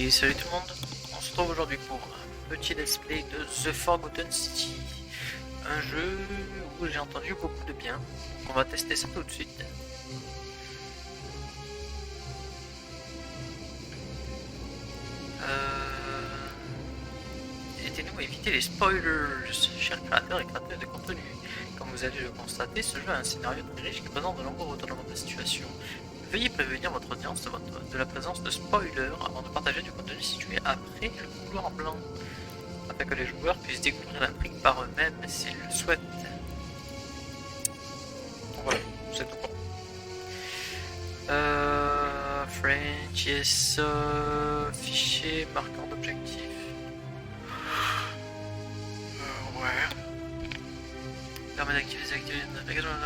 Et salut tout le monde, on se retrouve aujourd'hui pour un petit let's play de The Forgotten City. Un jeu où j'ai entendu beaucoup de bien, donc on va tester ça tout de suite. Aidez-nous à éviter les spoilers, chers créateurs et créatrices de contenu. Comme vous allez le constater, ce jeu a un scénario très riche qui présente de nombreux retournements de situation. Veuillez prévenir votre audience de la présence de spoilers avant de partager du contenu situé après le couloir blanc, afin que les joueurs puissent découvrir l'intrigue par eux-mêmes s'ils le souhaitent. Donc voilà, c'est tout bon. French, yes, fichier, marqueur d'objectif. Ouais. Permet d'activer les activités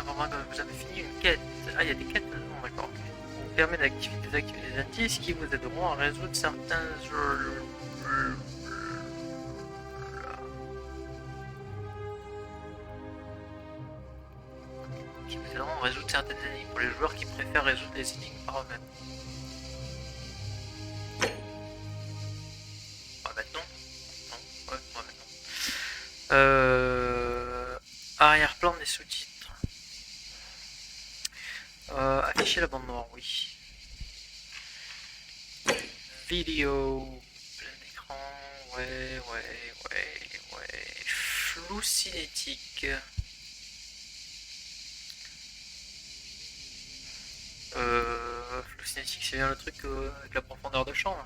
quand vous avez fini une quête. Ah, il y a des quêtes, non, d'accord. Permet d'activer des indices qui vous aideront à résoudre certains énigmes pour les joueurs qui préfèrent résoudre les énigmes par eux-mêmes. On va mettre non. Non, ouais, on va mettre non. Arrière-plan des sous-titres. Afficher la bande noire, oui. Vidéo, plein écran, ouais. Flou cinétique. Flou cinétique, c'est bien le truc avec la profondeur de champ. Là.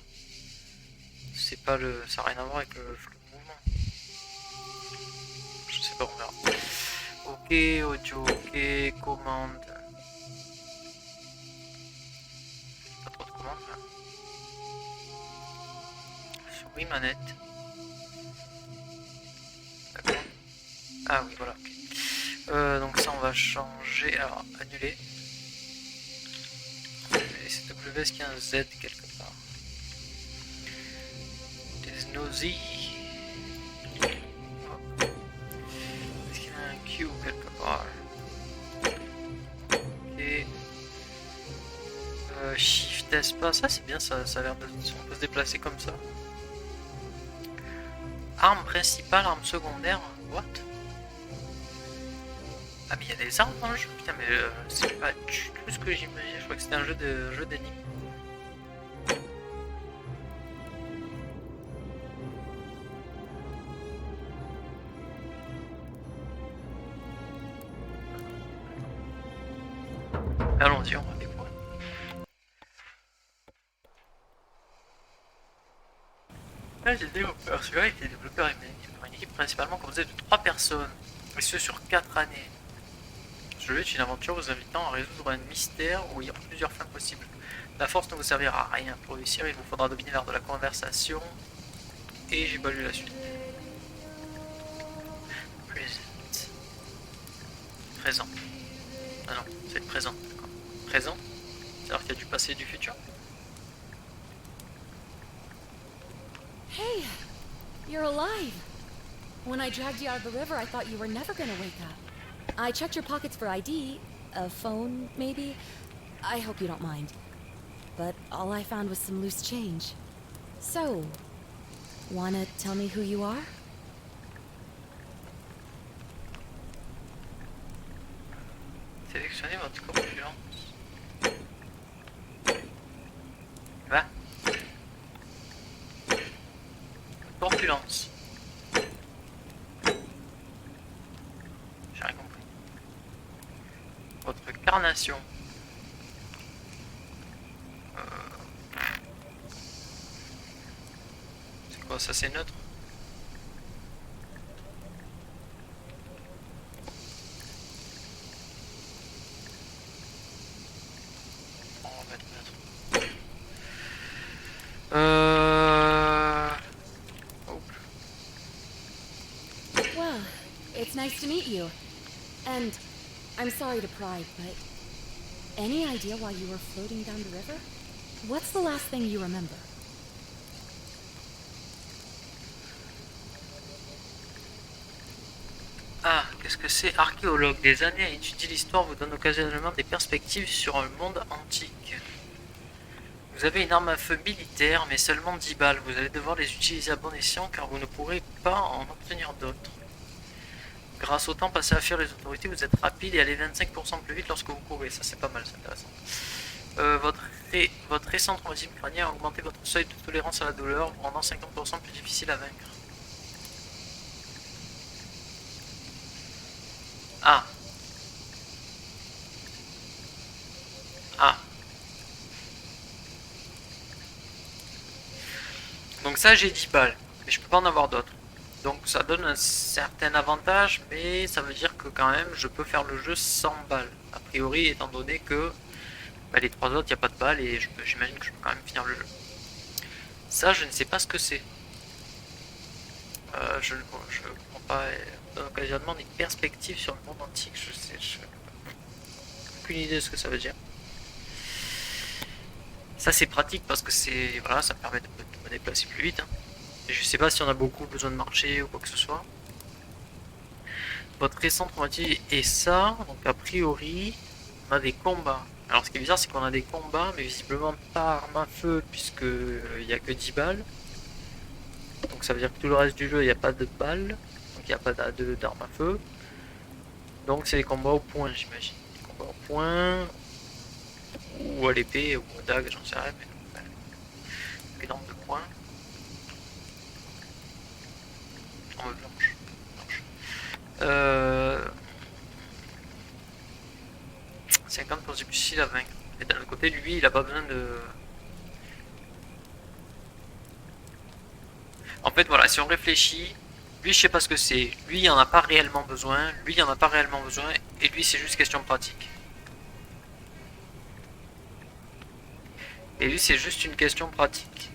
C'est pas le, ça n'a rien à voir avec le flou de mouvement. Je sais pas, on verra. Ok, audio, ok, commande. Pas trop de commandes là. Souris manette. D'accord. Ah oui, voilà. Okay. Donc ça, on va changer. Alors, annuler. Et c'est W, est-ce qu'il y a un Z quelque part? There's no Z. Est-ce qu'il y a un Q quelque part? Ok. Shift espace, ça c'est bien, ça a l'air de... On peut se déplacer comme ça. Arme principale, arme secondaire, what? Ah mais il y a des armes dans le jeu, putain mais c'est pas du tout ce que j'imaginais, je crois que c'était un jeu d'énigmes. Allons-y, on va découvrir. Là, j'ai développeur. Celui-là, il était développeur avec une équipe principalement composée de 3 personnes, et ce sur 4 années. Ce jeu est une aventure vous invitant à résoudre un mystère où il y a plusieurs fins possibles. La force ne vous servira à rien. Pour réussir, il vous faudra dominer l'art de la conversation. Et j'ai pas lu la suite. Present. Présent. Ah non, c'est présent. Présent, c'est-à-dire qu'il y a du passé et du futur. Hey, you're alive. When I dragged you out of the river, I thought you were never gonna wake up. I checked your pockets for ID, a phone, maybe. I hope you don't mind. But all I found was some loose change. So, wanna tell me who you are? Sélectionnez votre corpulence. Va. Corpulence. J'ai rien compris. Votre carnation. C'est quoi ça, c'est neutre? On va mettre neutre. Well, it's nice to meet you. And I'm sorry to pry, but any idea why you were floating down the river? What's the last thing you remember? Ah, qu'est-ce que c'est? Archéologue. Des années à étudier l'histoire vous donnent occasionnellement des perspectives sur un monde antique. Vous avez une arme à feu militaire, mais seulement 10 balles. Vous allez devoir les utiliser à bon escient car vous ne pourrez pas en obtenir d'autres. Grâce au temps passé à fuir les autorités, vous êtes rapide et allez 25% plus vite lorsque vous courez. Ça, c'est pas mal, c'est intéressant. Votre récent traumatisme crânien a augmenté votre seuil de tolérance à la douleur, vous rendant 50% plus difficile à vaincre. Ah. Ah. Donc ça, j'ai 10 balles, mais je peux pas en avoir d'autres. Donc ça donne un certain avantage, mais ça veut dire que quand même, je peux faire le jeu sans balles. A priori, étant donné que bah, les 3 autres, il n'y a pas de balles, et j'imagine que je peux quand même finir le jeu. Ça, je ne sais pas ce que c'est. Je ne comprends pas. Donne occasionnellement des perspectives sur le monde antique. Je n'ai aucune idée de ce que ça veut dire. Ça, c'est pratique parce que c'est voilà, ça permet de me déplacer plus vite. Hein. Et je sais pas si on a beaucoup besoin de marcher ou quoi que ce soit. Votre récent traumatisme est ça. Donc a priori, on a des combats. Alors ce qui est bizarre, c'est qu'on a des combats, mais visiblement pas arme à feu puisque il n'y a que 10 balles. Donc ça veut dire que tout le reste du jeu, il n'y a pas de balles. Donc il n'y a pas d'armes à feu. Donc c'est des combats au point, j'imagine. Des combats au point, ou à l'épée, ou au dague, j'en sais rien. Mais une arme de poing. Arme blanche. Euh... 50 pour difficile à vaincre. Et d'un autre côté, lui, il a pas besoin de... En fait, voilà, si on réfléchit, lui, je sais pas ce que c'est. Lui, il en a pas réellement besoin. Lui, il en a pas réellement besoin. Et lui, c'est juste question pratique. Et lui, c'est juste une question pratique.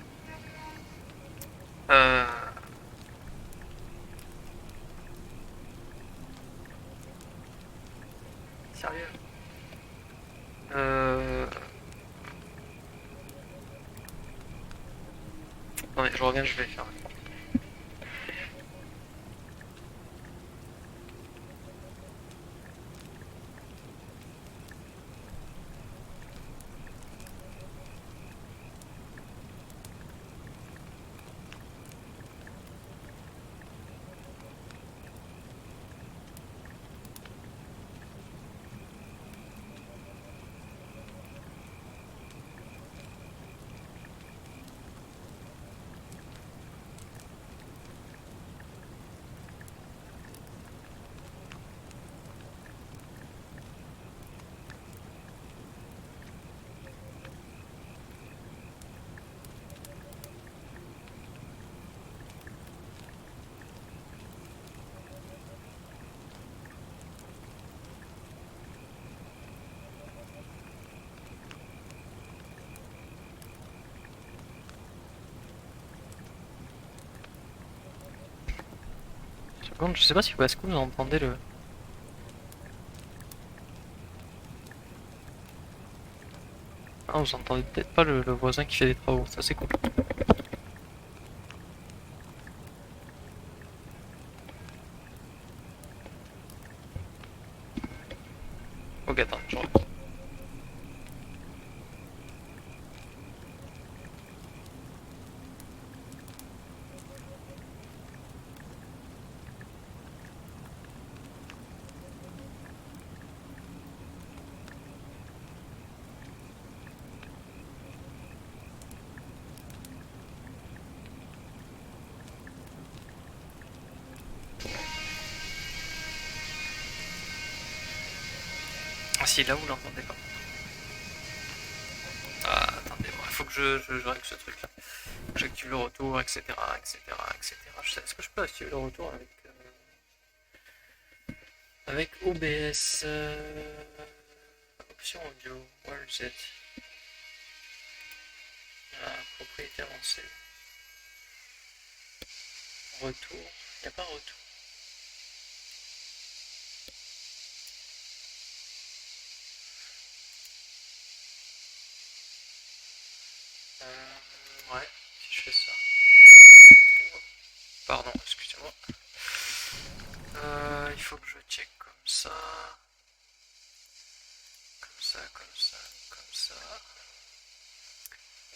Sérieux. Attendez, je reviens, je vais faire. Seconde, je sais pas si est-ce que vous entendez le... Ah, vous entendez peut-être pas le voisin qui fait des travaux, ça c'est cool. Ok, attends, je reviens. Ah si, là vous l'entendez pas. Ah, attendez, il faut que je règle ce truc là. J'active le retour, etc. etc. etc. Est-ce que je peux activer le retour avec OBS option audio, where is it? Ah, propriété avancée. Retour, il n'y a pas retour. Ouais, si je fais ça. Pardon, excusez-moi. Il faut que je check comme ça. Comme ça, comme ça, comme ça.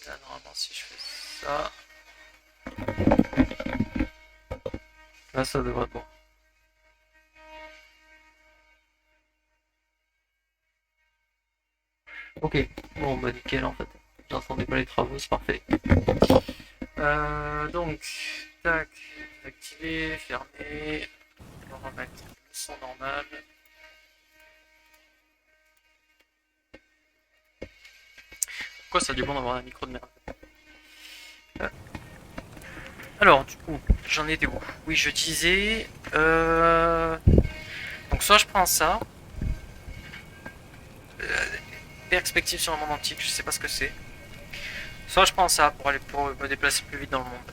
Là, normalement, si je fais ça... Là, ça devrait être bon. Ok, bon, bah nickel en fait. J'entendais pas les travaux, c'est parfait. Donc, tac, activer, fermer. On va remettre le son normal. Pourquoi ça a du bon d'avoir un micro de merde? Alors, du coup, j'en étais où? Oui, je disais... Donc soit je prends ça. Perspective sur un monde antique, je sais pas ce que c'est. Soit je prends ça pour me déplacer plus vite dans le monde.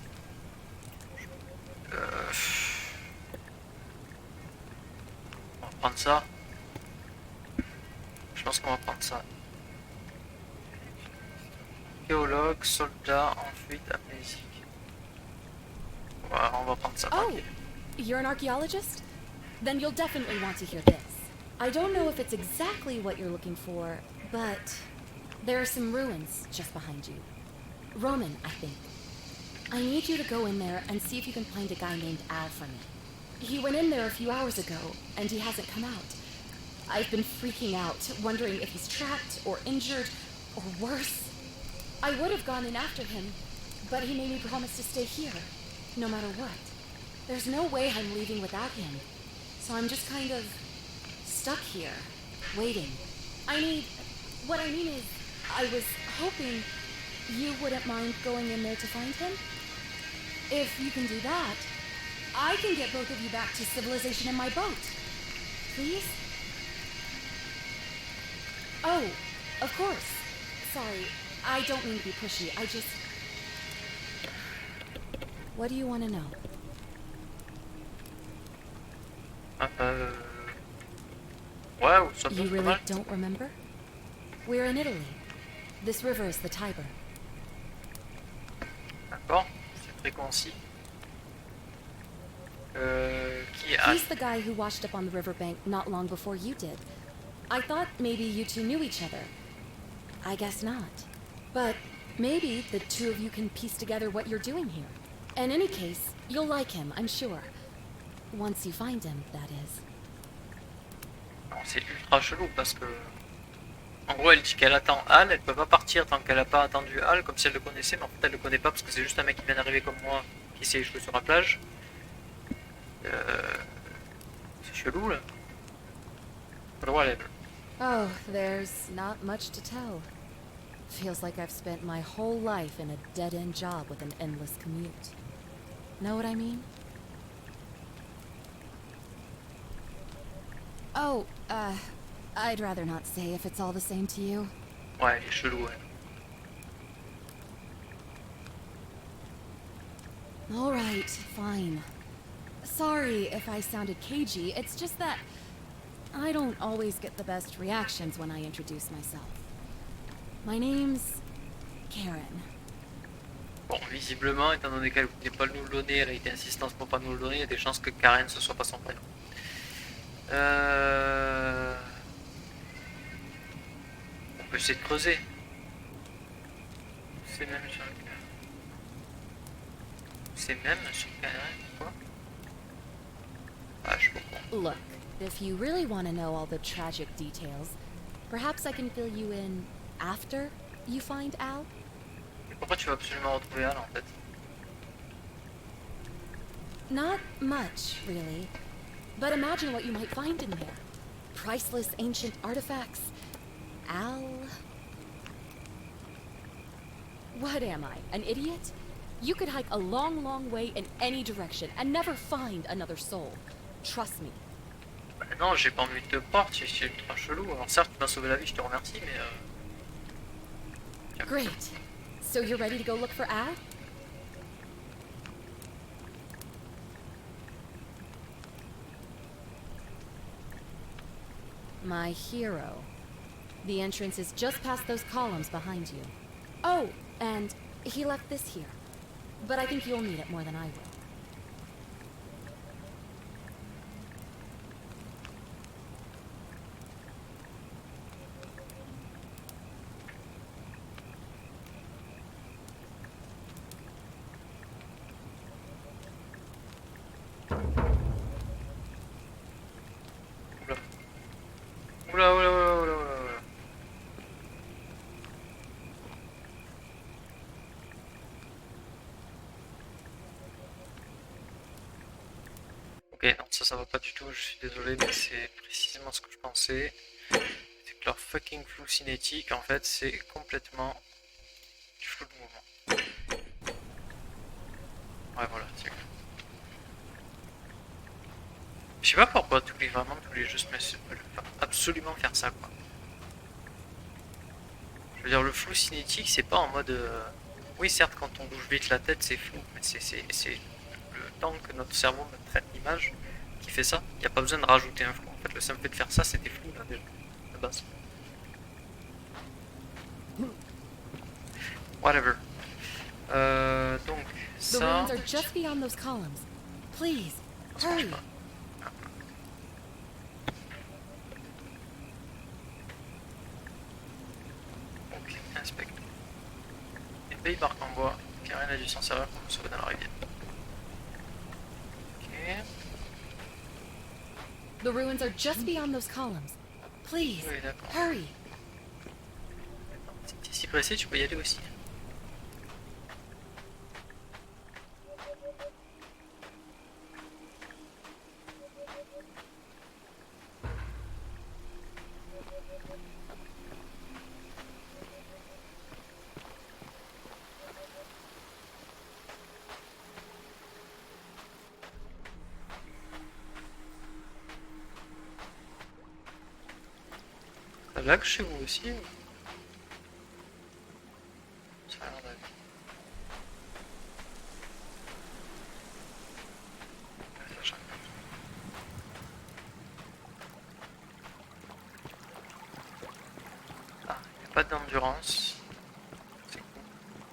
On va prendre ça. Je pense qu'on va prendre ça. Géologue, soldat, en fuite, amnésique. On va prendre ça. Oh, you're an archaeologist? Then you'll definitely want to hear this. I don't know if it's exactly what you're looking for, but there are some ruins just behind you. Roman, I think. I need you to go in there and see if you can find a guy named Al for me. He went in there a few hours ago, and he hasn't come out. I've been freaking out, wondering if he's trapped or injured, or worse. I would have gone in after him, but he made me promise to stay here, no matter what. There's no way I'm leaving without him, so I'm just kind of stuck here, waiting. What I mean is, I was hoping you wouldn't mind going in there to find him. If you can do that, I can get both of you back to civilization in my boat. Please? Oh, of course. Sorry, I don't mean to be pushy. What do you want to know? Ouais, ou ça peut You être pas really mal. don't remember? We're in Italy. This river is the Tiber. D'accord, c'est très concis. Qui est Al? He's the guy who washed up on the riverbank not long before you did. I thought maybe you two knew each other. I guess not. But maybe the two of you can piece together what you're doing here. In any case, you'll like him, I'm sure. Once you find him, that is. Non, c'est ultra chelou parce que... En gros, elle dit qu'elle attend Al, elle peut pas partir tant qu'elle a pas attendu Al, comme si elle le connaissait, mais en fait elle le connaît pas parce que c'est juste un mec qui vient d'arriver comme moi, qui s'est échoué sur la plage. C'est chelou là. But whatever. Oh, there's not much to tell. Feels like I've spent my whole life in a dead-end job with an endless commute. Know what I mean? Oh, I'd rather not say if it's all the same to you. Ouais, elle est chelou, ouais. All right, fine. Sorry if I sounded cagey, it's just that I don't always get the best reactions when I introduce myself. My name's Karen. Bon, visiblement, étant donné qu'elle voulait pas nous le donner, elle a été insistante pour pas nous le donner, il y a des chances que Karen ce soit pas son prénom. On peut essayer de creuser. C'est même sur le... C'est même sur Karen, quoi? Ah, je comprends. Look, if you really want to know all the tragic details, perhaps I can fill you in after you find Al? Et pourquoi tu veux absolument retrouver Al en fait? Not much, really. But imagine what you might find in there. Priceless ancient artifacts. Al... What am I, an idiot? You could hike a long, long way in any direction and never find another soul. Trust me. Bah non, j'ai pas envie de te croire, c'est ultra chelou. Alors certes, tu m'as sauvé la vie, je te remercie, mais... Great. So you're ready to go look for Al? My hero. The entrance is just past those columns behind you. Oh, and he left this here. But I think you'll need it more than I will. Ok, non, ça va pas du tout, je suis désolé, mais c'est précisément ce que je pensais. C'est que leur fucking flou cinétique, en fait, c'est complètement du flou de mouvement. Ouais, voilà, c'est clair. Je sais pas pourquoi vraiment tous les jeux se veulent absolument faire ça, quoi. Je veux dire, le flou cinétique, c'est pas en mode... Oui, certes, quand on bouge vite la tête, c'est flou, mais c'est le temps que notre cerveau traite l'image qui fait ça. Il n'y a pas besoin de rajouter un flou. En fait, le simple fait de faire ça, c'était flou, là, déjà, de base. Whatever. Donc, The ça... ruins are just beyond those columns. Please, Ça marche hurry. pas. Ok, inspecte. Une vieille barque en bois qui a rien à du sans serveur pour nous sauver dans la rivière. Ok. The ruins are just beyond those columns. Please, Oui, d'accord. hurry. Si t'es si pressé, tu peux y aller aussi. Ça lag chez vous aussi ou... Ça a l'air d'aller. Ouais, ça change. Ah, il n'y a pas d'endurance. C'est cool.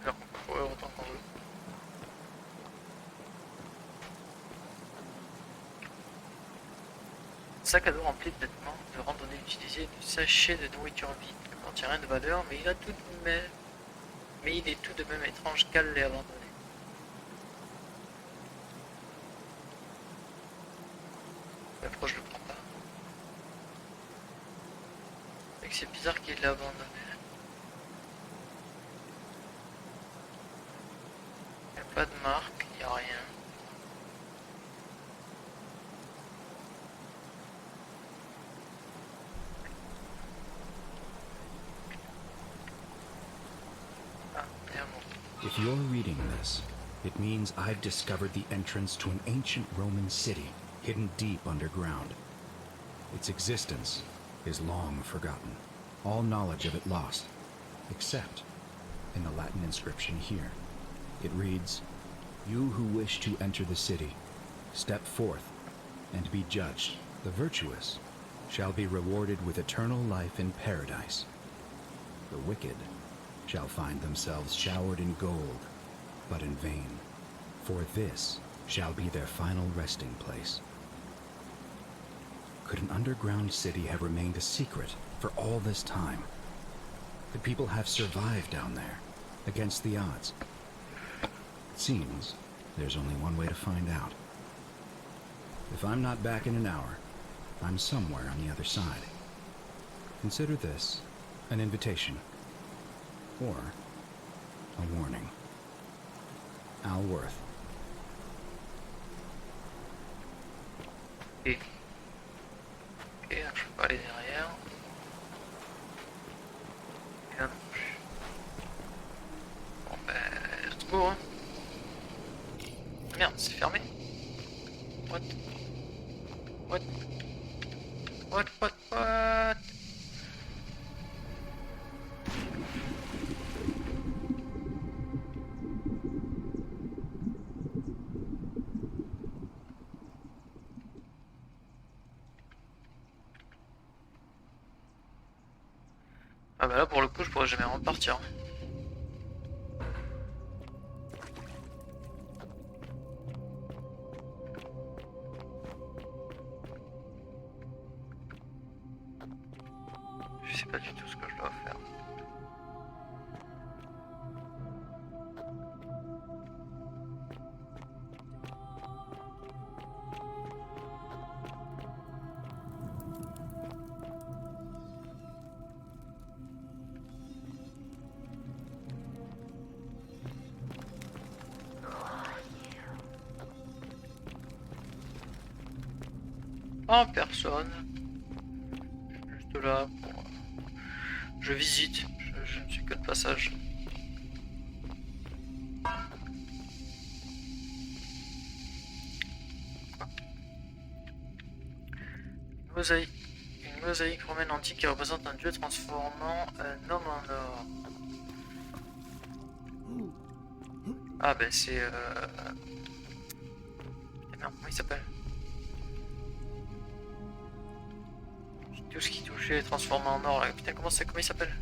Alors qu'on peut courir autant qu'on veut. Sac à dos rempli de vêtements de randonnée utilisés, de sachets de nourriture vide ne contient rien de valeur, mais il est tout de même étrange qu'elle l'ait abandonné. Mais pourquoi je le prends pas? C'est que c'est bizarre qu'il l'ait abandonné. Il n'y a pas de marque, il n'y a rien. Ah, il y a un mot. If you're reading this, it means I've discovered the entrance to an ancient Roman city hidden deep underground. Its existence is long forgotten, all knowledge of it lost, except in the Latin inscription here. It reads, "You who wish to enter the city, step forth and be judged. The virtuous shall be rewarded with eternal life in paradise. The wicked shall find themselves showered in gold, but in vain, for this shall be their final resting place." Could an underground city have remained a secret for all this time? Could people have survived down there, against the odds? It seems there's only one way to find out. If I'm not back in an hour, I'm somewhere on the other side. Consider this an invitation. Or a warning. Al Worth. Ok, donc je peux pas aller derrière. Et là non plus. Bon ben, let's go hein. Merde, c'est fermé. What? What? What? Ah bah là pour le coup je pourrais jamais repartir. Je sais pas du tout ce que je dois faire. en personne. Juste là pour... Je visite, je ne suis que de passage. Une mosaïque romaine antique qui représente un dieu transformant un homme en or. Ah ben c'est... Merde, comment il s'appelle? Tout ce qui touchait est transformé en or là. Putain, comment il s'appelle?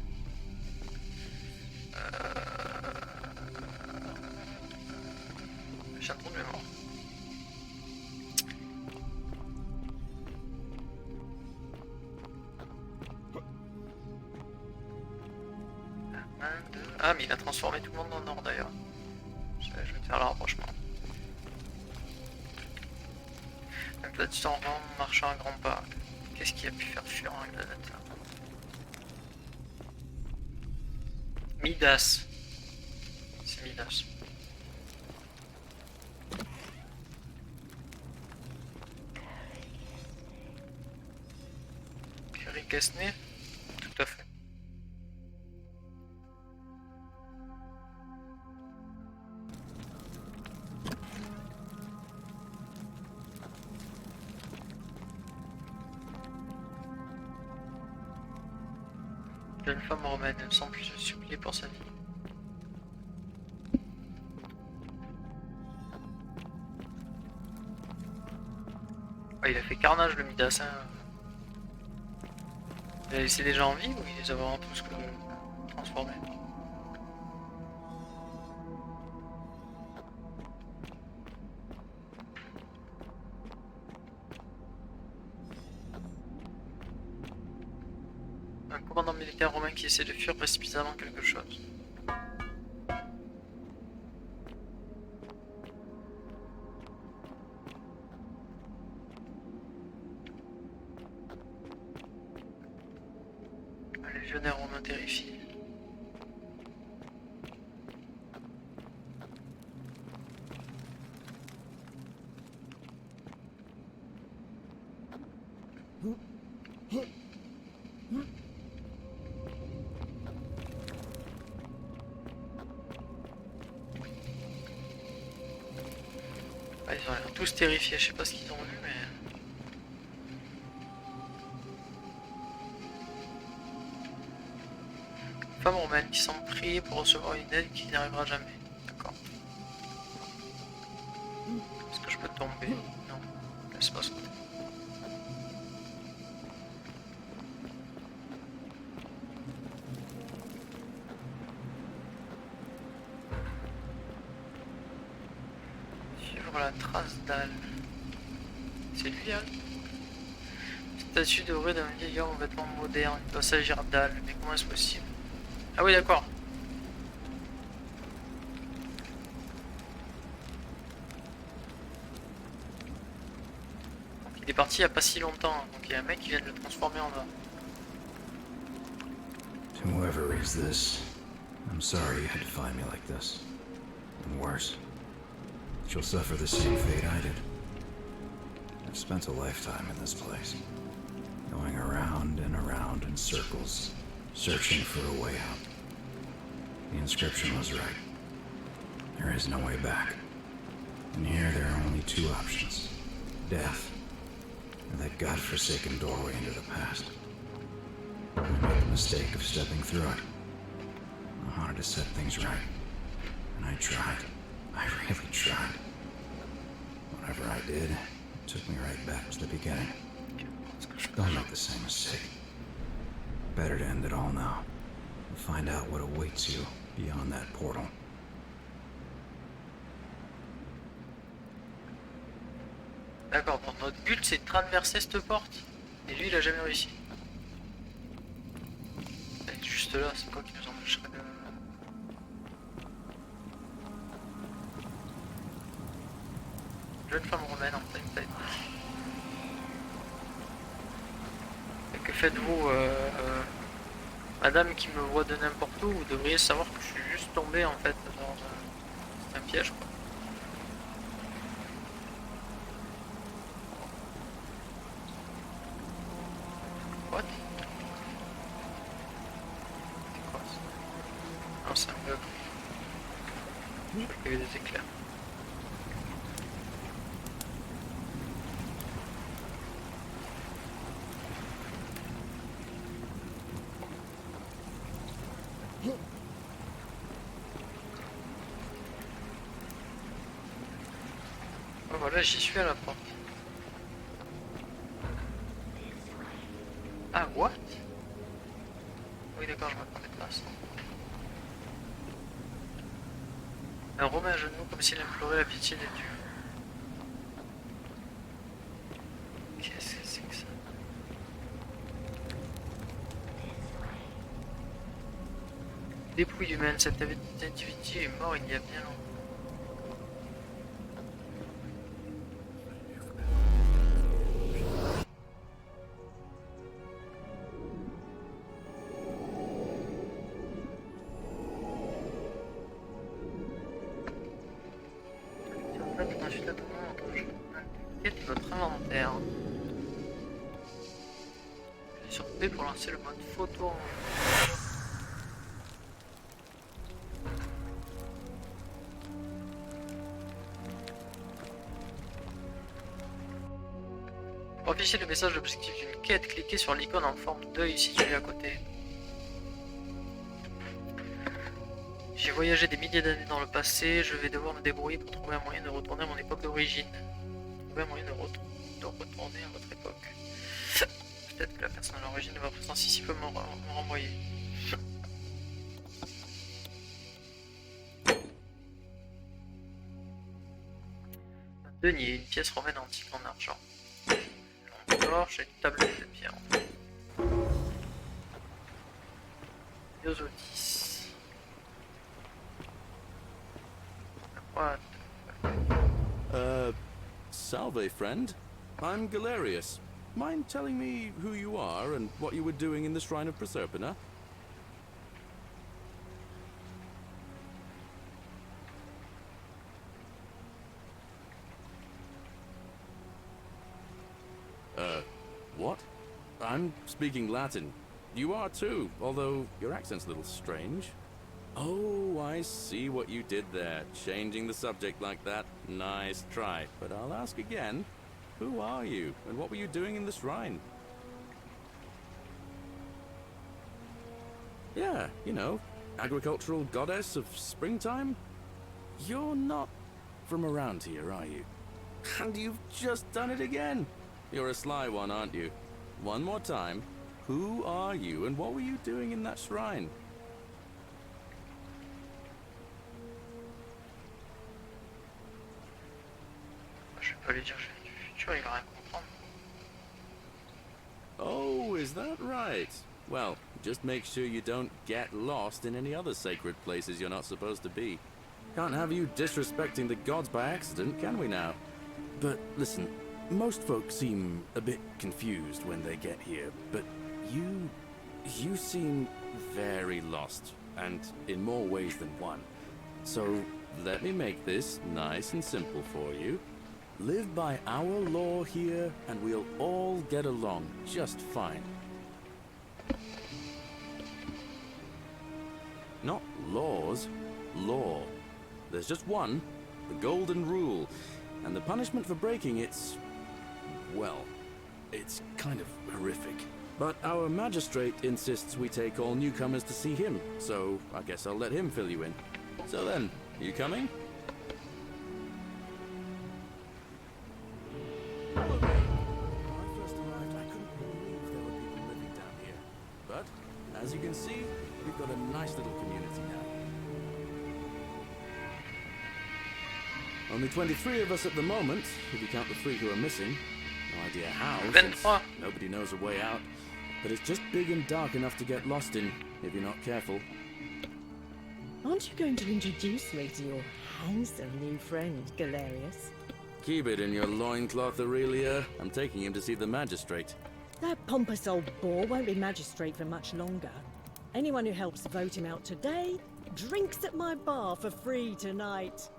J'ai un trou de mémoire. Ah mais il a transformé tout le monde en or d'ailleurs. Je vais te faire le rapprochement. Donc là tu t'en vas en marchant à grands pas. Qu'est-ce qui a pu faire fuir un gladiateur? Midas. C'est Midas. Kerry Kesney? Tout à fait. Jeune femme romaine, elle semble se supplier pour sa vie. Ah, il a fait carnage le Midas. Hein. Il a laissé des gens en vie ou il les a vraiment tous transformés? Un commandant militaire romain qui essaie de fuir précipitamment quelque chose. Un légionnaire romain terrifié. Ah, ils ont l'air tous terrifiés, je sais pas ce qu'ils ont vu, mais... Femme romaine qui semble prier pour recevoir une aide qui n'arrivera jamais. D'accord. Est-ce que je peux tomber? Non. Laisse pas sauter. La trace d'Al. C'est lui, Al. Statue dorée d'un vieillard en vêtements modernes. Il doit s'agir d'Al, mais comment est-ce possible? Ah oui, d'accord. Il est parti il n'y a pas si longtemps, donc il y a un mec qui vient de le transformer en or. To whoever reads this, I'm sorry you had to find me like this. And worse. She'll suffer the same fate I did. I've spent a lifetime in this place, going around and around in circles, searching for a way out. The inscription was right. There is no way back. And here there are only two options. Death, or that godforsaken doorway into the past. I made the mistake of stepping through it. I wanted to set things right, and I tried. I really tried. Whatever I did, it took me right back to the beginning. Don't make the same mistake. Better to end it all now and find out what awaits you beyond that portal. D'accord, donc notre but c'est de traverser cette porte. Et lui il a jamais réussi. Elle est juste là, c'est quoi qui nous empêcherait de... Jeune femme romaine en pleine tête. Et que faites-vous, madame qui me voit de n'importe où, vous devriez savoir que je suis juste tombé en fait dans un piège quoi. Non, c'est un bug. Je crois qu'il y avait des éclairs. Oh, voilà, j'y suis à la porte. Ah, what? Oui, d'accord, je m'attendais pas à ça. Un Romain à genoux comme s'il implorait la pitié des dieux. Qu'est-ce que c'est que ça? Dépouille humaine, cet individu est mort il y a bien longtemps. Quête de votre inventaire. Appuyez sur P pour lancer le mode photo. Pour afficher le message d'objectif d'une quête, cliquez sur l'icône en forme d'œil située à côté. J'ai voyagé des milliers d'années dans le passé, je vais devoir me débrouiller pour trouver un moyen de retourner à mon époque d'origine. Trouver un moyen de retourner à votre époque. Peut-être que la personne à l'origine de ma présence ici peut me renvoyer. Un denier, une pièce romaine antique en argent. Une torche et une tablette de pierre. Yosotis. What? Salve, friend. I'm Galerius. Mind telling me who you are and what you were doing in the Shrine of Proserpina? What? I'm speaking Latin. You are too, although your accent's a little strange. Oh, I see what you did there. Changing the subject like that. Nice try. But I'll ask again. Who are you, and what were you doing in the shrine? Yeah, you know, agricultural goddess of springtime? You're not from around here, are you? And you've just done it again. You're a sly one, aren't you? One more time. Who are you, and what were you doing in that shrine? Je vais pas lui dire je viens du futur, il va rien comprendre. Oh, is that right? Well, just make sure you don't get lost in any other sacred places you're not supposed to be. Can't have you disrespecting the gods by accident, can we now? But listen, most folks seem a bit confused when they get here, but you seem very lost, and in more ways than one. So let me make this nice and simple for you. Live by our law here, and we'll all get along just fine. Not laws, law. There's just one, the golden rule, and the punishment for breaking it's, well, it's kind of horrific. But our magistrate insists we take all newcomers to see him, so I guess I'll let him fill you in. So then, you coming? As you can see, we've got a nice little community now. Only 23 of us at the moment, if you count the 3 who are missing. No idea how, since 23. nobody knows a way out. But it's just big and dark enough to get lost in, if you're not careful. Aren't you going to introduce me to your handsome new friend, Galerius? Keep it in your loincloth, Aurelia. I'm taking him to see the magistrate. That pompous old bore won't be magistrate for much longer. Anyone who helps vote him out today drinks at my bar for free tonight.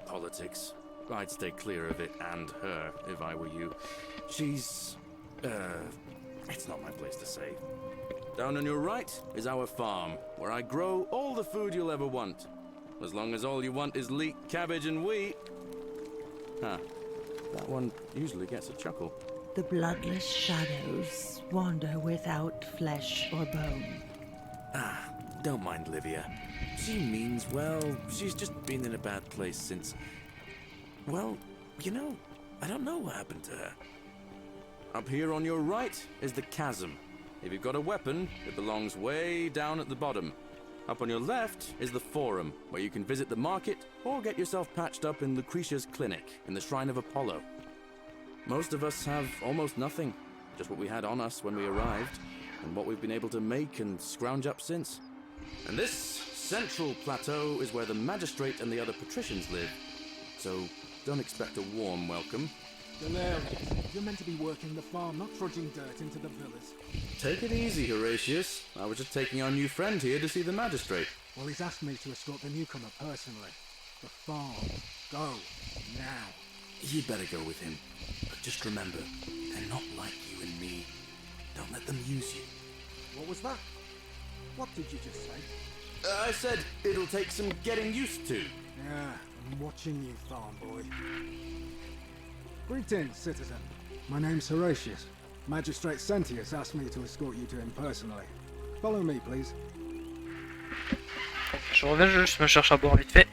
Politics. I'd stay clear of it and her, if I were you. She's, It's not my place to say. Down on your right is our farm, where I grow all the food you'll ever want. As long as all you want is leek, cabbage, and wheat. Huh. That one usually gets a chuckle. The bloodless shadows wander without flesh or bone. Don't mind Livia. She means well. She's just been in a bad place since... Well, you know, I don't know what happened to her. Up here on your right is the chasm. If you've got a weapon, it belongs way down at the bottom. Up on your left is the forum, where you can visit the market or get yourself patched up in Lucretia's clinic in the Shrine of Apollo. Most of us have almost nothing, just what we had on us when we arrived, and what we've been able to make and scrounge up since. And this central plateau is where the magistrate and the other patricians live, so don't expect a warm welcome. Galerius, you're meant to be working the farm, not trudging dirt into the villas. Take it easy, Horatius. I was just taking our new friend here to see the magistrate. Well, he's asked me to escort the newcomer personally. The farm. Go. Now. You'd better go with him. But just remember, they're not like you and me. Don't let them use you. What was that? What did you just say? I said it'll take some getting used to. Yeah, I'm watching you, farm boy. Greetings, citizen. My name's Horatius. Magistrate Sentius asked me to escort you to him personally. Follow me, please. Je reviens, je juste me cherche à boire vite fait.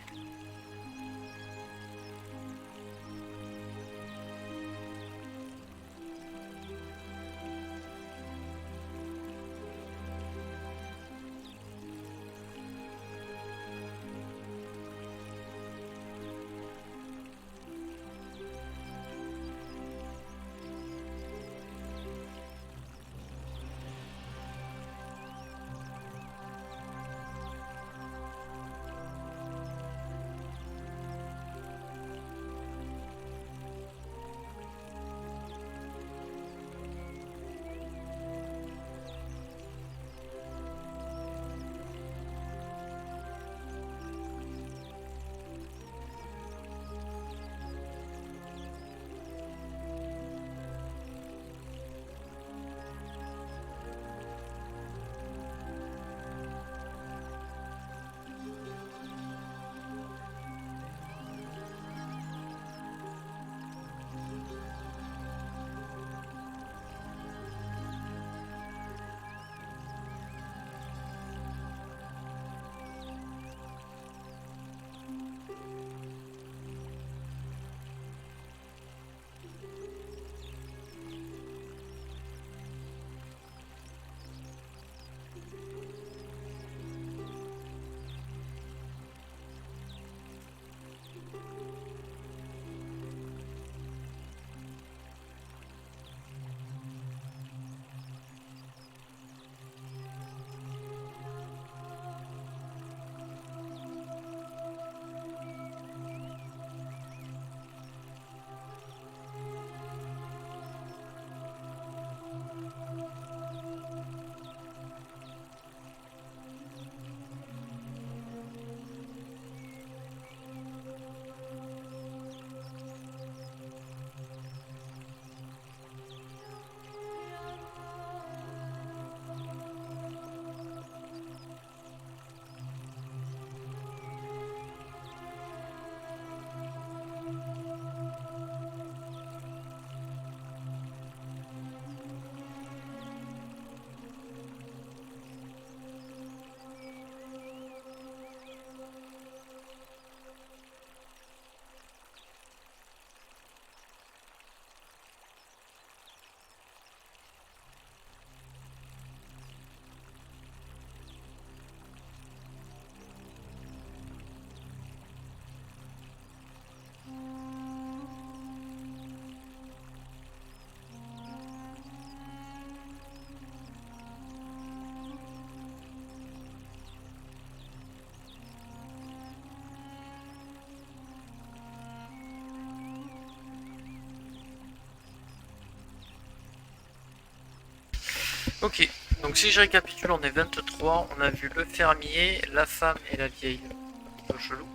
Ok, donc si je récapitule, on est 23, on a vu le fermier, la femme et la vieille, un peu chelou,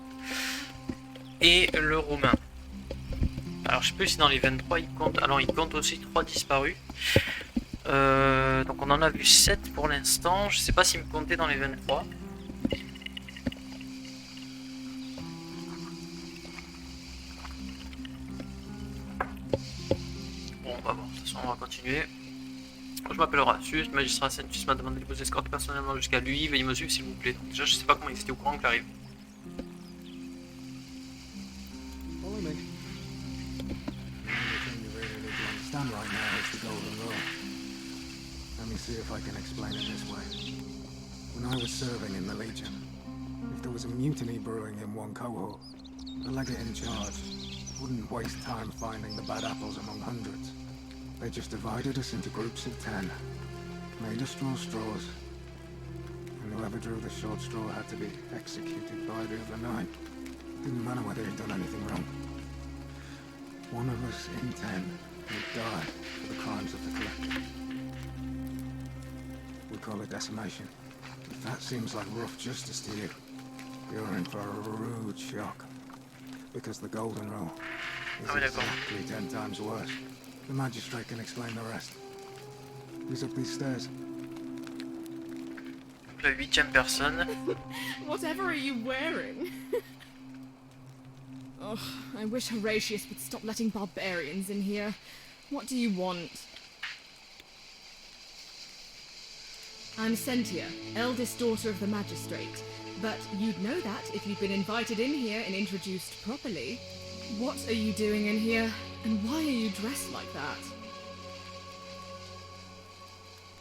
et le roumain. Alors je sais plus si dans les 23 il compte, alors il compte aussi 3 disparus. Donc on en a vu 7 pour l'instant. Je sais pas s'il me comptait dans les 23. Bon, on va voir. De toute façon, on va continuer. Je m'appelle Horatius, magistrat Sentius m'a demandé de vous escorter personnellement jusqu'à lui. Veuillez me suivre s'il vous plaît. Donc déjà, je sais pas comment il était au courant que j'arrive. Follow me. The only thing you really need to understand right now is the Golden Rule. Let me see if I can explain it this way. When I was serving in the Legion, if there was a mutiny brewing in one cohort, the legate in charge wouldn't waste time finding the bad apples among hundreds. They just divided us into groups of 10, made us draw straws, and whoever drew the short straw had to be executed by the other 9. Didn't matter whether he'd done anything wrong. One of us in 10 would die for the crimes of the collective. We call it decimation. If that seems like rough justice to you, you're in for a rude shock. Because the Golden Rule is Ah oui, d'accord. exactly 10 times worse. The magistrate can explain the rest. Who's up these stairs? La 8ème personne. Whatever are you wearing? Oh, I wish Horatius would stop letting barbarians in here. What do you want? I'm Sentia, eldest daughter of the magistrate. But you'd know that if you'd been invited in here and introduced properly. What are you doing in here? And why are you dressed like that?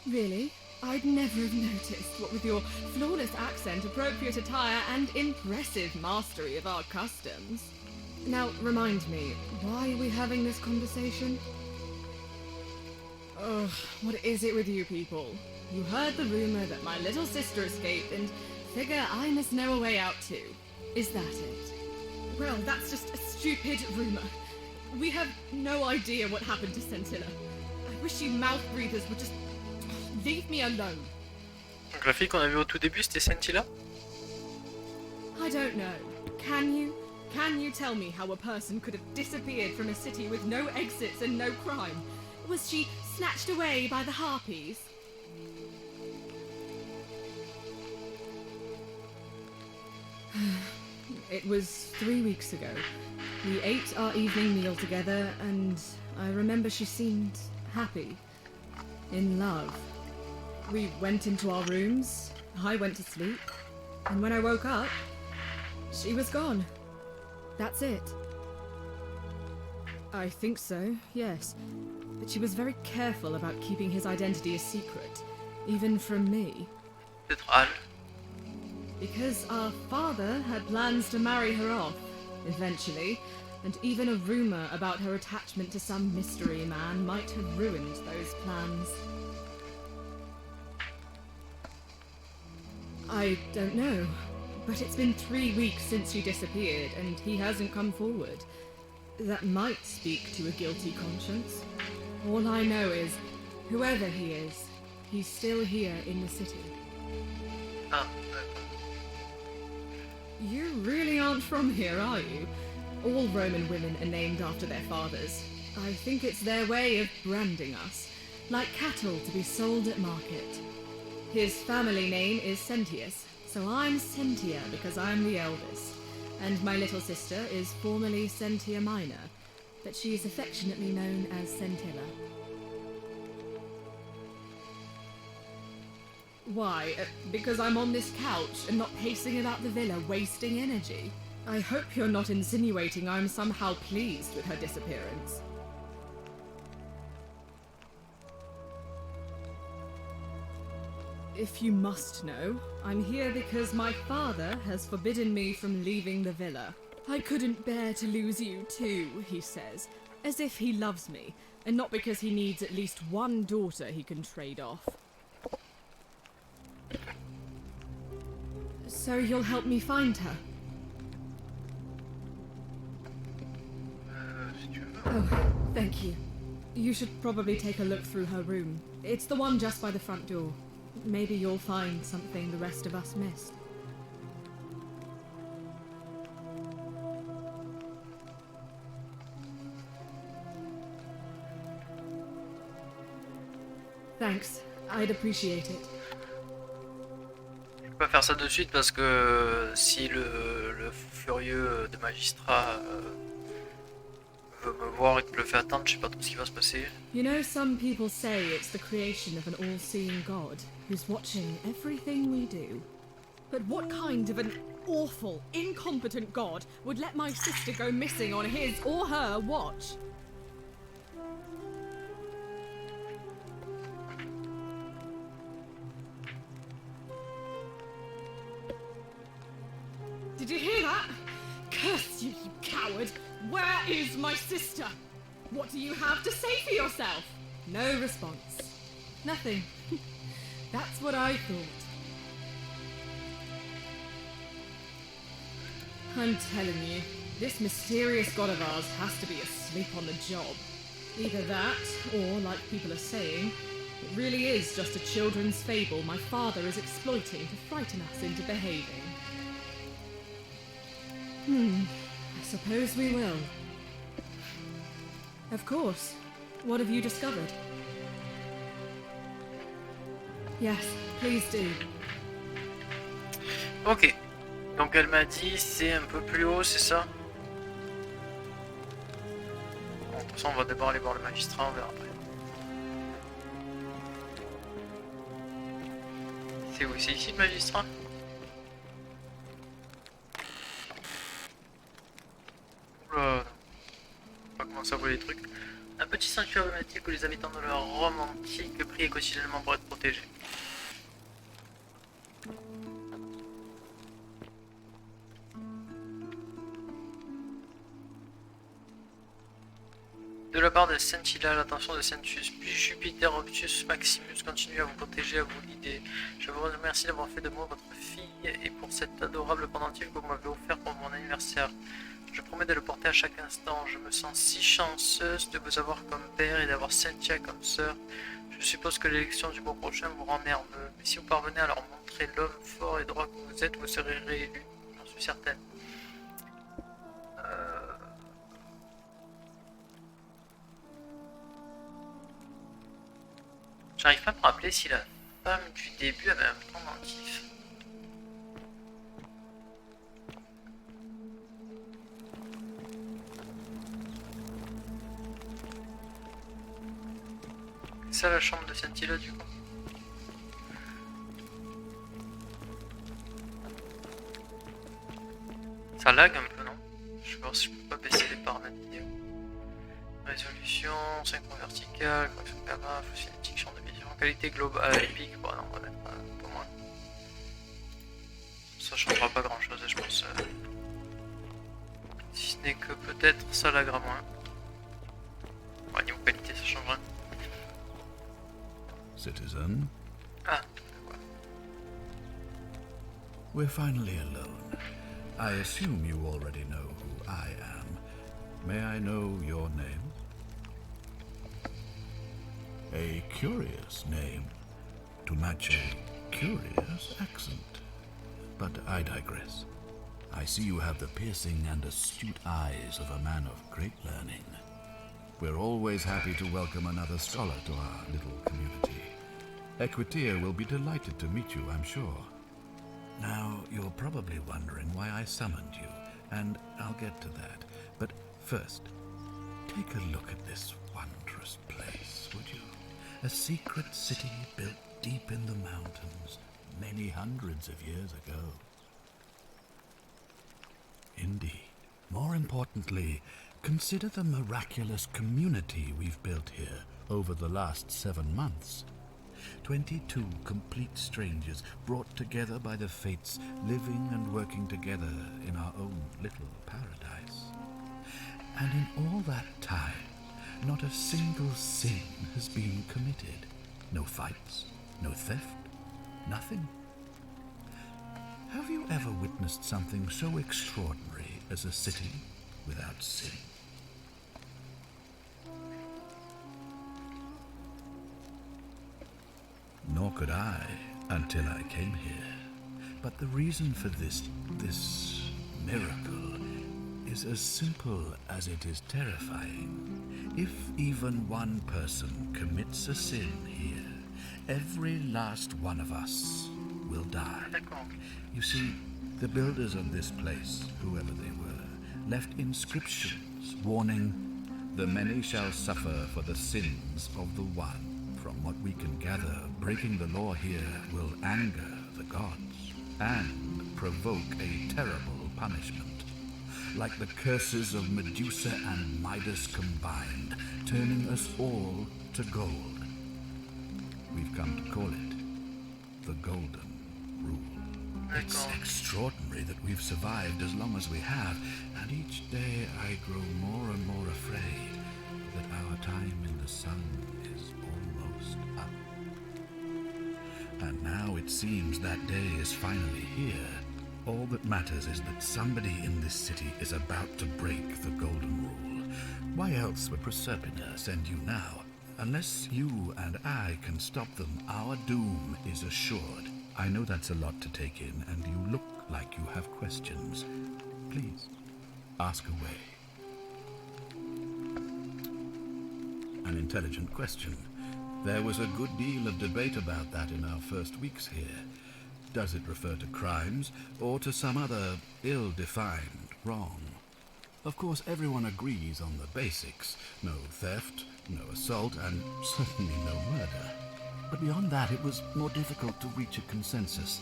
Really? I'd never have noticed, what with your flawless accent, appropriate attire, and impressive mastery of our customs. Now, remind me, why are we having this conversation? Ugh, what is it with you people? You heard the rumor that my little sister escaped and figure I must know a way out too. Is that it? Well, that's just a stupid rumor. We have no idea what happened to Scintilla. I wish you mouth breathers would just leave me alone. Donc la fille qu'on a vue au tout début, c'était Scintilla. I don't know. Can you? Can you tell me how a person could have disappeared from a city with no exits and no crime? Was she snatched away by the Harpies? It was 3 weeks ago. We ate our evening meal together, and I remember she seemed happy. In love. We went into our rooms, I went to sleep, and when I woke up, she was gone. That's it. I think so, yes. But she was very careful about keeping his identity a secret, even from me. Peut-être Al. Because our father had plans to marry her off, eventually, and even a rumor about her attachment to some mystery man might have ruined those plans. I don't know, but it's been 3 weeks since she disappeared, and he hasn't come forward. That might speak to a guilty conscience. All I know is, whoever he is, he's still here in the city. Ah, You really aren't from here, are you? All Roman women are named after their fathers. I think it's their way of branding us, like cattle to be sold at market. His family name is Sentius, so I'm Sentia because I'm the eldest, and my little sister is formerly Sentia Minor, but she's affectionately known as Scintilla. Why? Because I'm on this couch and not pacing about the villa, wasting energy? I hope you're not insinuating I'm somehow pleased with her disappearance. If you must know, I'm here because my father has forbidden me from leaving the villa. I couldn't bear to lose you too, he says, as if he loves me, and not because he needs at least one daughter he can trade off. So you'll help me find her? si tu veux. Oh, thank you. You should probably take a look through her room. It's the one just by the front door. Maybe you'll find something the rest of us missed. Thanks. I'd appreciate it. Je peux pas faire ça de suite parce que si le furieux de magistrat veut me voir et qu'il le fait attendre, je sais pas trop ce qui va se passer. You know, some people say it's the creation of an all-seeing God who's watching everything we do. But what kind of an awful, incompetent God would let my sister go missing on his or her watch? Did you hear that? Curse you, you coward! Where is my sister? What do you have to say for yourself? No response. Nothing. That's what I thought. I'm telling you, this mysterious god of ours has to be asleep on the job. Either that, or, like people are saying, it really is just a children's fable my father is exploiting to frighten us into behaving. I suppose we will. Of course. What have you discovered? Yes, please do. Ok. Donc elle m'a dit c'est un peu plus haut, c'est ça? Bon, de toute façon on va d'abord aller voir le magistrat, on verra après. C'est où? C'est ici le magistrat? Oula, on va commencer à voler des trucs. Un petit sanctuaire emblématique où les habitants de leur Rome antique prient quotidiennement pour être protégés. De la part de Scintilla, l'attention de Centus, puis Jupiter, Optius, Maximus continue à vous protéger, à vous guider. Je vous remercie d'avoir fait de moi votre fille et pour cet adorable pendentif que vous m'avez offert pour mon anniversaire. Je promets de le porter à chaque instant. Je me sens si chanceuse de vous avoir comme père et d'avoir Cynthia comme sœur. Je suppose que l'élection du mois prochain vous rend nerveux, mais si vous parvenez à leur montrer l'homme fort et droit que vous êtes, vous serez réélu, j'en suis certaine. J'arrive pas à me rappeler si la femme du début avait un pendentif. C'est ça la chambre de Scintilla du coup. Ça lag un peu non? Je vais voir si je peux pas baisser les paramètres vidéo. Résolution, synchro vertical, correction de gamma, fausse cinétique, champ de vision, qualité globale, épique, bon non on va mettre un peu moins. Ça changera pas grand chose je pense. Si ce n'est que peut-être ça lag à moins. Ouais, niveau qualité ça change rien. Citizen, Ah, we're finally alone. I assume you already know who I am. May I know your name? A curious name to match a curious accent. But I digress. I see you have the piercing and astute eyes of a man of great learning. We're always happy to welcome another scholar to our little community. Equitia will be delighted to meet you, I'm sure. Now, you're probably wondering why I summoned you, and I'll get to that. But first, take a look at this wondrous place, would you? A secret city built deep in the mountains, many hundreds of years ago. Indeed. More importantly, consider the miraculous community we've built here over the last 7 months. 22 complete strangers brought together by the fates, living and working together in our own little paradise. And in all that time, not a single sin has been committed. No fights, no theft, nothing. Have you ever witnessed something so extraordinary as a city without sin? Nor could I until I came here. But the reason for this miracle is as simple as it is terrifying. If even one person commits a sin here, Every last one of us will die. D'accord. You see, the builders of this place, whoever they were, left inscriptions warning, "The many shall suffer for the sins of the one." From what we can gather, breaking the law here will anger the gods and provoke a terrible punishment. Like the curses of Medusa and Midas combined, turning us all to gold. We've come to call it the Golden Rule. It's extraordinary that we've survived as long as we have, and each day I grow more and more afraid that our time in the sun is almost up. And now it seems that day is finally here. All that matters is that somebody in this city is about to break the Golden Rule. Why else would Proserpina send you now? Unless you and I can stop them, our doom is assured. I know that's a lot to take in, and you look like you have questions. Please, ask away. An intelligent question. There was a good deal of debate about that in our first weeks here. Does it refer to crimes, or to some other ill-defined wrong? Of course, everyone agrees on the basics. No theft, no assault, and certainly no murder. But beyond that, it was more difficult to reach a consensus.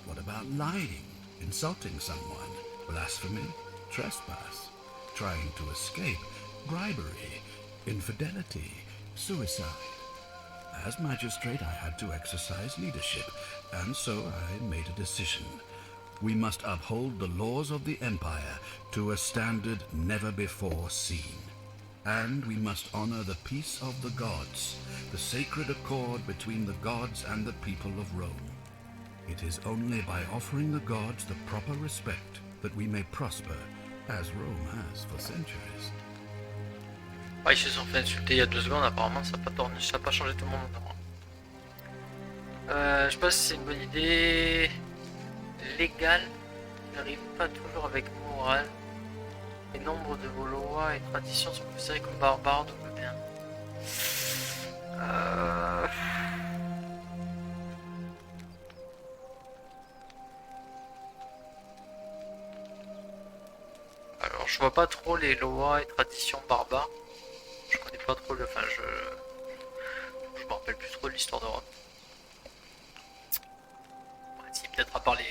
What about lying, insulting someone, blasphemy, trespass, trying to escape, bribery, infidelity, suicide? As magistrate, I had to exercise leadership, and so I made a decision. We must uphold the laws of the Empire to a standard never before seen. And we must honor the peace of the gods, the sacred accord between the gods and the people of Rome. It is only by offering the gods the proper respect that we may prosper, as Rome has for centuries. Ouais, ils se sont fait insulter il y a 2 secondes, apparemment ça n'a pas changé tout le monde. Je sais pas si c'est une bonne idée légale, je n'arrive pas toujours avec morale. Les nombres de vos lois et traditions sont considérés comme barbares, donc bien. Alors je vois pas trop les lois et traditions barbares. Je connais pas trop le... Enfin je me rappelle plus trop de l'histoire d'Europe. Si peut-être à part les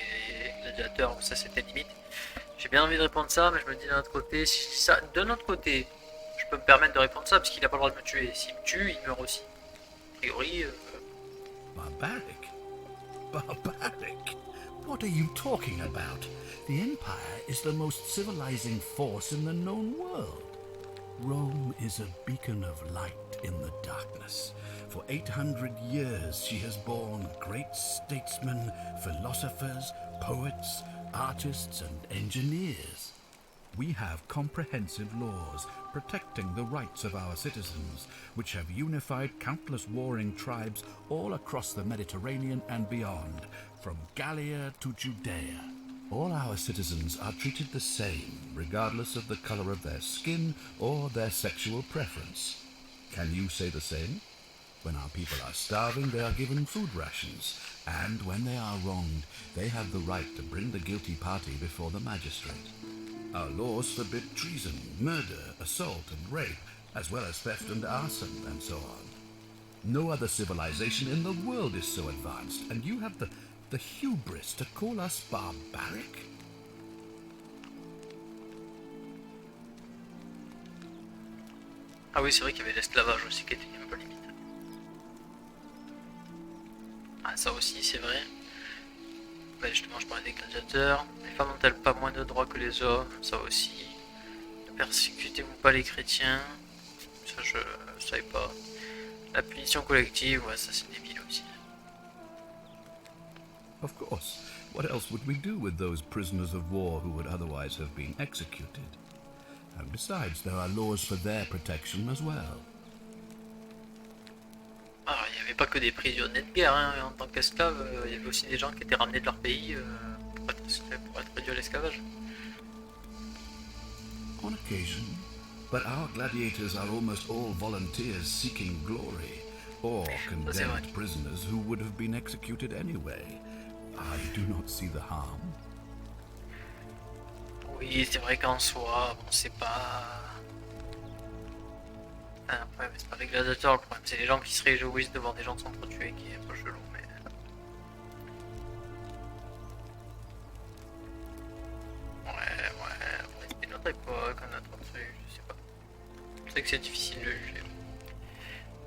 gladiateurs, ça c'était limite. J'ai bien envie de répondre ça, mais je me dis d'un autre côté, si ça, d'un autre côté, je peux me permettre de répondre ça parce qu'il n'a pas le droit de me tuer. S'il me tue, il meurt aussi. A priori. Barbaric? Barbaric? What are you talking about? The Empire is the most civilizing force in the known world. Rome is a beacon of light in the darkness. For 800 years she has borne great statesmen, philosophers, poets, artists and engineers. We have comprehensive laws protecting the rights of our citizens, which have unified countless warring tribes all across the Mediterranean and beyond, from Gallia to Judea. All our citizens are treated the same, regardless of the color of their skin or their sexual preference. Can you say the same? When our people are starving, they are given food rations, and when they are wronged, they have the right to bring the guilty party before the magistrate. Our laws forbid treason, murder, assault, and rape, as well as theft and arson, and so on. No other civilization in the world is so advanced, and you have the hubris to call us barbaric? Ah oui, c'est vrai qu'il y avait l'esclavage aussi qui était un peu limite. Ah, ça aussi, c'est vrai. Bah, justement, je parlais des gladiateurs. Les femmes n'ont-elles pas moins de droits que les hommes? Ça aussi. Ne persécutez-vous pas les chrétiens? Ça, je savais pas. La punition collective, ouais, ça c'est débile aussi. Of course. What else would we do with those prisoners of war who would otherwise have been executed? And besides, there are laws for their protection as well. Alors, il n'y avait pas que des prisonniers de guerre, hein. En tant qu'esclaves, il y avait aussi des gens qui étaient ramenés de leur pays pour être réduits à l'esclavage. On occasion. But our gladiators are almost all volunteers seeking glory. Or Ça, c'est vrai. condemned prisoners who would have been executed anyway. I do not see the harm. Oui, c'est vrai qu'en soi, bon, c'est pas un problème, c'est pas les gladiateurs le problème, c'est les gens qui se réjouissent de voir des gens s'entretuer qui est un peu chelou, mais. Ouais, c'était notre époque, notre truc, je sais pas. Je sais que c'est difficile de juger.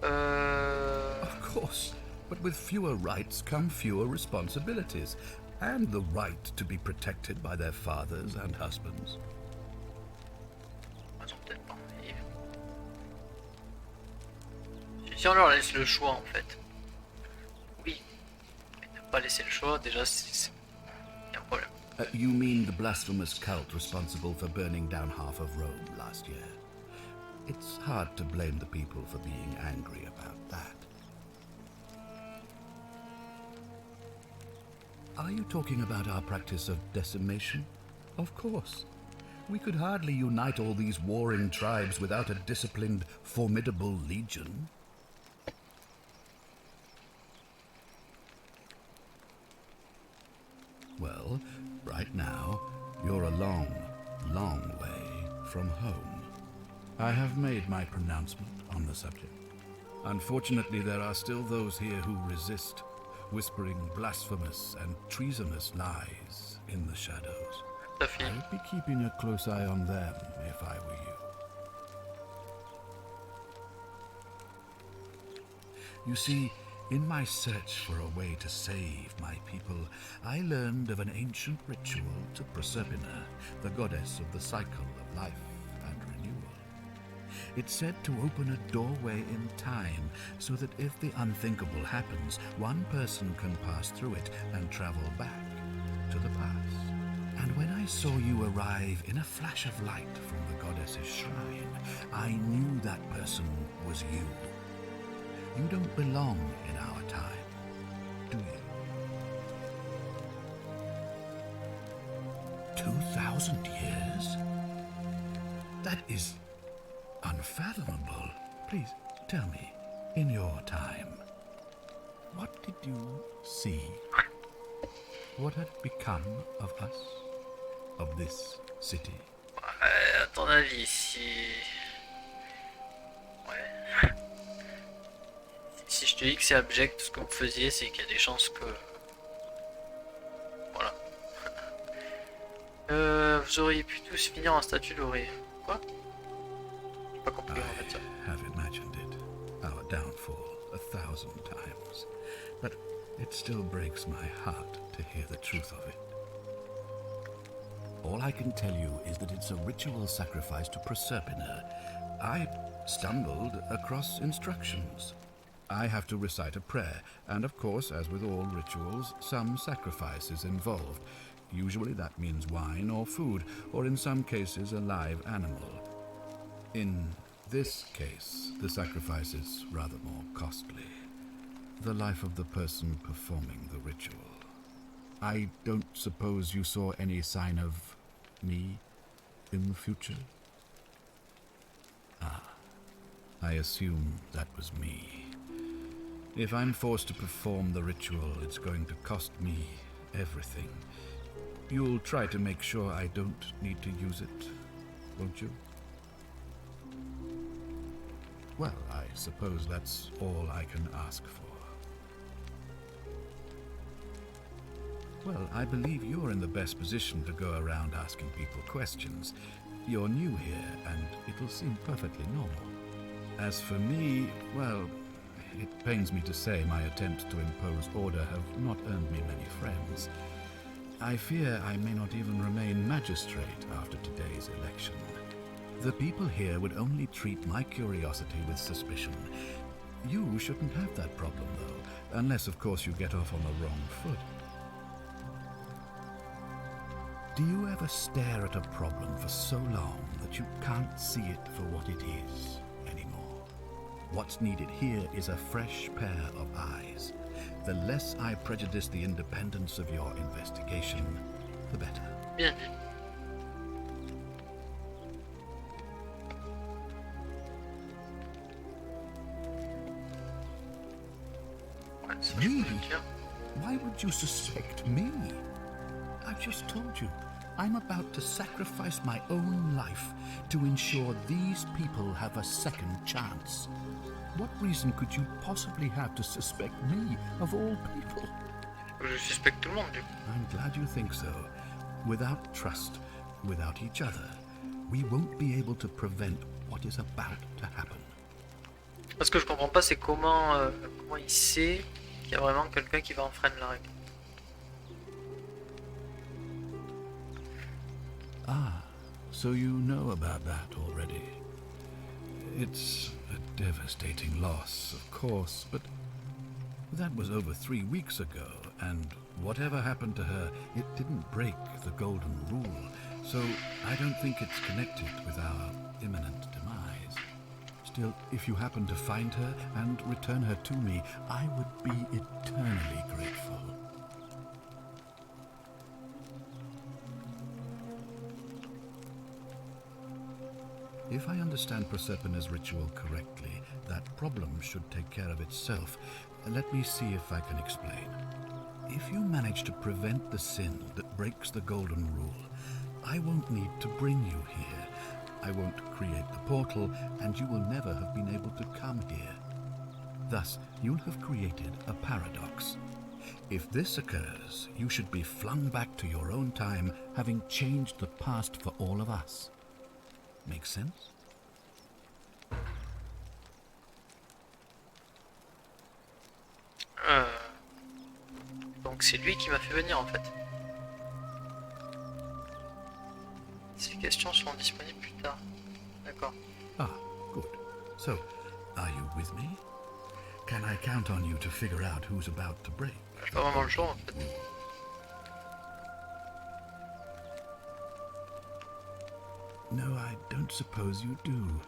Of course, but with fewer rights come fewer responsibilities, and the right to be protected by their fathers and husbands. Ils ont peut-être pas envie. Si on leur laisse le choix en fait. Oui. Mais ne pas laisser le choix, déjà, y a un problème. You mean the blasphemous cult responsible for burning down half of Rome last year? It's hard to blame the people for being angry about that. Are you talking about our practice of decimation? Of course. We could hardly unite all these warring tribes without a disciplined, formidable legion. Well, right now, you're a long, long way from home. I have made my pronouncement on the subject. Unfortunately, there are still those here who resist, whispering blasphemous and treasonous lies in the shadows. I'd be keeping a close eye on them if I were you. You see, in my search for a way to save my people, I learned of an ancient ritual to Proserpina, the goddess of the cycle of life and renewal. It's said to open a doorway in time so that if the unthinkable happens, one person can pass through it and travel back to the past. And when I saw you arrive in a flash of light from the goddess's shrine, I knew that person was you. You don't belong in our time, do you? 2,000 years? That is unfathomable. Please, tell me, in your time, what did you see? What had become of us? Of this city? À ton avis, si... Ouais... Si je te dis que c'est abject ce que vous faisiez, c'est qu'il y a des chances que... Voilà. Vous auriez pu tous finir en statue dorée. Quoi? J'ai pas compris en fait ça. I have imagined it, our downfall, 1,000 times. But it still breaks my heart to hear the truth of it. All I can tell you is that it's a ritual sacrifice to Proserpina. I stumbled across instructions. I have to recite a prayer, and of course, as with all rituals, some sacrifice is involved. Usually that means wine or food, or in some cases a live animal. In this case, the sacrifice is rather more costly. The life of the person performing the ritual. I don't suppose you saw any sign of me in the future? Ah, I assume that was me. If I'm forced to perform the ritual, it's going to cost me everything. You'll try to make sure I don't need to use it, won't you? Well, I suppose that's all I can ask for. Well, I believe you're in the best position to go around asking people questions. You're new here, and it'll seem perfectly normal. As for me, well, it pains me to say my attempts to impose order have not earned me many friends. I fear I may not even remain magistrate after today's election. The people here would only treat my curiosity with suspicion. You shouldn't have that problem, though, unless, of course, you get off on the wrong foot. Do you ever stare at a problem for so long that you can't see it for what it is anymore? What's needed here is a fresh pair of eyes. The less I prejudice the independence of your investigation, the better. Bien dit. ce que je peux Me? vous dire. Why would you suspect me? I've just told you. I'm about to sacrifice my own life to ensure these people have a second chance. What reason could you possibly have to suspect me, of all people? Je suspecte tout le monde, du coup. I'm glad you think so. Without trust, without each other, we won't be able to prevent what is about to happen. Ce que je comprends pas, c'est comment il sait qu'il y a vraiment quelqu'un qui va enfreindre la règle. Ah, so you know about that already. It's a devastating loss, of course, but that was over 3 weeks ago, and whatever happened to her, it didn't break the golden rule, so I don't think it's connected with our imminent demise. Still, if you happen to find her and return her to me, I would be eternally grateful. If I understand Proserpina's ritual correctly, that problem should take care of itself. Let me see if I can explain. If you manage to prevent the sin that breaks the golden rule, I won't need to bring you here. I won't create the portal, and you will never have been able to come here. Thus, you'll have created a paradox. If this occurs, you should be flung back to your own time, having changed the past for all of us. Make sense? Donc c'est lui qui m'a fait venir en fait. Ces questions seront disponibles plus tard. D'accord. Ah, good. So, are you with me? Can I count on you to figure out who's about to break? J'ai pas vraiment le choix en fait. No, I don't suppose you do.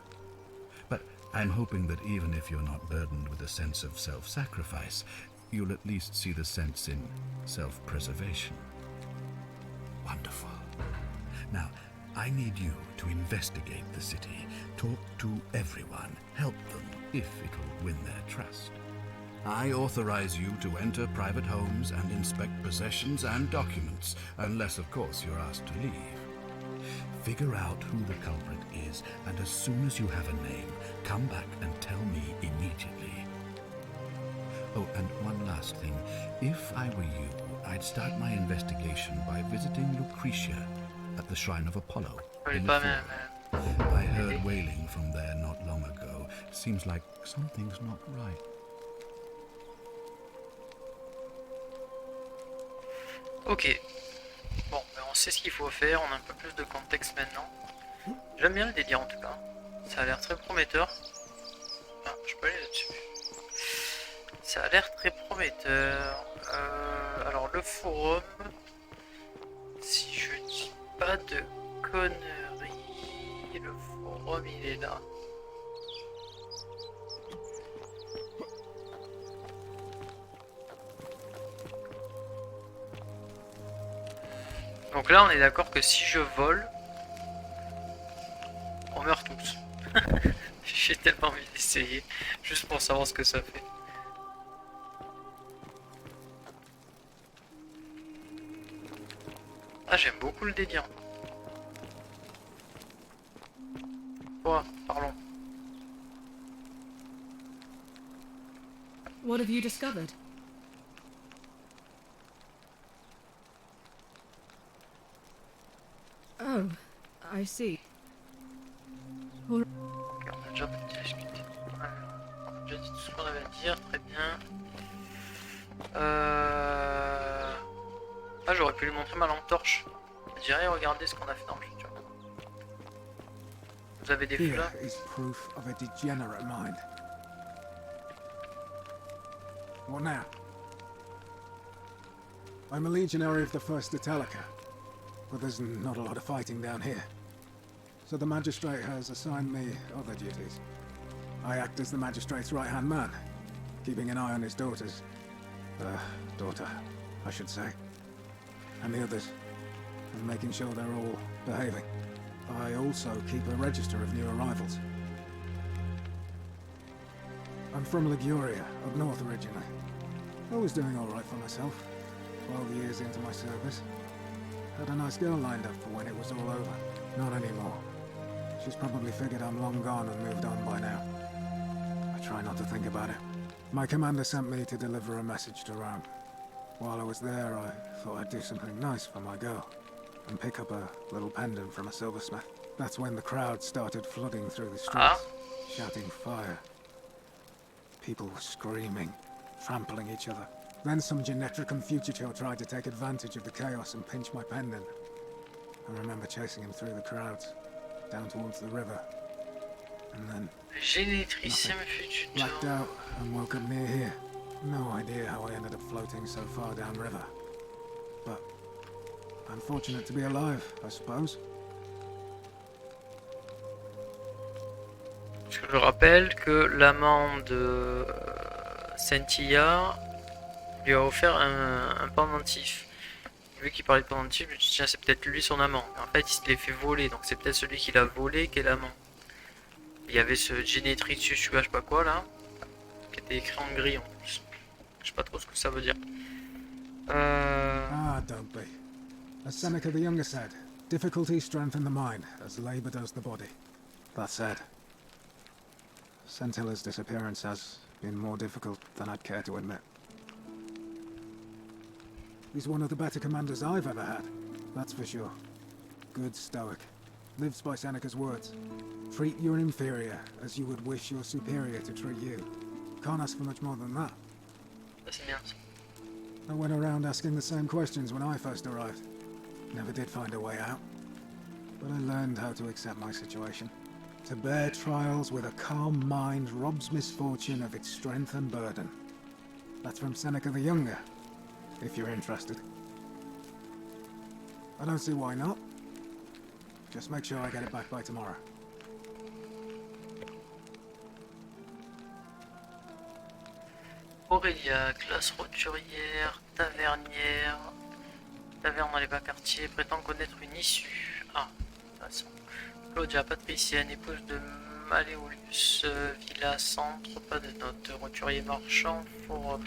But I'm hoping that even if you're not burdened with a sense of self-sacrifice, you'll at least see the sense in self-preservation. Wonderful. Now, I need you to investigate the city, talk to everyone, help them if it'll win their trust. I authorize you to enter private homes and inspect possessions and documents, unless, of course, you're asked to leave. Figure out who the culprit is, and as soon as you have a name, come back and tell me immediately. Oh, and one last thing. If I were you, I'd start my investigation by visiting Lucretia at the Shrine of Apollo. in the Forum. I heard wailing from there not long ago. Seems like something's not right. Ok. Bon, ben on sait ce qu'il faut faire, on a un peu plus de contexte maintenant. J'aime bien le délire en tout cas. Ça a l'air très prometteur. Ah, je peux aller là-dessus. Ça a l'air très prometteur. Alors le forum, si je dis pas de conneries, le forum il est là. Donc là on est d'accord que si je vole, on meurt tous. J'ai tellement envie d'essayer, juste pour savoir ce que ça fait. Ah, j'aime beaucoup le délire. Quoi? Parlons. What have you discovered? Oh, I see. Ok, on a déjà discuté. On a déjà dit tout ce qu'on avait à dire, très bien. Ah, j'aurais pu lui montrer ma lampe torche. Je dirais, regardez ce qu'on a fait dans le futur. Vous avez des Here fleurs? is proof of a degenerate mind. What now? I'm a legionary of the First Italica, but there's not a lot of fighting down here. So the Magistrate has assigned me other duties. I act as the Magistrate's right-hand man, keeping an eye on his daughters. Daughter, I should say. And the others, and making sure they're all behaving. I also keep a register of new arrivals. I'm from Liguria, up north originally. I was doing alright for myself. 12 years into my service. Had a nice girl lined up for when it was all over. Not anymore. She's probably figured I'm long gone and moved on by now. I try not to think about it. My commander sent me to deliver a message to Rome. While I was there, I thought I'd do something nice for my girl. And pick up a little pendant from a silversmith. That's when the crowd started flooding through the streets, shouting fire. People were screaming, trampling each other. Then some Genetricum fugitive tried to take advantage of the chaos and pinch my pendant. I remember chasing him through the crowds, down towards the river. And then... Genetricum fugitive. Blacked out and woke up near here. No idea how I ended up floating so far downriver. But I'm fortunate to be alive, I suppose. Parce que je rappelle que l'amant de Cynthia lui a offert un pendentif. Vu qu'il parlait de pendentif, je me dis tiens c'est peut-être lui son amant. Mais en fait il se l'est fait voler, donc c'est peut-être celui qui l'a volé qui est l'amant. Il y avait ce Genetricus, je sais pas quoi là, qui était écrit en gris en plus. Je sais pas trop ce que ça veut dire. Ah, don't be. As Seneca the Younger said, difficulty strengthen the mind, as labor does the body. That said, Scintilla's disappearance has been more difficult than I'd care to admit. He's one of the better commanders I've ever had, that's for sure. Good stoic. Lives by Seneca's words. Treat your inferior as you would wish your superior to treat you. Can't ask for much more than that. C'est bien ça. I went around asking the same questions when I first arrived. Never did find a way out. But I learned how to accept my situation. To bear trials with a calm mind robs misfortune of its strength and burden. That's from Seneca the Younger, if you're interested. I don't see why not. Just make sure I get it back by tomorrow. Aurélia, classe roturière, tavernière, taverne dans les bas quartiers, prétend connaître une issue. Ah, intéressant. Claudia, patricienne, épouse de Maléolus, villa centre, pas de note, roturier marchand, forum.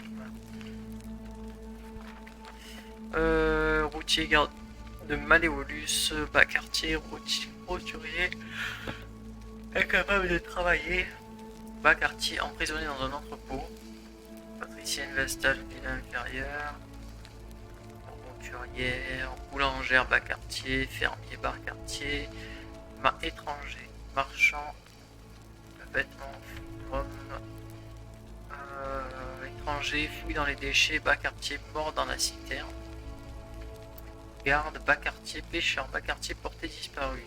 Routier, garde de Maléolus, bas quartier, roturier, incapable de travailler, bas quartier, emprisonné dans un entrepôt. Patricienne, vestage, villa inférieure, roturière, boulangère, bas quartier, fermier, bar quartier, étranger, marchand, vêtements, homme, étranger, fouille dans les déchets, bas quartier, mort dans la citerne, garde, bas quartier, pêcheur, bas quartier, porté disparu,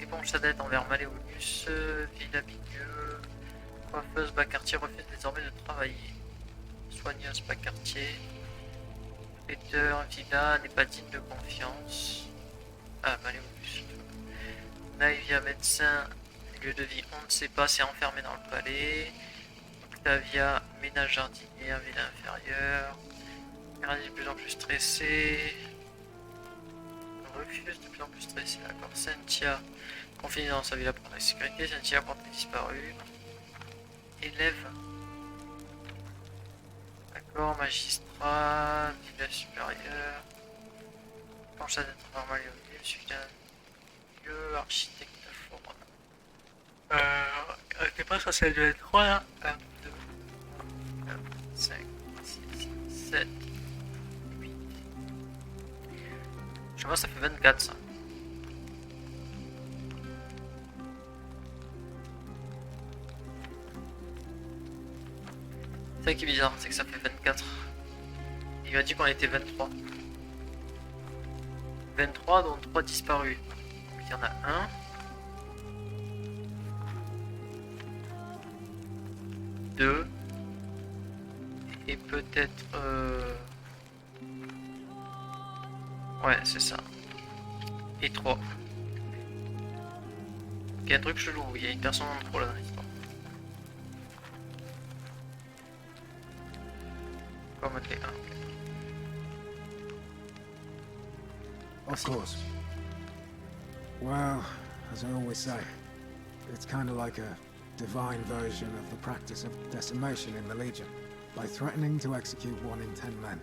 éponge sa dette envers Maléolus, villa milieu, coiffeuse, bas quartier, refuse désormais de travailler, soigneuse, bas quartier, péteur, villa, n'est pas digne de confiance. Ah, Maléolus. Naivia, médecin, lieu de vie, on ne sait pas, c'est enfermé dans le palais. Octavia, ménage jardinière, villa inférieure. Gardien de plus en plus stressé. Refuse de plus en plus stressé, d'accord. Cynthia, confinée dans sa villa pour la sécurité. Cynthia, portée disparue. Élève. D'accord, magistrat, villa supérieure. Penche à d'être normal et au milieu, suivi d'un lieu, architecte forum. Je sais pas, ça c'est le 3 là. 1, 2, 4, 5, 6, 7, 8. Je sais pas, ça fait 24 ça. C'est ça qui est bizarre, c'est que ça fait 24. Il m'a dit qu'on était 23. 23 dont 3 disparus. Donc il y en a un. Deux. Et peut-être... Ouais, c'est ça. Et 3. Il y a un truc chelou, il y a une personne en trop là dans l'histoire. Comme les 1. Of course. Well, as I always say, it's kind of like a divine version of the practice of decimation in the Legion, by threatening to execute 1 in 10 men.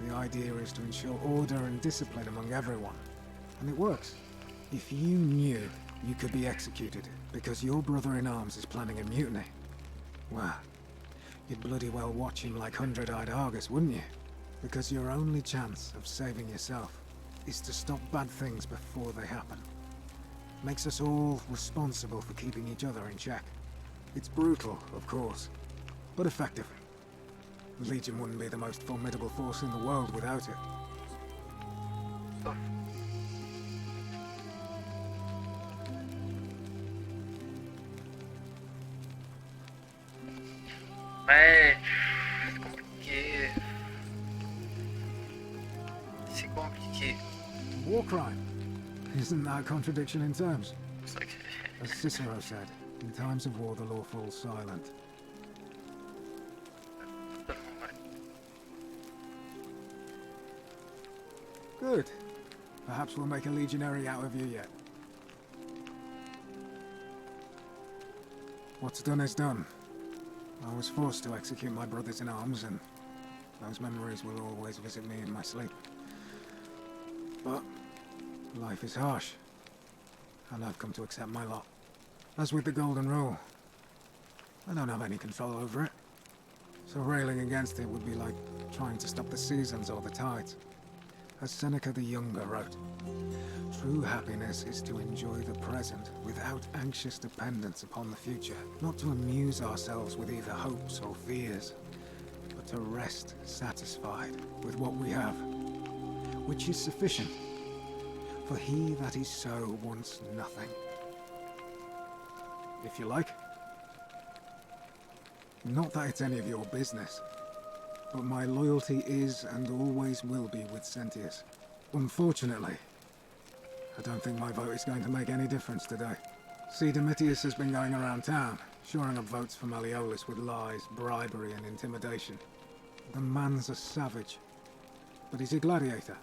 The idea is to ensure order and discipline among everyone. And it works. If you knew you could be executed because your brother-in-arms is planning a mutiny, well, you'd bloody well watch him like 100-eyed Argus, wouldn't you? Because your only chance of saving yourself is to stop bad things before they happen. Makes us all responsible for keeping each other in check. It's brutal, of course, but effective. The Legion wouldn't be the most formidable force in the world without it. Ouais, c'est compliqué. C'est compliqué. War crime. Isn't that a contradiction in terms? C'est vrai que... As Cicero said, in times of war the law falls silent. Good. Perhaps we'll make a legionary out of you yet. What's done is done. I was forced to execute my brothers in arms, and those memories will always visit me in my sleep. But life is harsh, and I've come to accept my lot. As with the Golden Rule, I don't have any control over it, so railing against it would be like trying to stop the seasons or the tides. As Seneca the Younger wrote, true happiness is to enjoy the present without anxious dependence upon the future, not to amuse ourselves with either hopes or fears, but to rest satisfied with what we have, which is sufficient. For he that is so wants nothing. If you like. Not that it's any of your business, but my loyalty is and always will be with Sentius. Unfortunately, I don't think my vote is going to make any difference today. See, Domitius has been going around town, shoring up votes for Malleolus with lies, bribery and intimidation. The man's a savage, but he's a gladiator,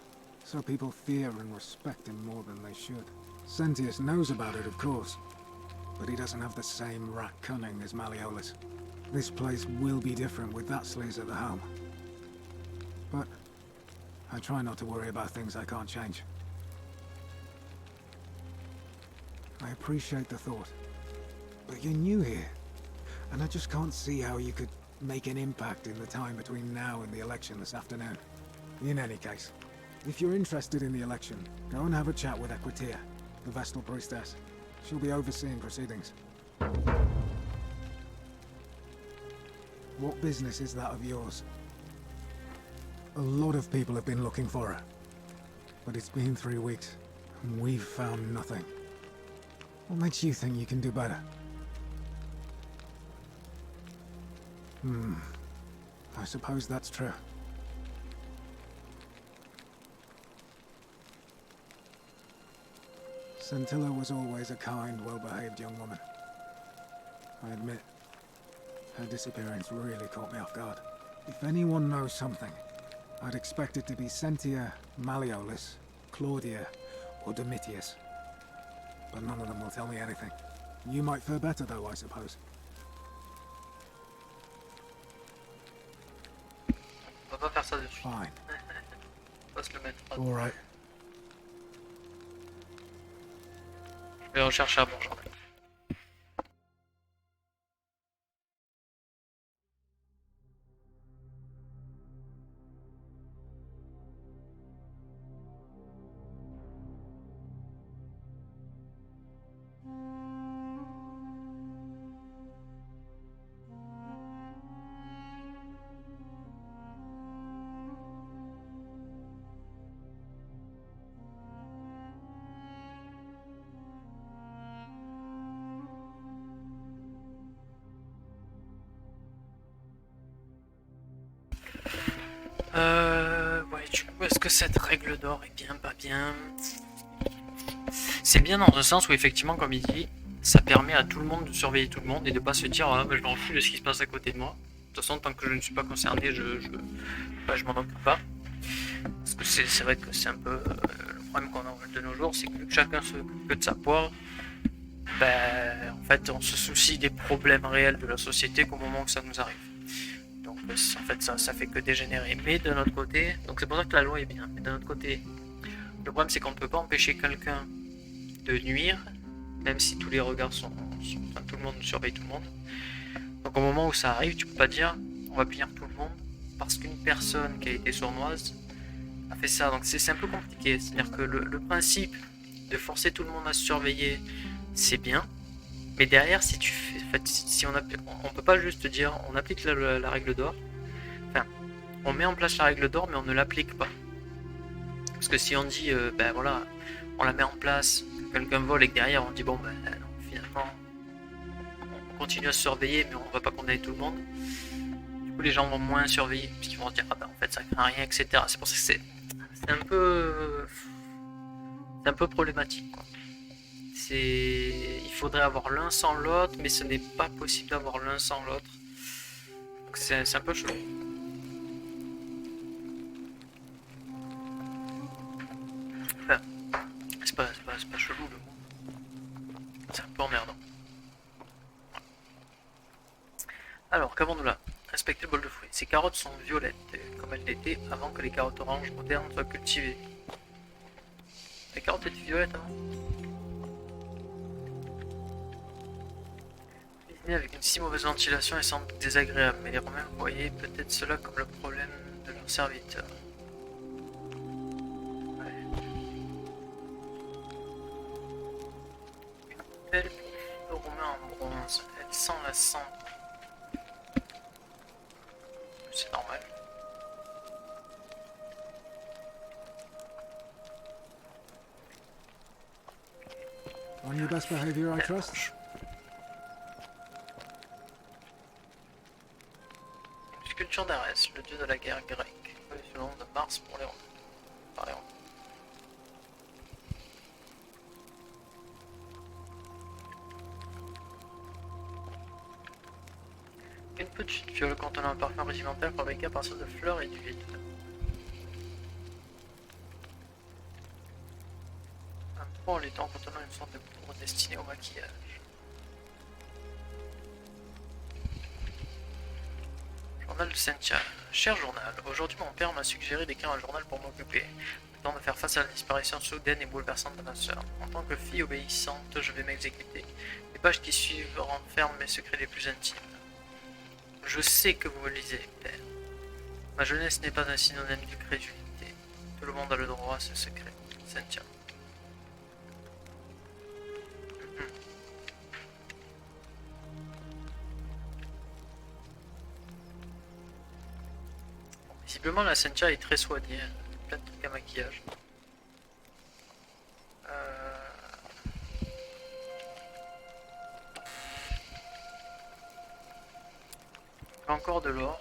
so people fear and respect him more than they should. Sentius knows about it, of course, but he doesn't have the same rat cunning as Malleolus. This place will be different with that sleaze at the helm. But I try not to worry about things I can't change. I appreciate the thought, but you're new here, and I just can't see how you could make an impact in the time between now and the election this afternoon. In any case, if you're interested in the election, go and have a chat with Equitia, the Vestal Priestess. She'll be overseeing proceedings. What business is that of yours? A lot of people have been looking for her, but it's been 3 weeks, and we've found nothing. What makes you think you can do better? I suppose that's true. Scintilla was always a kind, well-behaved young woman. I admit, her disappearance really caught me off guard. If anyone knows something, I'd expect it to be Sentia, Malleolus, Claudia, or Domitius. But none of them will tell me anything. You might fare better though, I suppose. On va pas faire ça de suite. Fine. On va se le mettre. All right. Je vais rechercher à manger. Ouais, du coup, est-ce que cette règle d'or est bien, pas bien? C'est bien dans un sens où, effectivement, comme il dit, ça permet à tout le monde de surveiller tout le monde et de pas se dire ah, bah, je m'en fous de ce qui se passe à côté de moi. De toute façon, tant que je ne suis pas concerné, je m'en occupe pas. Parce que c'est vrai que c'est un peu le problème qu'on a de nos jours, c'est que chacun s'occupe que de sa poire ben, en fait, on se soucie des problèmes réels de la société qu'au moment où ça nous arrive. Donc, en fait, ça fait que dégénérer. Mais de notre côté, donc c'est pour ça que la loi est bien. Mais de notre côté, le problème c'est qu'on ne peut pas empêcher quelqu'un de nuire, même si tous les regards sont enfin, tout le monde surveille tout le monde. Donc, au moment où ça arrive, tu peux pas dire on va punir tout le monde parce qu'une personne qui a été sournoise a fait ça. Donc, c'est un peu compliqué. C'est-à-dire que le principe de forcer tout le monde à se surveiller, c'est bien, mais derrière, si tu fais, en fait, si on peut pas juste dire on applique la règle d'or, enfin, on met en place la règle d'or, mais on ne l'applique pas. Parce que si on dit, ben voilà, on la met en place, quelqu'un vole et que derrière on dit bon, ben non, finalement, on continue à se surveiller, mais on va pas condamner tout le monde. Du coup, les gens vont moins surveiller, puisqu'ils vont se dire ah ben en fait ça craint rien, etc. C'est pour ça que c'est un peu problématique, quoi. Il faudrait avoir l'un sans l'autre, mais ce n'est pas possible d'avoir l'un sans l'autre. Donc c'est un peu chelou. Enfin, c'est pas chelou le mot. C'est un peu emmerdant. Alors, qu'avons-nous là? Inspectez le bol de fruits. Ces carottes sont violettes, comme elles l'étaient avant que les carottes oranges modernes soient cultivées. Les carottes étaient violettes avant? Avec une si mauvaise ventilation est sans doute désagréable, mais les Romains voyaient peut-être cela comme le problème de leurs serviteurs. Ouais. Une belle bouffe de Romain en bronze, elle sent la cendre. C'est normal. On your best behavior, I trust? Sculpture d'Arès, le dieu de la guerre grecque, connu sous le nom de Mars pour les Romains. Par les Romains. Une petite fiole contenant un parfum régimentaire fabriqué à partir de fleurs et d'huile. Un pot en laiton contenant une sorte de poudre destinée au maquillage. Journal de Cynthia. Cher journal, aujourd'hui mon père m'a suggéré d'écrire un journal pour m'occuper, le temps de faire face à la disparition soudaine et bouleversante de ma sœur. En tant que fille obéissante, je vais m'exécuter. Les pages qui suivent renferment mes secrets les plus intimes. Je sais que vous me lisez, père. Ma jeunesse n'est pas un synonyme de crédulité. Tout le monde a le droit à ce secret. Cynthia. Visiblement la Cynthia est très soignée, plein de trucs à maquillage. Encore de l'or.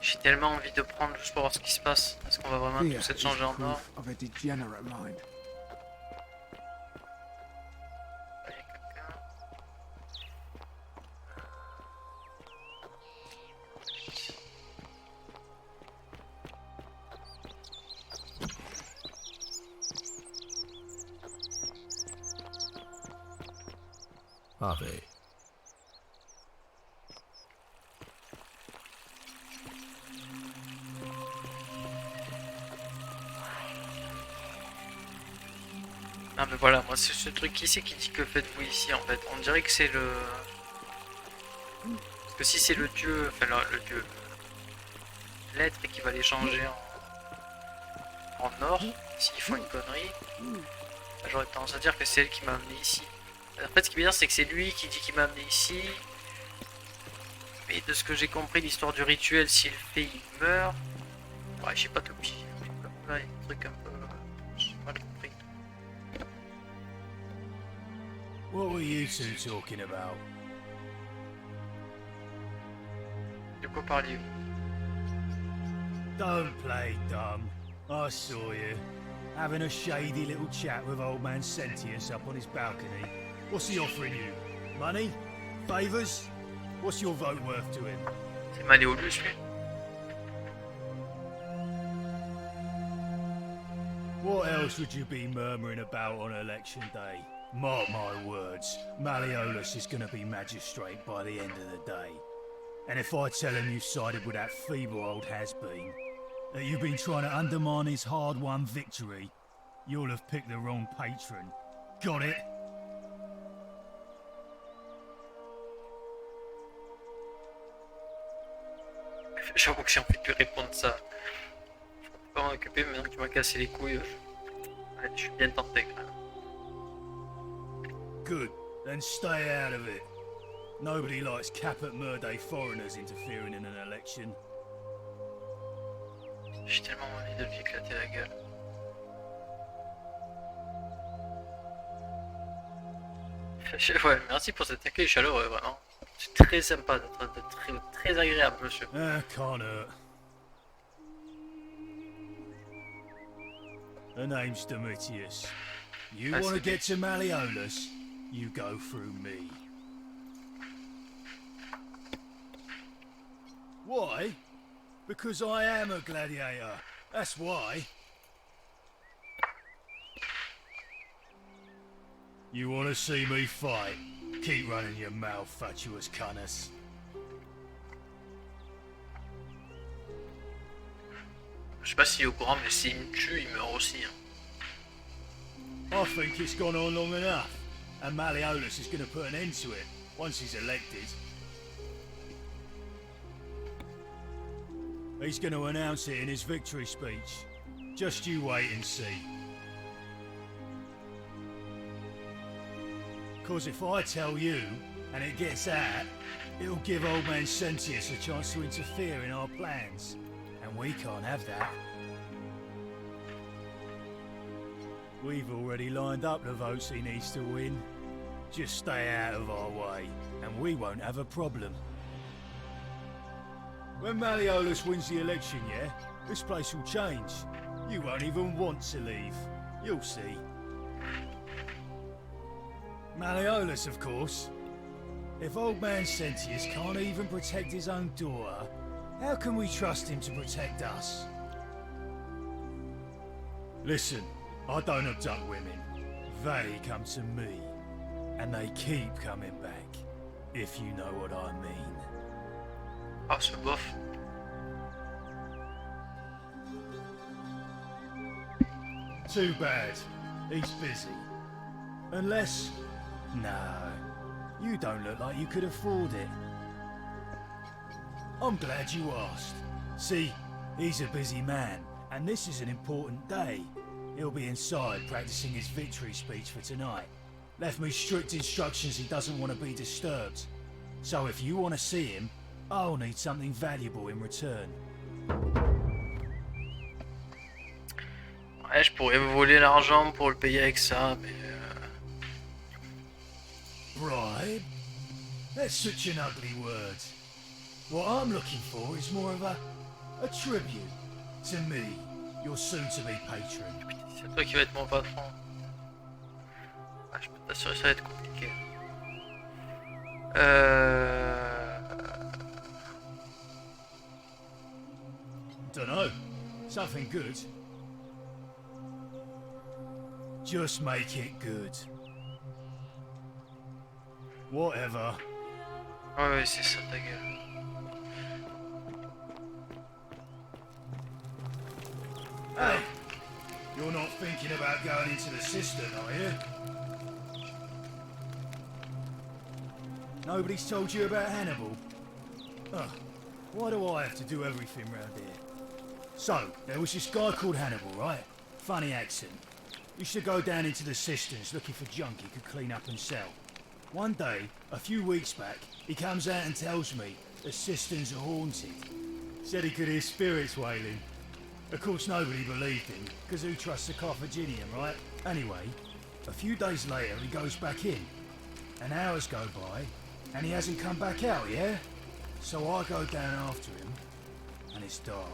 J'ai tellement envie de prendre juste pour voir ce qui se passe. Est-ce qu'on va vraiment tous être changés en or? Of a degenerate mind. Harvey. Ah mais voilà, moi c'est ce truc ici qui dit que faites-vous ici en fait. On dirait que c'est le... Parce que si c'est le dieu, enfin le dieu... L'être qui va les changer en or, s'ils font une connerie, j'aurais tendance à dire que c'est elle qui m'a amené ici. En fait ce qui veut dire c'est que c'est lui qui dit qu'il m'a amené ici. Mais de ce que j'ai compris, l'histoire du rituel, s'il le fait, il meurt. Ouais, j'ai pas tout pigé. Là, il y a des trucs un peu... J'ai mal compris. What were you two talking about? De quoi parliez-vous? Don't play dumb. I saw you. Having a shady little chat with old man Sentius up on his balcony. What's he offering you? Money? Favours? What's your vote worth to him? C'est Maléolus, lui. What else would you be murmuring about on election day? Mark my words, Malleolus is gonna be magistrate by the end of the day. And if I tell him you sided with that feeble old has-been, that you've been trying to undermine his hard-won victory, you'll have picked the wrong patron. Got it? J'avoue que j'ai envie de lui répondre ça. Faut pas m'en occuper, mais maintenant que tu m'as cassé les couilles, ouais, je suis bien tenté quand même. Good. Then stay out of it. Nobody likes Caput Murday foreigners interfering in an election. J'ai tellement envie de lui éclater la gueule. Ouais, merci pour cet accueil chaleureux, vraiment. C'est très sympa, très agréable, monsieur. Can't hurt. Her name's Domitius. You want to get to Malleolus, you go through me. Why? Because I am a gladiator. That's why. You want to see me fight? Keep running your mouth, fatuous cunners. Je sais pas s'il est au courant, mais s'il me tue, il meurt aussi. Hein. I think it's gone on long enough, and Malleolus is going to put an end to it once he's elected. He's going to announce it in his victory speech. Just you wait and see. Because if I tell you, and it gets out, it'll give old man Sentius a chance to interfere in our plans. And we can't have that. We've already lined up the votes he needs to win. Just stay out of our way, and we won't have a problem. When Malleolus wins the election, yeah, this place will change. You won't even want to leave. You'll see. Malleolus, of course. If old man Sentius can't even protect his own daughter, how can we trust him to protect us? Listen, I don't abduct women. They come to me. And they keep coming back, if you know what I mean. Ah, ce bof. Too bad. He's busy. Unless... No. You don't look like you could afford it. I'm glad you asked. See, he's a busy man, and this is an important day. He'll be inside practicing his victory speech for tonight. Left me strict instructions he doesn't want to be disturbed. So if you want to see him, I'll need something valuable in return. Ouais, je pourrais vous voler l'argent pour le payer avec ça, mais... Bribe? That's such an ugly word. What I'm looking for is more of a tribute to me, your soon-to-be patron. C'est toi qui vas être mon patron. Ah, je peux t'assurer ça va être compliqué. Dunno. Something good. Just make it good. Whatever. Ouais, c'est ça ta gueule. Hey! You're not thinking about going into the cistern, are you? Nobody's told you about Hannibal? Ugh. Why do I have to do everything round here? So, there was this guy called Hannibal, right? Funny accent. Used to go down into the cisterns looking for junk he could clean up and sell. One day, a few weeks back, he comes out and tells me the cisterns are haunted. Said he could hear spirits wailing. Of course nobody believed him, because who trusts a Carthaginian, right? Anyway, a few days later he goes back in. And hours go by, and he hasn't come back out, yeah? So I go down after him, and it's dark.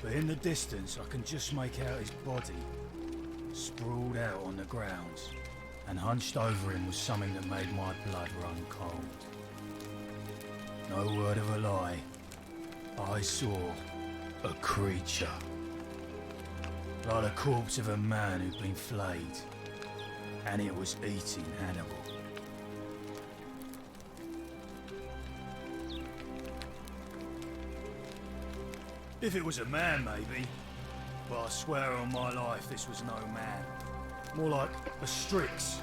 But in the distance I can just make out his body, sprawled out on the ground. And hunched over him was something that made my blood run cold. No word of a lie. I saw a creature. Like the corpse of a man who'd been flayed. and it was eating Hannibal. If it was a man, maybe. But I swear on my life this was no man. More like a Strix,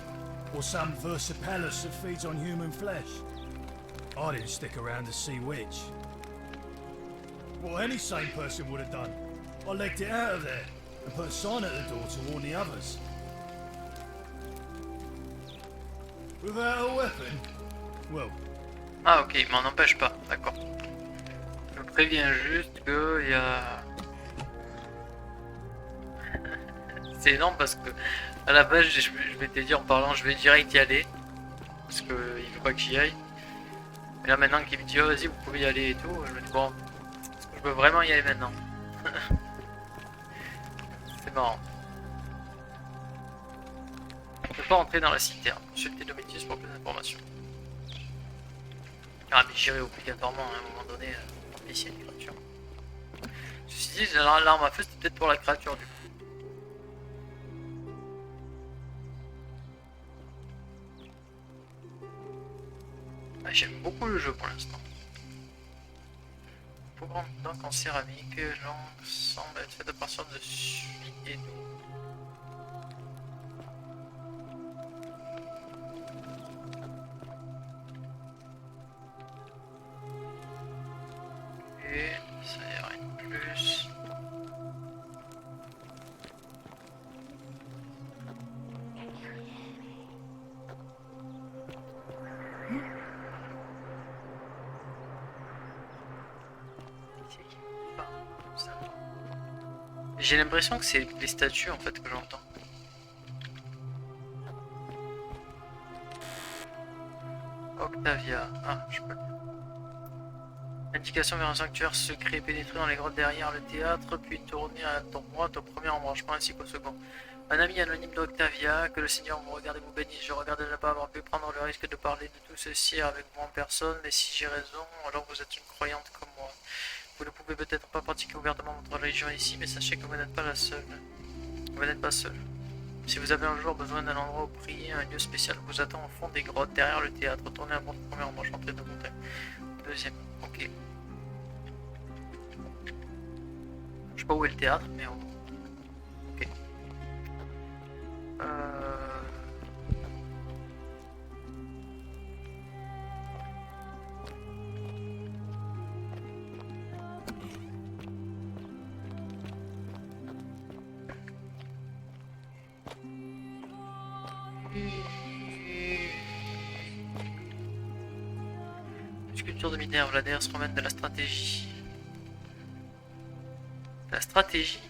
or some Versipelus that feeds on human flesh. I didn't stick around to see which. What any sane person would have done. I legged it out of there, and put a sign at the door to warn the others. Without a weapon? Well... Ah ok, il m'en empêche pas, d'accord. Je préviens juste que il y a... C'est énorme parce que à la base je m'étais dit en parlant je vais direct y aller. Parce que il veut pas que j'y aille. Et là maintenant qu'il me dit oh, vas-y vous pouvez y aller et tout, je me dis bon, est-ce que je peux vraiment y aller maintenant? C'est marrant. Je ne peux pas entrer dans la citerne. Consultez Domitius pour plus d'informations. Ah mais j'irai obligatoirement hein, à un moment donné pour s'il y a une créature. Ceci dit, l'arme à feu c'était peut-être pour la créature du coup. Ah, j'aime beaucoup le jeu pour l'instant. Pour rendre donc en céramique, l'angle semble être fait à partir de suie et d'eau. Ça y a rien de plus. J'ai l'impression que c'est les statues en fait que j'entends. Octavia. Ah, je peux le dire. Indication vers un sanctuaire secret pénétré dans les grottes derrière le théâtre, puis tourner à droite au premier embranchement ainsi qu'au second. Un ami anonyme d'Octavia, que le Seigneur vous regarde et vous bénisse. Je regrette de ne pas avoir pu prendre le risque de parler de tout ceci avec vous en personne, mais si j'ai raison, alors vous êtes une croyante comme moi. Vous ne pouvez peut-être pas pratiquer ouvertement votre religion ici, mais sachez que vous n'êtes pas la seule. Vous n'êtes pas seul. Si vous avez un jour besoin d'un endroit où prier, un lieu spécial vous attend au fond des grottes derrière le théâtre. Tournez à votre premier embranchement de montagne. Deuxième, ok. Je sais pas où est le théâtre, mais ok. Sculpture de Minerve, la déesse romaine de la stratégie. La stratégie?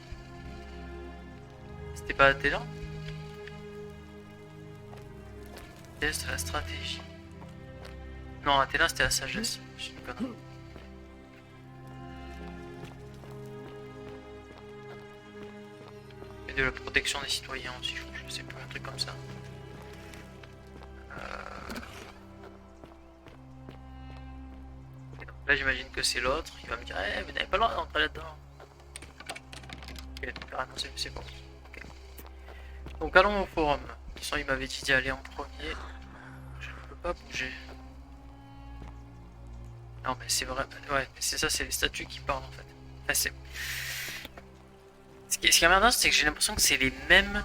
C'était pas Athéna? Déesse de la stratégie. Non, Athéna c'était la sagesse. Je suis une connerie. Et de la protection des citoyens aussi, je sais pas, un truc comme ça. Là j'imagine que c'est l'autre, il va me dire eh, vous n'avez pas le droit d'entrer là-dedans. Ok, carrément c'est bon. Okay. Donc allons au forum. De toute façon il m'avait dit d'y aller en premier. Je ne peux pas bouger. Non mais c'est vrai, ouais c'est ça, c'est les statues qui parlent en fait. Enfin, c'est... Ce qui est emmerdant c'est que j'ai l'impression que c'est les mêmes...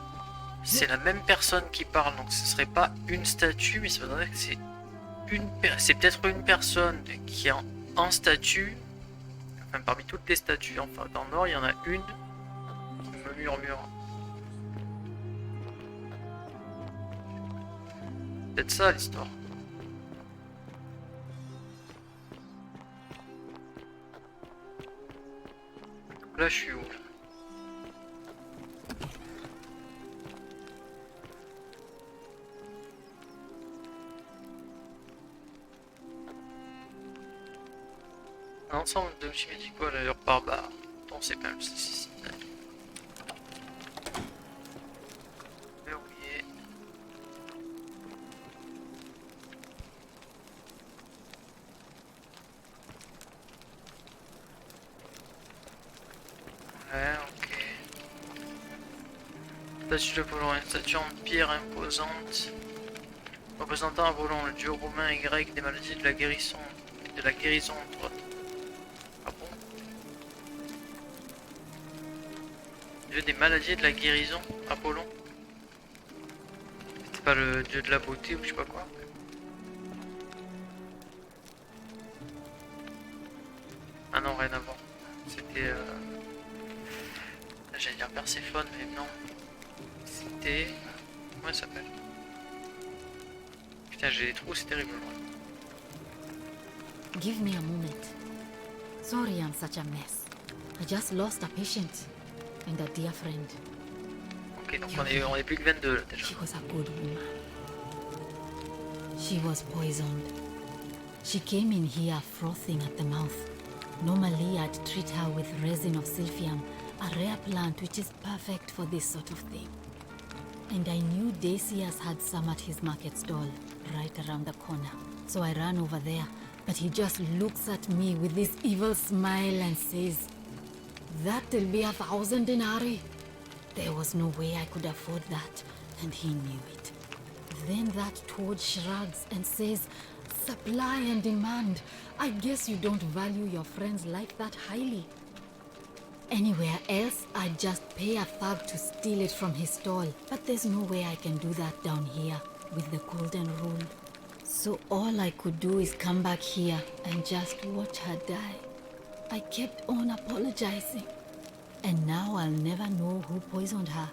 C'est la même personne qui parle, donc ce serait pas une statue, mais ça veut dire que c'est c'est peut-être une personne qui est en statue, enfin parmi toutes les statues enfin dans le nord il y en a une qui me murmure. Peut-être ça l'histoire. Donc là je suis où là? Un ensemble d'objets médicaux à l'allure barbare, dont c'est pas le ceci. Verrouillé. Ouais, ok. Statue d'Apollon, une statue en pierre imposante représentant Apollon, le dieu romain et grec des maladies de la guérison entre autres. Ah bon? Dieu des maladies et de la guérison, Apollon? C'était pas le dieu de la beauté ou je sais pas quoi? Ah non, rien à voir. C'était... J'allais dire Perséphone, mais non. C'était... Comment elle s'appelle? Putain, j'ai des trous, c'est terrible. Give me a moment. Sorry I'm such a mess. I just lost a patient and a dear friend. Ok, donc on est plus que 22 là déjà. She was a good woman. She was poisoned. She came in here frothing at the mouth. Normally I'd treat her with resin of silphium, a rare plant which is perfect for this sort of thing. And I knew Decius had some at his market stall, right around the corner. So I ran over there, but he just looks at me with this evil smile and says, "That'll be 1,000 denarii." There was no way I could afford that, and he knew it. Then that toad shrugs and says, "Supply and demand. I guess you don't value your friend's life that highly." Anywhere else, I'd just pay a thug to steal it from his stall. But there's no way I can do that down here with the golden rule. So all I could do is come back here and just watch her die. I kept on apologizing. And now I'll never know who poisoned her,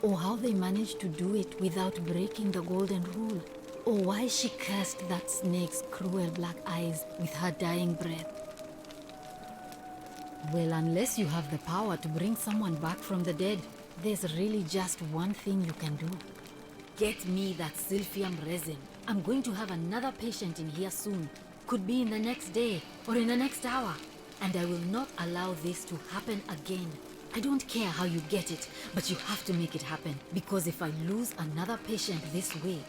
or how they managed to do it without breaking the golden rule, or why she cursed that snake's cruel black eyes with her dying breath. Well, unless you have the power to bring someone back from the dead, there's really just one thing you can do. Get me that silphium resin. I'm going to have another patient in here soon. Could be in the next day, or in the next hour. And I will not allow this to happen again. I don't care how you get it, but you have to make it happen. Because if I lose another patient this way,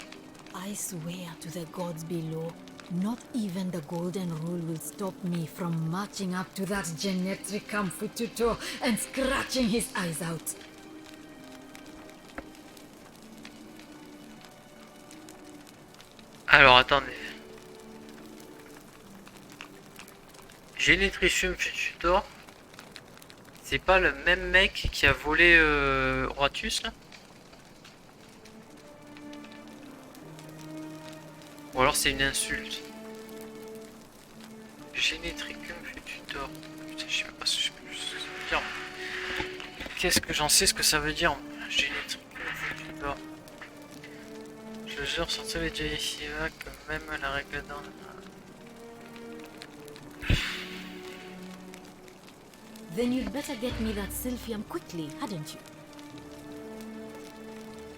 I swear to the gods below, not even the golden rule will stop me from marching up to that Genetricum Fututo and scratching his eyes out. Alors attendez. Genetricium Fututor. C'est pas le même mec qui a volé Horatius là? Ou alors c'est une insulte. Genetricum Fututor. Putain, je sais même pas ce que ça veut dire. Qu'est-ce que j'en sais ce que ça veut dire? Genetricum Fututor. Je jure sur tous les Jaisiva que même la règle d'or. Then you'd better get me that silphium quickly, hadn't you?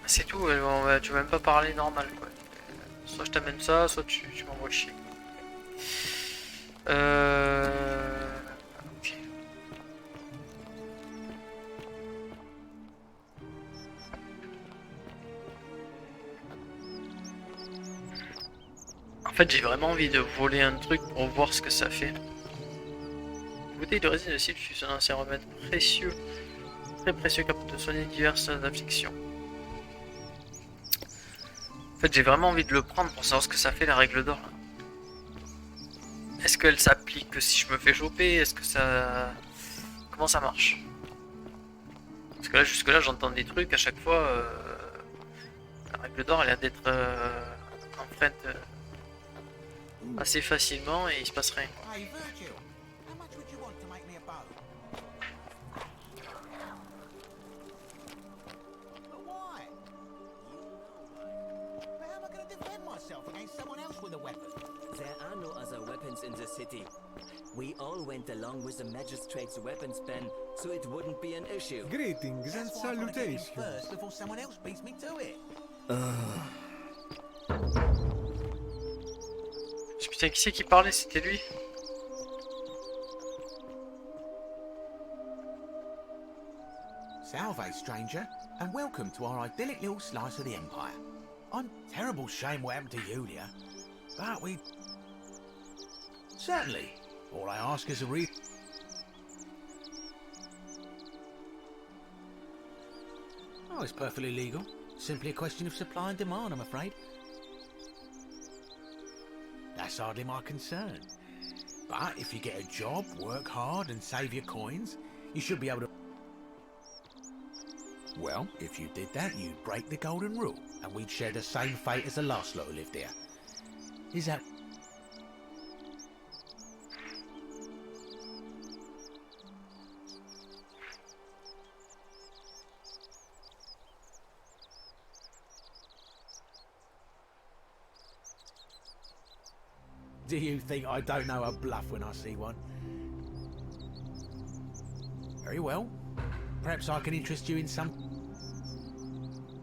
C'est tout, tu vas même pas parler normal quoi. Soit je t'amène ça, soit tu m'envoies chier. Ok. En fait, j'ai vraiment envie de voler un truc pour voir ce que ça fait. Bouteille de résine de sulfus, un ancien remède précieux, très précieux capable de soigner diverses afflictions. En fait, j'ai vraiment envie de le prendre pour savoir ce que ça fait la règle d'or. Est-ce qu'elle s'applique que si je me fais choper? Est-ce que ça... Comment ça marche? Parce que là, jusque là, j'entends des trucs à chaque fois. La règle d'or, elle a l'air d'être enfreinte assez facilement et il se passe rien. There are no other weapons in the city. We all went along with the magistrate's weapons ban, so it wouldn't be an issue. Greetings and salutations. First, before someone else beats me to it. Putain, qui c'est qui parlait? C'était lui. Salve, stranger, and welcome to our idyllic little slice of the Empire. I'm terrible shame what happened to Yulia, but we... Certainly. All I ask is a Oh, it's perfectly legal. Simply a question of supply and demand, I'm afraid. That's hardly my concern. But if you get a job, work hard and save your coins, you should be able to... Well, if you did that, you'd break the golden rule, and we'd share the same fate as the last lot who lived here. Is that... Do you think I don't know a bluff when I see one? Very well. Perhaps I can interest you in some...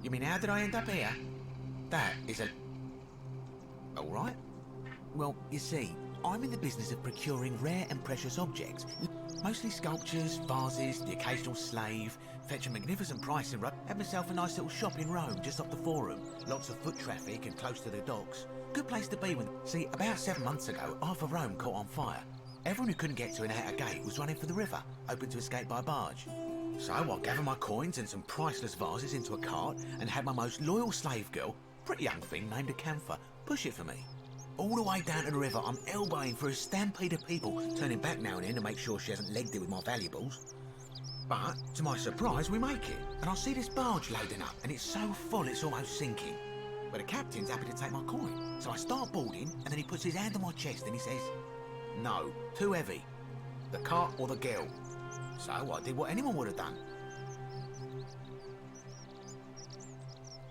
You mean, how did I end up here? That is a... Alright. Well, you see, I'm in the business of procuring rare and precious objects. Mostly sculptures, vases, the occasional slave. Fetch a magnificent price in Rome. Had myself a nice little shop in Rome, just off the Forum. Lots of foot traffic and close to the docks. Good place to be when... See, about 7 months ago, half of Rome caught on fire. Everyone who couldn't get to an outer gate was running for the river, hoping to escape by barge. So I gathered my coins and some priceless vases into a cart and had my most loyal slave girl, pretty young thing named Acantha, push it for me. All the way down to the river, I'm elbowing through a stampede of people, turning back now and then to make sure she hasn't legged it with my valuables. But, to my surprise, we make it, and I see this barge loading up, and it's so full it's almost sinking. But the captain's happy to take my coin, so I start boarding, and then he puts his hand on my chest and he says, "No, too heavy. The cart or the girl." So I did what anyone would have done.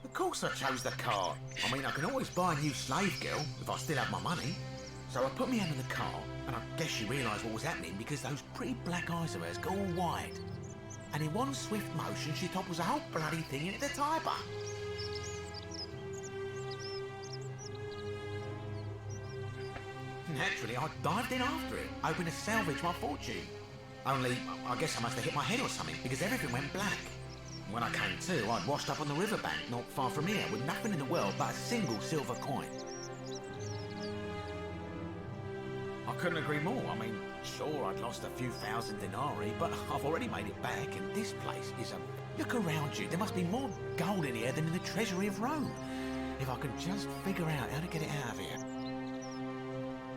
Of course I chose the cart. I mean, I can always buy a new slave girl if I still have my money. So I put my hand on the cart, and I guess she realised what was happening because those pretty black eyes of hers go all wide. And in one swift motion, she topples the whole bloody thing into the Tiber. Naturally, I dived in after it, hoping to salvage my fortune. Only, I guess I must have hit my head or something, because everything went black. When I came to, I'd washed up on the riverbank, not far from here, with nothing in the world but a single silver coin. I couldn't agree more. I mean, sure, I'd lost a few thousand denarii, but I've already made it back, and this place is a... Look around you. There must be more gold in here than in the treasury of Rome. If I can just figure out how to get it out of here.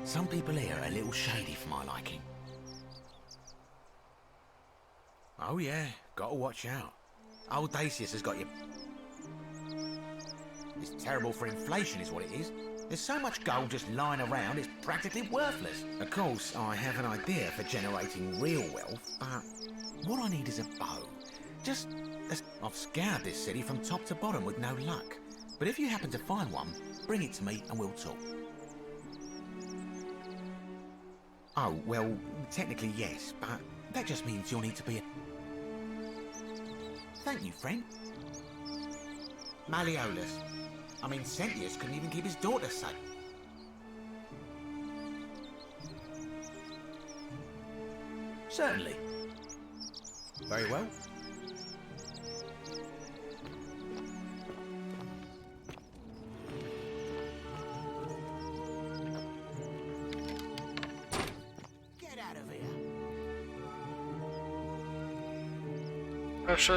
Some people here are a little shady for my liking. Oh yeah, gotta watch out. Old Dacius has got you. It's terrible for inflation is what it is. There's so much gold just lying around, it's practically worthless. Of course, I have an idea for generating real wealth, but what I need is a bow. I've scoured this city from top to bottom with no luck. But if you happen to find one, bring it to me and we'll talk. Oh, well, technically yes, but that just means you'll need to be a... Thank you, friend. Malleolus. I mean, Sentius couldn't even keep his daughter safe. Certainly. Very well.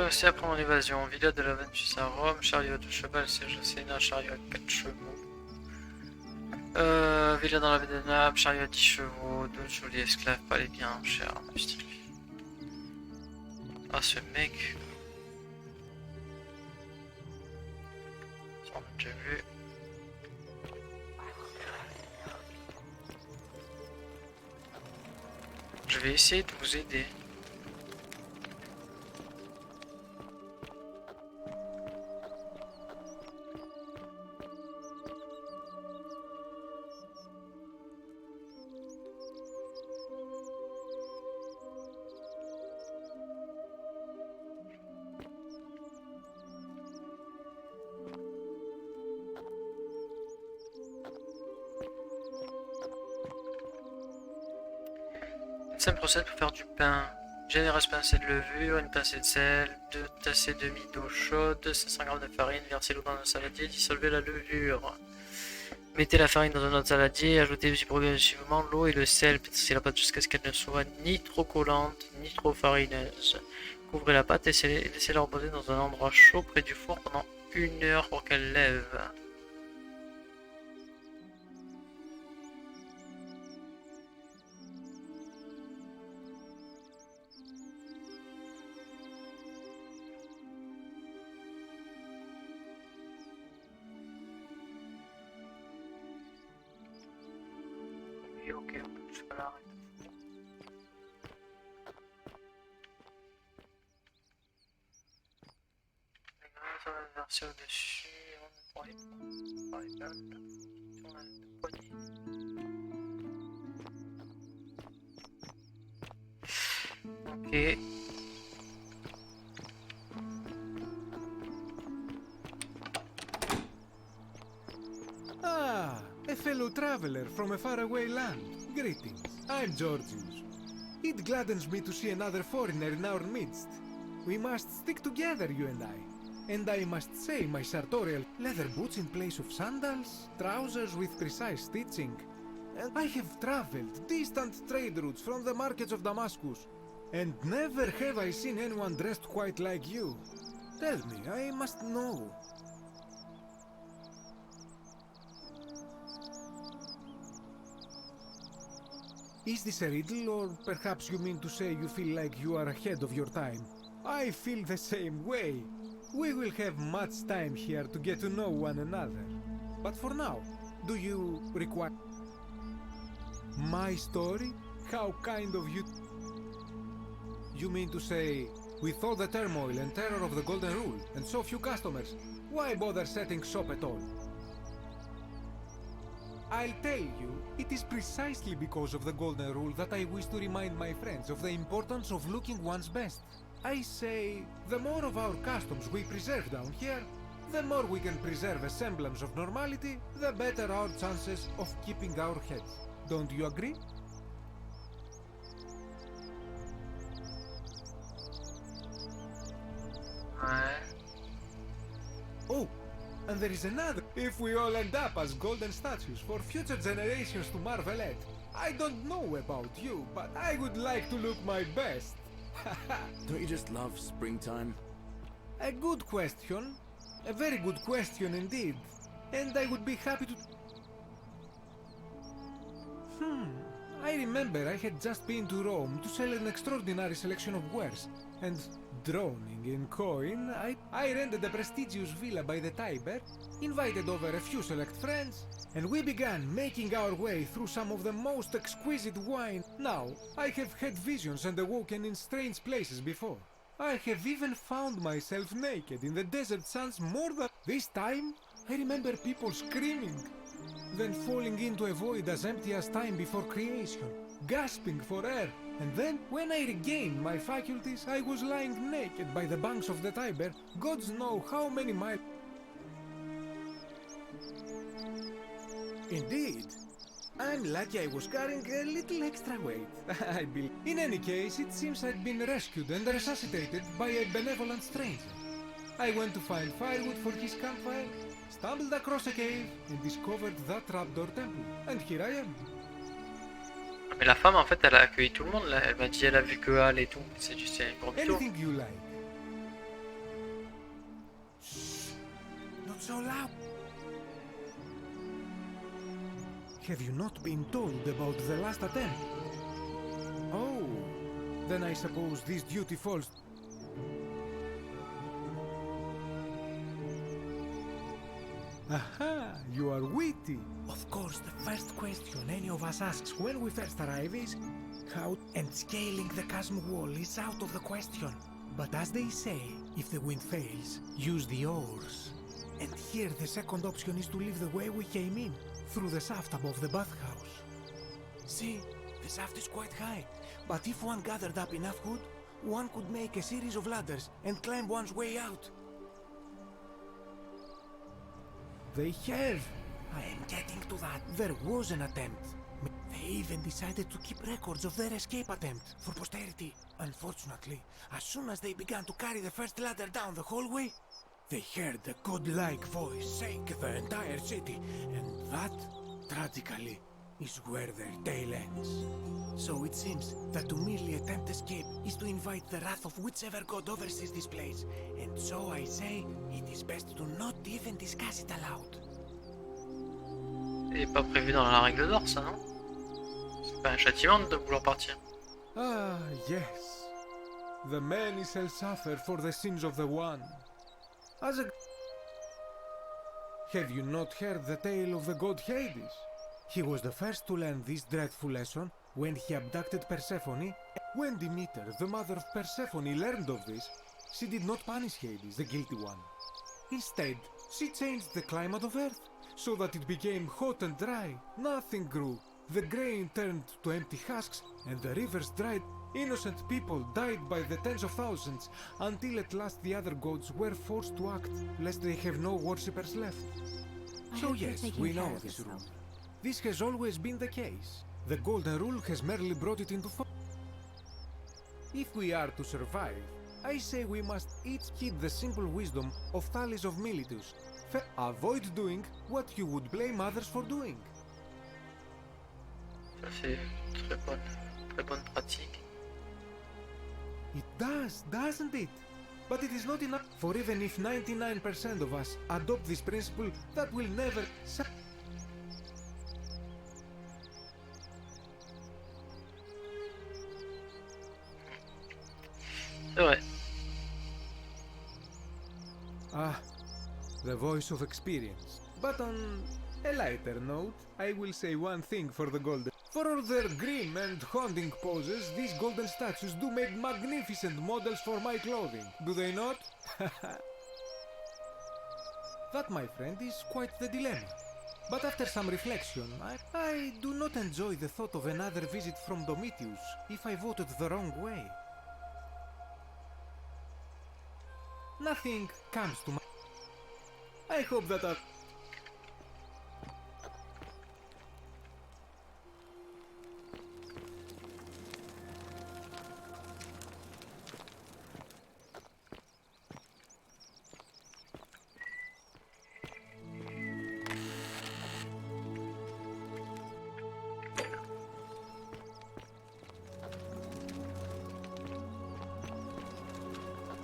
Aussi après mon évasion, Villa de la Ventus à Rome, chariot de cheval, siège au Sénat, chariot à 4 chevaux. Villa dans la baie de Naples, chariot à 10 chevaux, 12 jolis esclaves, palais bien cher, stylé. Ah, ce mec. Ça on a déjà vu. Je vais essayer de vous aider. Simple recette pour faire du pain. Généreuse pincée de levure, une pincée de sel, 2 tassées et demi d'eau chaude, 500 g de farine, versez l'eau dans un saladier, dissolvez la levure. Mettez la farine dans un autre saladier, ajoutez progressivement l'eau et le sel, pétrissez la pâte jusqu'à ce qu'elle ne soit ni trop collante, ni trop farineuse. Couvrez la pâte et laissez-la reposer dans un endroit chaud près du four pendant 1 heure pour qu'elle lève. Oui, ok, on peut juste pas l'arrêter. Sur la version au-dessus, on va sur la poignée. Ok. Ah, a fellow traveler from a faraway land. Greetings, I'm Georgius. It gladdens me to see another foreigner in our midst. We must stick together, you and I. And I must say, my sartorial leather boots in place of sandals, trousers with precise stitching. And I have traveled distant trade routes from the markets of Damascus, and never have I seen anyone dressed quite like you. Tell me, I must know. Is this a riddle, or perhaps you mean to say you feel like you are ahead of your time? I feel the same way. We will have much time here to get to know one another. But for now, do you require my story? How kind of you. You mean to say, with all the turmoil and terror of the Golden Rule, and so few customers, why bother setting shop at all? I'll tell you, it is precisely because of the Golden Rule that I wish to remind my friends of the importance of looking one's best. I say, the more of our customs we preserve down here, the more we can preserve a semblance of normality, the better our chances of keeping our heads. Don't you agree? Oh, and there is another. If we all end up as golden statues for future generations to marvel at, I don't know about you, but I would like to look my best. Don't you just love springtime? A good question. A very good question indeed. And I would be happy to... I remember I had just been to Rome to sell an extraordinary selection of wares, and droning in coin, I rented a prestigious villa by the Tiber, invited over a few select friends, and we began making our way through some of the most exquisite wine. Now, I have had visions and awoken in strange places before. I have even found myself naked in the desert sands more than... This time, I remember people screaming, then falling into a void as empty as time before creation, gasping for air. And then, when I regained my faculties, I was lying naked by the banks of the Tiber, gods know how many miles. Indeed. I'm lucky I was carrying a little extra weight, I believe. In any case, it seems I'd been rescued and resuscitated by a benevolent stranger. I went to find firewood for his campfire, stumbled across a cave, and discovered that trapdoor temple. And here I am. Mais la femme, en fait, elle a accueilli tout le monde. Là. Elle m'a dit elle a vu que Hal et tout. C'est juste un gros mytho. Anything you like. Shh. Not so loud. Have you not been told about the last attempt? Oh, then I suppose this duty falls. Aha, you are witty. Of course, the first question any of us asks when we first arrive is how, and scaling the chasm wall is out of the question. But as they say, if the wind fails, use the oars. And here the second option is to leave the way we came in, through the shaft above the bathhouse. See, the shaft is quite high, but if one gathered up enough wood, one could make a series of ladders and climb one's way out. They have. I am getting to that. There was an attempt. They even decided to keep records of their escape attempt for posterity. Unfortunately, as soon as they began to carry the first ladder down the hallway, they heard a godlike voice shake the entire city, and that, tragically, is where their tale ends. So it seems that to merely attempt escape is to to invite the wrath of whichever god oversees this place. And so I say, it is best to not even discuss it aloud. C'est pas prévu dans la règle d'or, ça, non? C'est pas un châtiment de vouloir partir. Ah, yes. The many shall suffer for the sins of the one. As a... Have you not heard the tale of the god Hades? He was the first to learn this dreadful lesson when he abducted Persephone. When Demeter, the mother of Persephone, learned of this, she did not punish Hades, the guilty one. Instead, she changed the climate of Earth, so that it became hot and dry. Nothing grew. The grain turned to empty husks, and the rivers dried. Innocent people died by the tens of thousands, until at last the other gods were forced to act, lest they have no worshippers left. So yes, we know this rule. This has always been the case. The Golden Rule has merely brought it into form. If we are to survive, I say we must each heed the simple wisdom of Thales of Miletus. Avoid doing what you would blame others for doing. Ça c'est très bonne pratique. It does, doesn't it? But it is not enough, for even if 99% of us adopt this principle, that will never... C'est vrai. Ah, the voice of experience. But on a lighter note, I will say one thing for the golden. For all their grim and haunting poses, these golden statues do make magnificent models for my clothing, do they not? That, my friend, is quite the dilemma. But after some reflection, I do not enjoy the thought of another visit from Domitius if I voted the wrong way. Nothing comes to mind. I hope that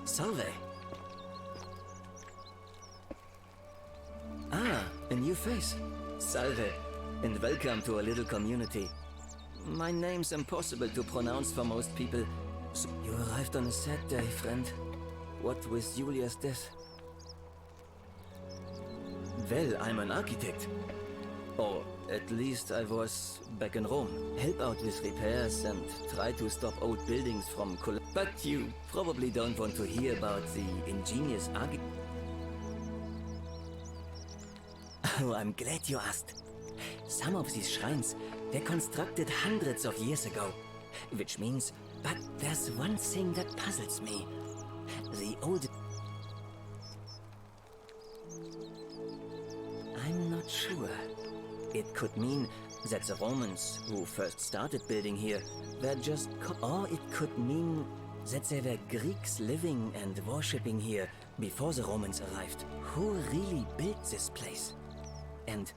Salve. Ah, a new face. Salve, and welcome to a little community. My name's impossible to pronounce for most people. So you arrived on a sad day, friend. What with Julia's death? Well, I'm an architect. Or at least I was back in Rome. Help out with repairs and try to stop old buildings from collapsing. But you probably don't want to hear about the ingenious architect. Oh, I'm glad you asked. Some of these shrines were constructed hundreds of years ago. Which means, but there's one thing that puzzles me. The old... I'm not sure. It could mean that the Romans, who first started building here, were just... Or it could mean that there were Greeks living and worshipping here before the Romans arrived. Who really built this place? And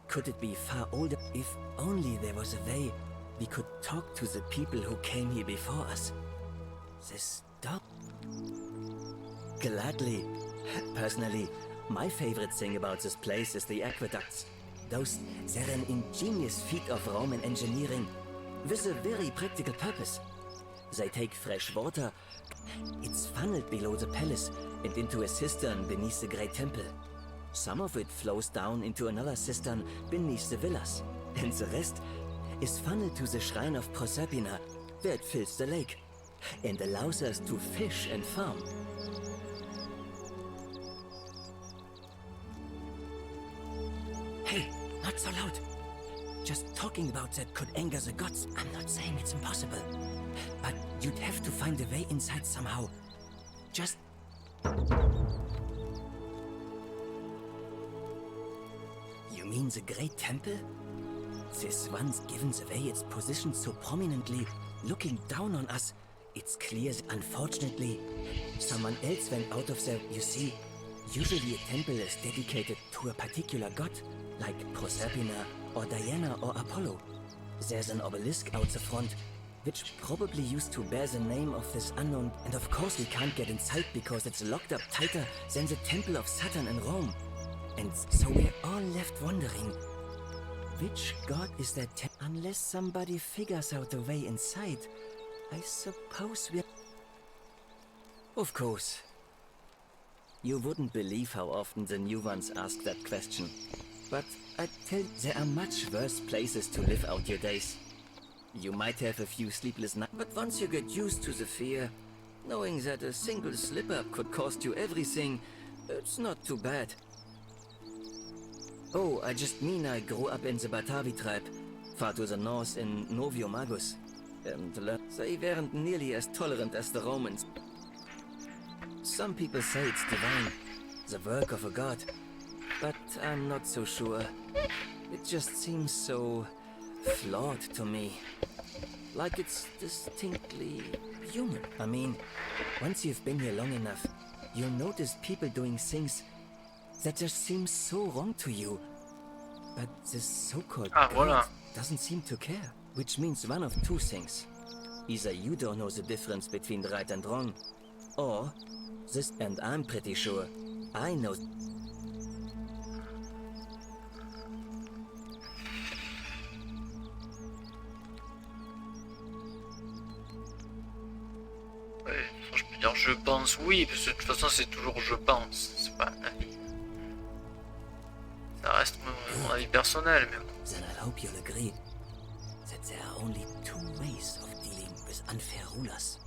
could it be far older? If only there was a way we could talk to the people who came here before us. This dog? Gladly. Personally, my favorite thing about this place is the aqueducts. They're an ingenious feat of Roman engineering with a very practical purpose. They take fresh water. It's funneled below the palace and into a cistern beneath the great temple. Some of it flows down into another cistern beneath the villas, and the rest is funneled to the shrine of Proserpina, where it fills the lake, and allows us to fish and farm. Hey, not so loud. Just talking about that could anger the gods. I'm not saying it's impossible, but you'd have to find a way inside somehow. Just... You mean the Great Temple? This one's given the way it's positioned so prominently, looking down on us. It's clear that, unfortunately, someone else went out of there. You see, usually a temple is dedicated to a particular god, like Proserpina or Diana or Apollo. There's an obelisk out the front, which probably used to bear the name of this unknown. And of course we can't get inside because it's locked up tighter than the Temple of Saturn in Rome. And so we're all left wondering, which god is that unless somebody figures out the way inside, I suppose we're... Of course. You wouldn't believe how often the new ones ask that question. But I tell you, there are much worse places to live out your days. You might have a few sleepless nights, but once you get used to the fear, knowing that a single slip-up could cost you everything, it's not too bad. Oh, I just mean I grew up in the Batavi tribe, far to the north in Noviomagus. And they weren't nearly as tolerant as the Romans. Some people say it's divine, the work of a god, but I'm not so sure. It just seems so flawed to me. Like it's distinctly human. I mean, once you've been here long enough, you'll notice people doing things that just seem so wrong to you. But this so-called god doesn't seem to care. Which means one of two things. Either you don't know the difference between right and wrong, or this, and I'm pretty sure I know. Ouais, je peux dire je pense oui, parce que de toute façon c'est toujours je pense, c'est pas un avis. Ça reste mon avis personnel, mais bon. Then I hope you'll agree that there are only two ways of dealing with unfair rulers.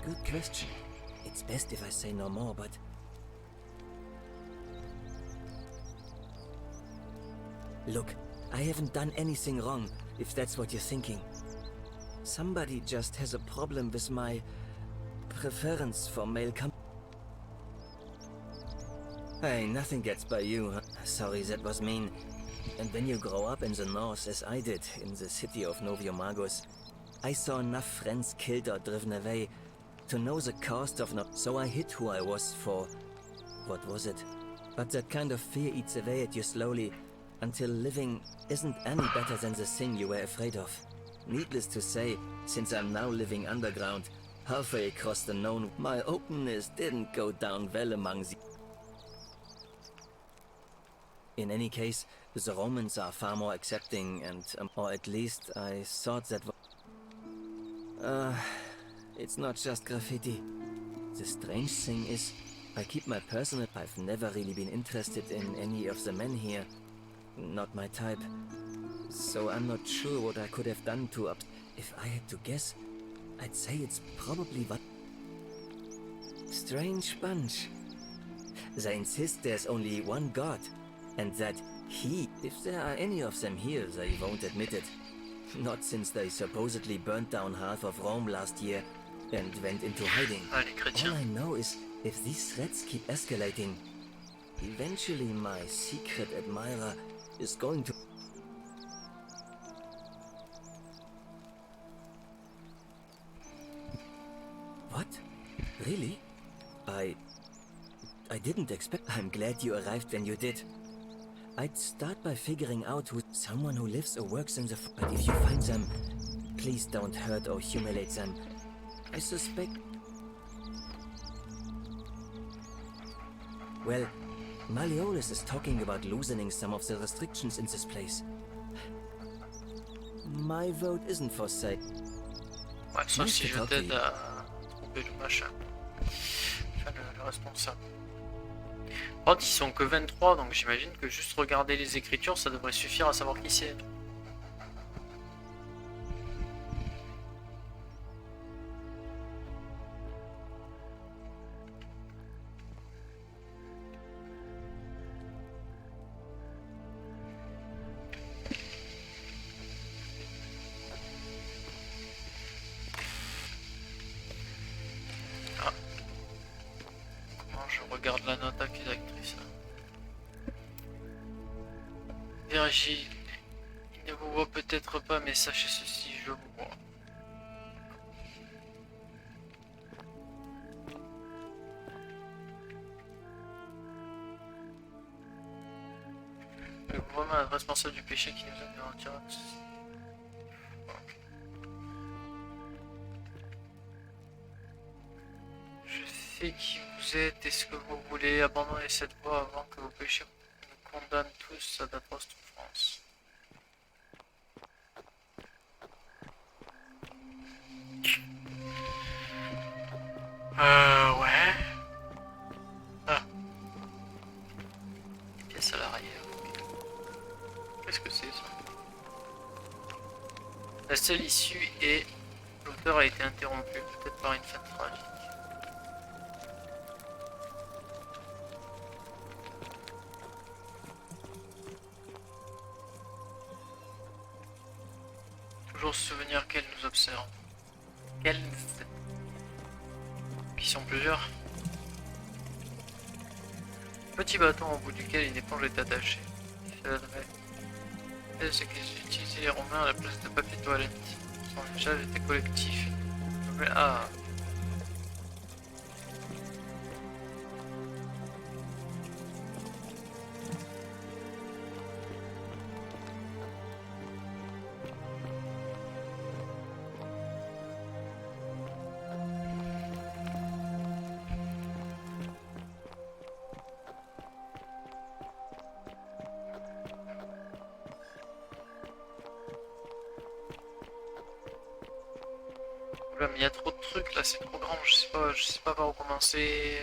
Good question. It's best if I say no more, but... Look, I haven't done anything wrong, if that's what you're thinking. Somebody just has a problem with my preference for male Hey, nothing gets by you, huh? Sorry, that was mean. And when you grow up in the north, as I did, in the city of Noviomagus, I saw enough friends killed or driven away to know the cost of not. So I hid who I was for. What was it? But that kind of fear eats away at you slowly, until living isn't any better than the thing you were afraid of. Needless to say, since I'm now living underground, halfway across the known, my openness didn't go down well among the... In any case, the Romans are far more accepting and, or at least I thought that... it's not just graffiti. The strange thing is, I keep my personal... I've never really been interested in any of the men here. Not my type. So I'm not sure what I could have done to up... If I had to guess, I'd say it's probably what... Strange bunch. They insist there's only one god, and that he... If there are any of them here, they won't admit it. Not since they supposedly burnt down half of Rome last year and went into hiding. All I know is, if these threats keep escalating, eventually my secret admirer is going to... What? Really? I didn't expect... I'm glad you arrived when you did. I'd start by figuring out who... Someone who lives or works in the... But if you find them, please don't hurt or humiliate them. I suspect... Well, Malleolus is talking about loosening some of the restrictions in this place. My vote isn't for sale. Ouais, sauf si je t'aide à trouver le machin. Enfin, le responsable. Par contre, ils sont que 23, donc j'imagine que juste regarder les écritures, ça devrait suffire à savoir qui c'est. Regarde la note accusatrice. Vérifie. Il ne vous voit peut-être pas, mais sachez ceci, je vous vois. vraiment être responsable du péché qui nous a mis en tirage. Je sais qui vous êtes et ce que vous voulez. Abandonnez cette voie avant que vos péchés nous condamnent tous à d'atroces souffrances. Ouais. Ah. Pièce à l'arrière. Qu'est-ce que c'est ça? La seule issue est l'auteur a été interrompu, peut-être par une fin tragique. Toujours se souvenir qu'elle nous observe. Qu'elle qui sont plusieurs. Petit bâton au bout duquel une éponge est attachée. C'est ce qu'ils utilisaient les Romains à la place de papier toilette. Son usage était collectif. Ah. Mais il y a trop de trucs là, c'est trop grand, je sais pas par où commencer.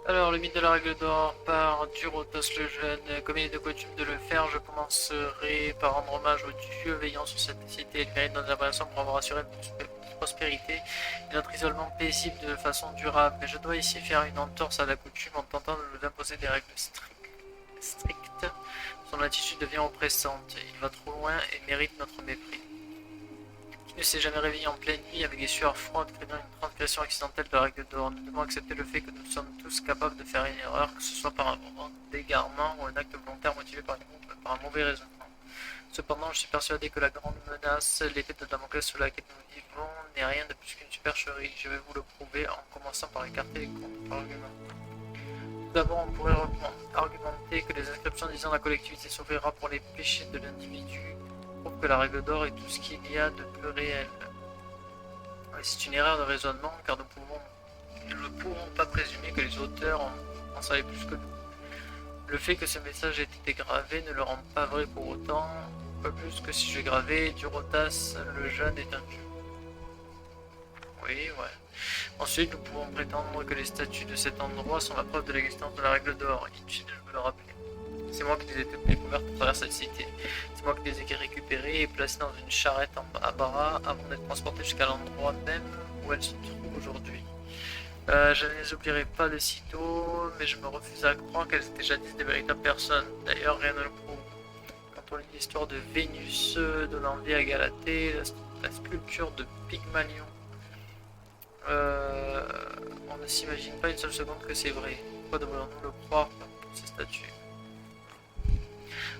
Alors, le mythe de la règle d'or par Durotos le jeune. Comme il est de coutume de le faire, je commencerai par rendre hommage aux dieux veillant sur cette cité et le mérite de notre apparition pour avoir assuré notre prospérité et notre isolement paisible de façon durable. Mais je dois ici faire une entorse à la coutume en tentant de nous imposer des règles strictes. Son attitude devient oppressante. Il va trop loin et mérite notre mépris. Qui ne s'est jamais réveillé en pleine nuit avec des sueurs froides craignant une transgression accidentelle de la règle d'or. Nous devons accepter le fait que nous sommes tous capables de faire une erreur, que ce soit par un moment d'égarement ou un acte volontaire motivé par un mauvais raisonnement. Cependant, je suis persuadé que la grande menace, l'épée de Damoclès sous laquelle nous vivons, n'est rien de plus qu'une supercherie. Je vais vous le prouver en commençant par écarter les contre-arguments. Tout d'abord, on pourrait argumenter que les inscriptions disant la collectivité s'ouvrira pour les péchés de l'individu prouvent que la règle d'or est tout ce qu'il y a de plus réel. C'est une erreur de raisonnement car nous ne pourrons pas présumer que les auteurs en savaient plus que nous. Le fait que ce message ait été gravé ne le rend pas vrai pour autant, pas plus que si je gravais Durotas le jeune est un dieu. Oui, ouais. Ensuite, nous pouvons prétendre que les statues de cet endroit sont la preuve de l'existence de la règle d'or. Inutile de me le rappeler. C'est moi qui les ai toutes découvertes à travers cette cité. C'est moi qui les ai récupérées et placées dans une charrette à Bara avant d'être transportées jusqu'à l'endroit même où elles se trouvent aujourd'hui. Je ne les oublierai pas de sitôt, mais je me refuse à croire qu'elles étaient jadis des véritables personnes. D'ailleurs, rien ne le prouve. Quand on lit l'histoire de Vénus, de l'envie à Galatée, la sculpture de Pygmalion, on ne s'imagine pas une seule seconde que c'est vrai. Pourquoi devrions-nous le croire pour ces statues?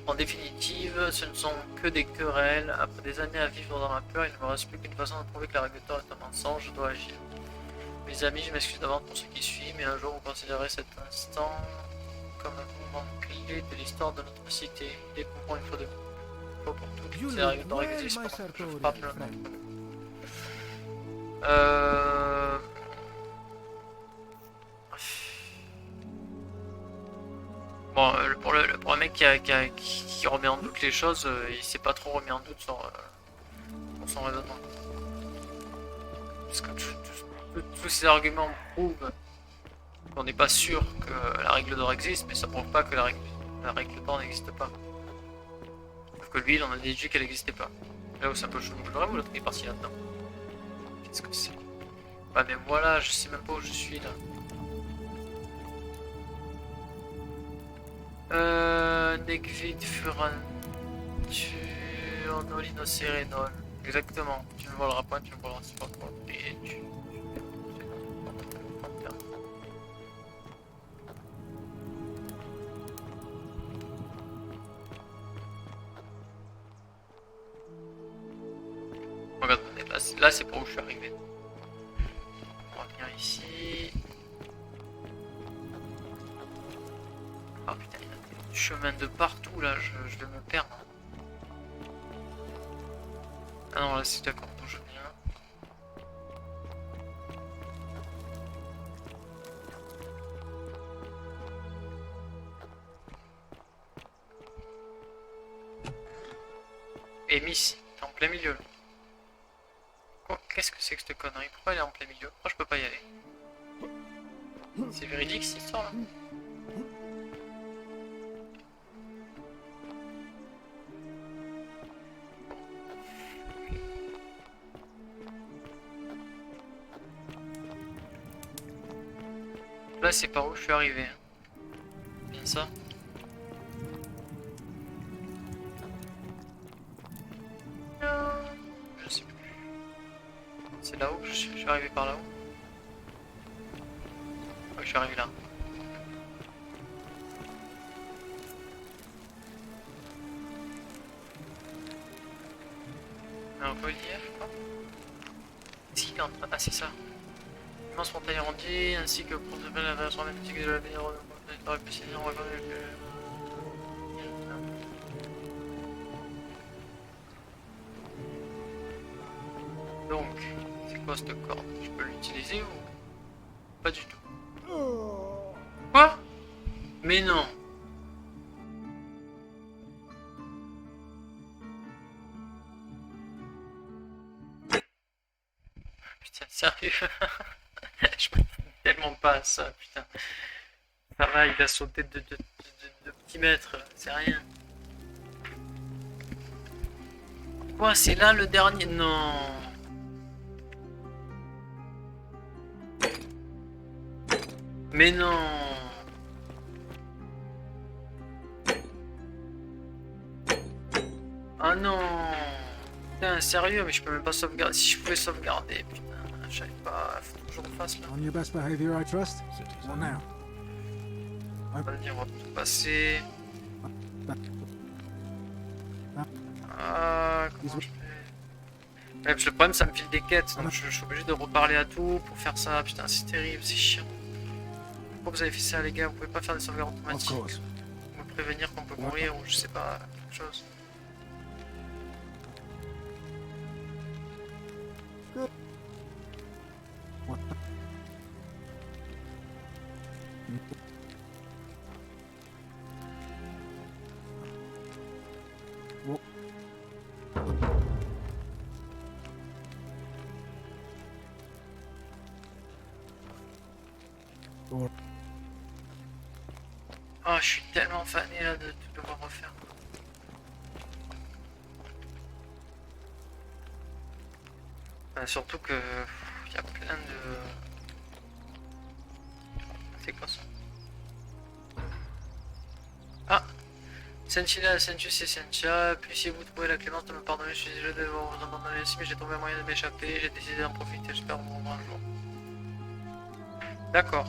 En définitive, ce ne sont que des querelles. Après des années à vivre dans la peur, il ne me reste plus qu'une façon de prouver que la règle d'or est un mensonge, je dois agir. Mes amis, je m'excuse d'avance pour ce qui suit, mais un jour vous considérez cet instant comme un moment clé de l'histoire de notre cité. Découvrons une fois pour toutes ces règles d'or existent pendant que je frappe l'un d'entre nous. Bon, pour un mec qui remet en doute les choses, il s'est pas trop remis en doute sur son raisonnement. Parce que tous ces arguments prouvent qu'on n'est pas sûr que la règle d'or existe, mais ça prouve pas que la règle d'or n'existe pas. Sauf que lui, il en a déduit qu'elle n'existait pas. Là où c'est un peu chelou, je devrais vous l'autre est parti là-dedans. Qu'est-ce que c'est? Bah mais voilà, je sais même pas où je suis là. Negvid Furantur Nolino Serenol. Exactement, tu ne voleras pas, tu ne voleras pas. Et tu... Là, c'est pour où je suis arrivé. On va venir ici. Ah putain, il y a des chemins de partout là, je vais me perdre. Ah non, là c'est d'accord d'où je viens. Et Miss, t'es en plein milieu là. Quoi? Qu'est-ce que c'est que cette connerie? Pourquoi elle est en plein milieu? Pourquoi je peux pas y aller? C'est véridique cette histoire là? Là c'est par où je suis arrivé. Hein. Bien ça. Je sais plus. C'est là-haut, je suis arrivé par là-haut. Ouais, je suis arrivé là. Un relief, je crois. Est-ce qu'il est en train... Ah, c'est ça. Immense montagne arrondie, ainsi que pour développer la version magnétique de l'avenir, on va donc, c'est quoi cette corde? Je peux l'utiliser ou pas du tout? Quoi? Mais non! Putain, sérieux? Je m'attendais tellement pas à ça, putain. Ça va, il a sauté de petits mètres, c'est rien. Quoi, c'est là le dernier? Non. Mais non. Ah non. Putain, sérieux, mais je peux même pas sauvegarder. Si je pouvais sauvegarder, putain, je savais pas. Faut toujours en face là. On your best behavior, I trust. What now? Vas-y, on va tout passer. Ah, comment je fais? Ouais, parce que le problème, ça me file des quêtes, donc je suis obligé de reparler à tout pour faire ça. Putain, c'est terrible, c'est chiant. Pourquoi vous avez fait ça, les gars? Vous pouvez pas faire des sauvegardes automatiques? Ou me prévenir qu'on peut mourir, ou je sais pas, quelque chose. Oh, je suis tellement fané là de tout devoir refaire. Surtout que il y a plein de... C'est quoi ça? Ah, Sentinella, Sentus et Sentia, puissiez-vous trouver la clémence de me pardonner, je suis désolé de vous abandonner ici, mais j'ai trouvé un moyen de m'échapper, j'ai décidé d'en profiter, j'espère vous revoir un jour. D'accord.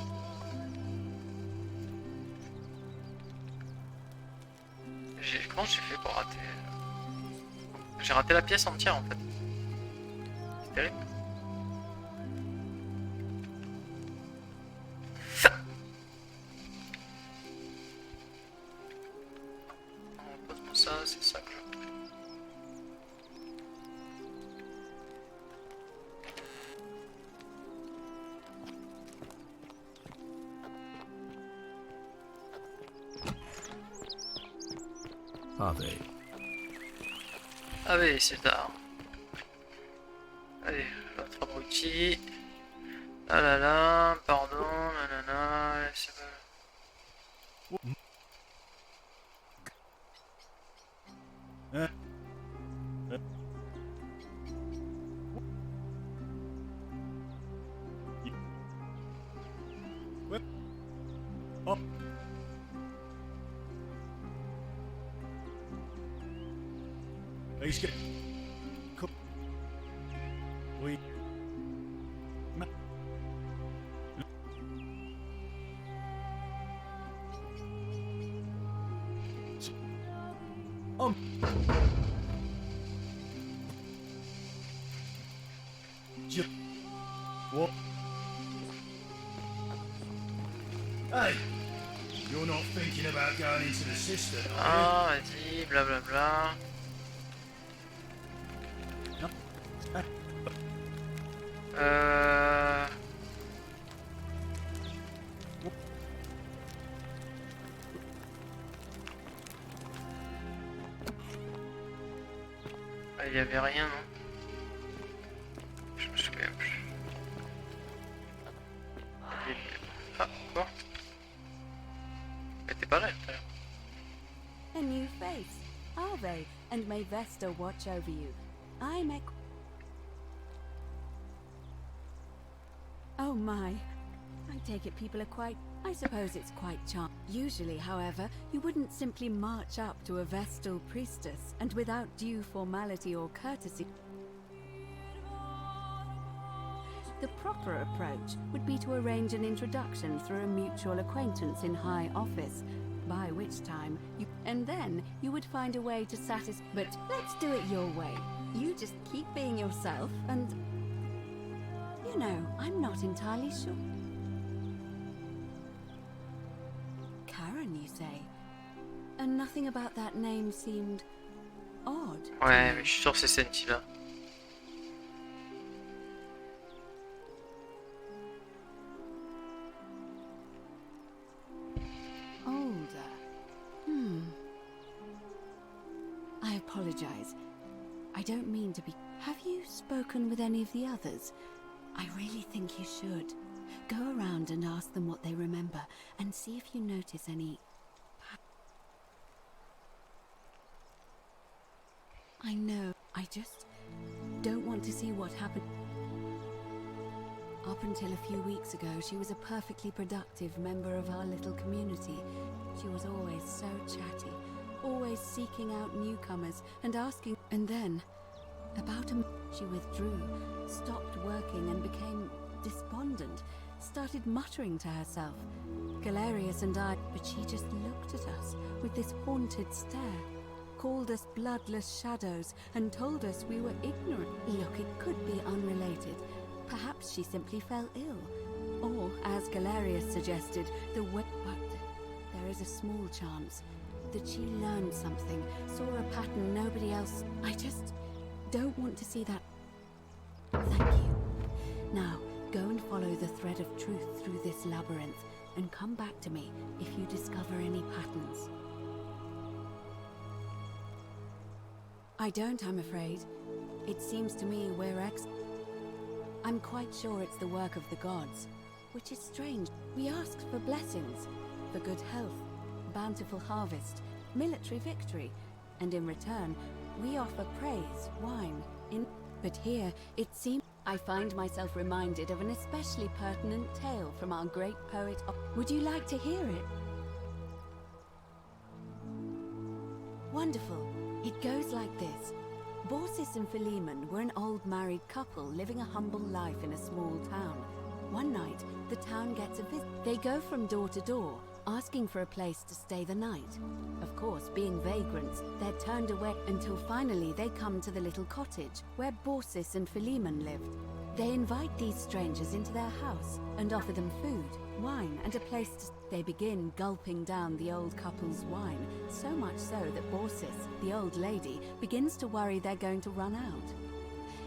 Comment j'ai fait pour rater? J'ai raté la pièce entière en fait. C'est terrible. Pose-moi ça, c'est ça que je... Ave. Ave, c'est tard. Allez, l'autre abruti. Ah là là, pardon, nanana, c'est pas... He's got... We... What? Hey, you're not thinking about going into the cistern, are Ah, vas-y, blablabla. Euh... Ah, il y avait rien, non? Je me souviens plus. Ah, quoi? Mais t'es pas là, tout à l'heure. A new face, are they? And may Vesta watch over you. I'm a... Oh my. I take it people are quite... I suppose it's quite charming. Usually, however, you wouldn't simply march up to a Vestal priestess and without due formality or courtesy. The proper approach would be to arrange an introduction through a mutual acquaintance in high office, by which time you... And then you would find a way to satisfy... But let's do it your way. You just keep being yourself and... You know, I'm not entirely sure. Karen, you say? And nothing about that name seemed... odd. Ouais, mais je suis sûr que c'est Senti-là. Older. I apologize. I don't mean to be... Have you spoken with any of the others? I really think you should. Go around and ask them what they remember, and see if you notice any... I know, I just don't want to see what happened. Up until a few weeks ago, she was a perfectly productive member of our little community. She was always so chatty, always seeking out newcomers and asking... And then, about a month, she withdrew, stopped working and became despondent, started muttering to herself. Galerius and I... But she just looked at us with this haunted stare, called us bloodless shadows and told us we were ignorant. Look, it could be unrelated. Perhaps she simply fell ill. Or, as Galerius suggested, but there is a small chance that she learned something, saw a pattern nobody else... I just don't want to see that. Thank you. Now, go and follow the thread of truth through this labyrinth, and come back to me if you discover any patterns. I don't, I'm afraid. It seems to me we're I'm quite sure it's the work of the gods, which is strange. We asked for blessings, for good health, bountiful harvest, military victory, and in return, we offer praise, wine, But here, it seems I find myself reminded of an especially pertinent tale from our great poet. Would you like to hear it? Wonderful. It goes like this. Baucis and Philemon were an old married couple living a humble life in a small town. One night, the town gets a visit. They go from door to door, asking for a place to stay the night. Of course, being vagrants, they're turned away until finally they come to the little cottage where Baucis and Philemon lived. They invite these strangers into their house and offer them food, wine, and a place to... They begin gulping down the old couple's wine, so much so that Baucis, the old lady, begins to worry they're going to run out.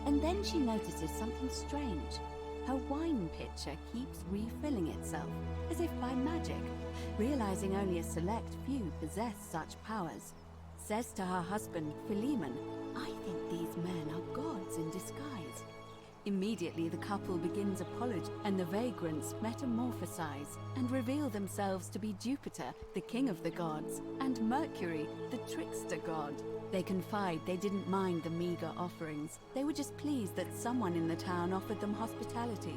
And then she notices something strange. Her wine pitcher keeps refilling itself, as if by magic. Realizing only a select few possess such powers, says to her husband, Philemon, I think these men are gods in disguise. Immediately the couple begins apology, and the vagrants metamorphosize and reveal themselves to be Jupiter, the king of the gods, and Mercury, the trickster god. They confide they didn't mind the meager offerings. They were just pleased that someone in the town offered them hospitality.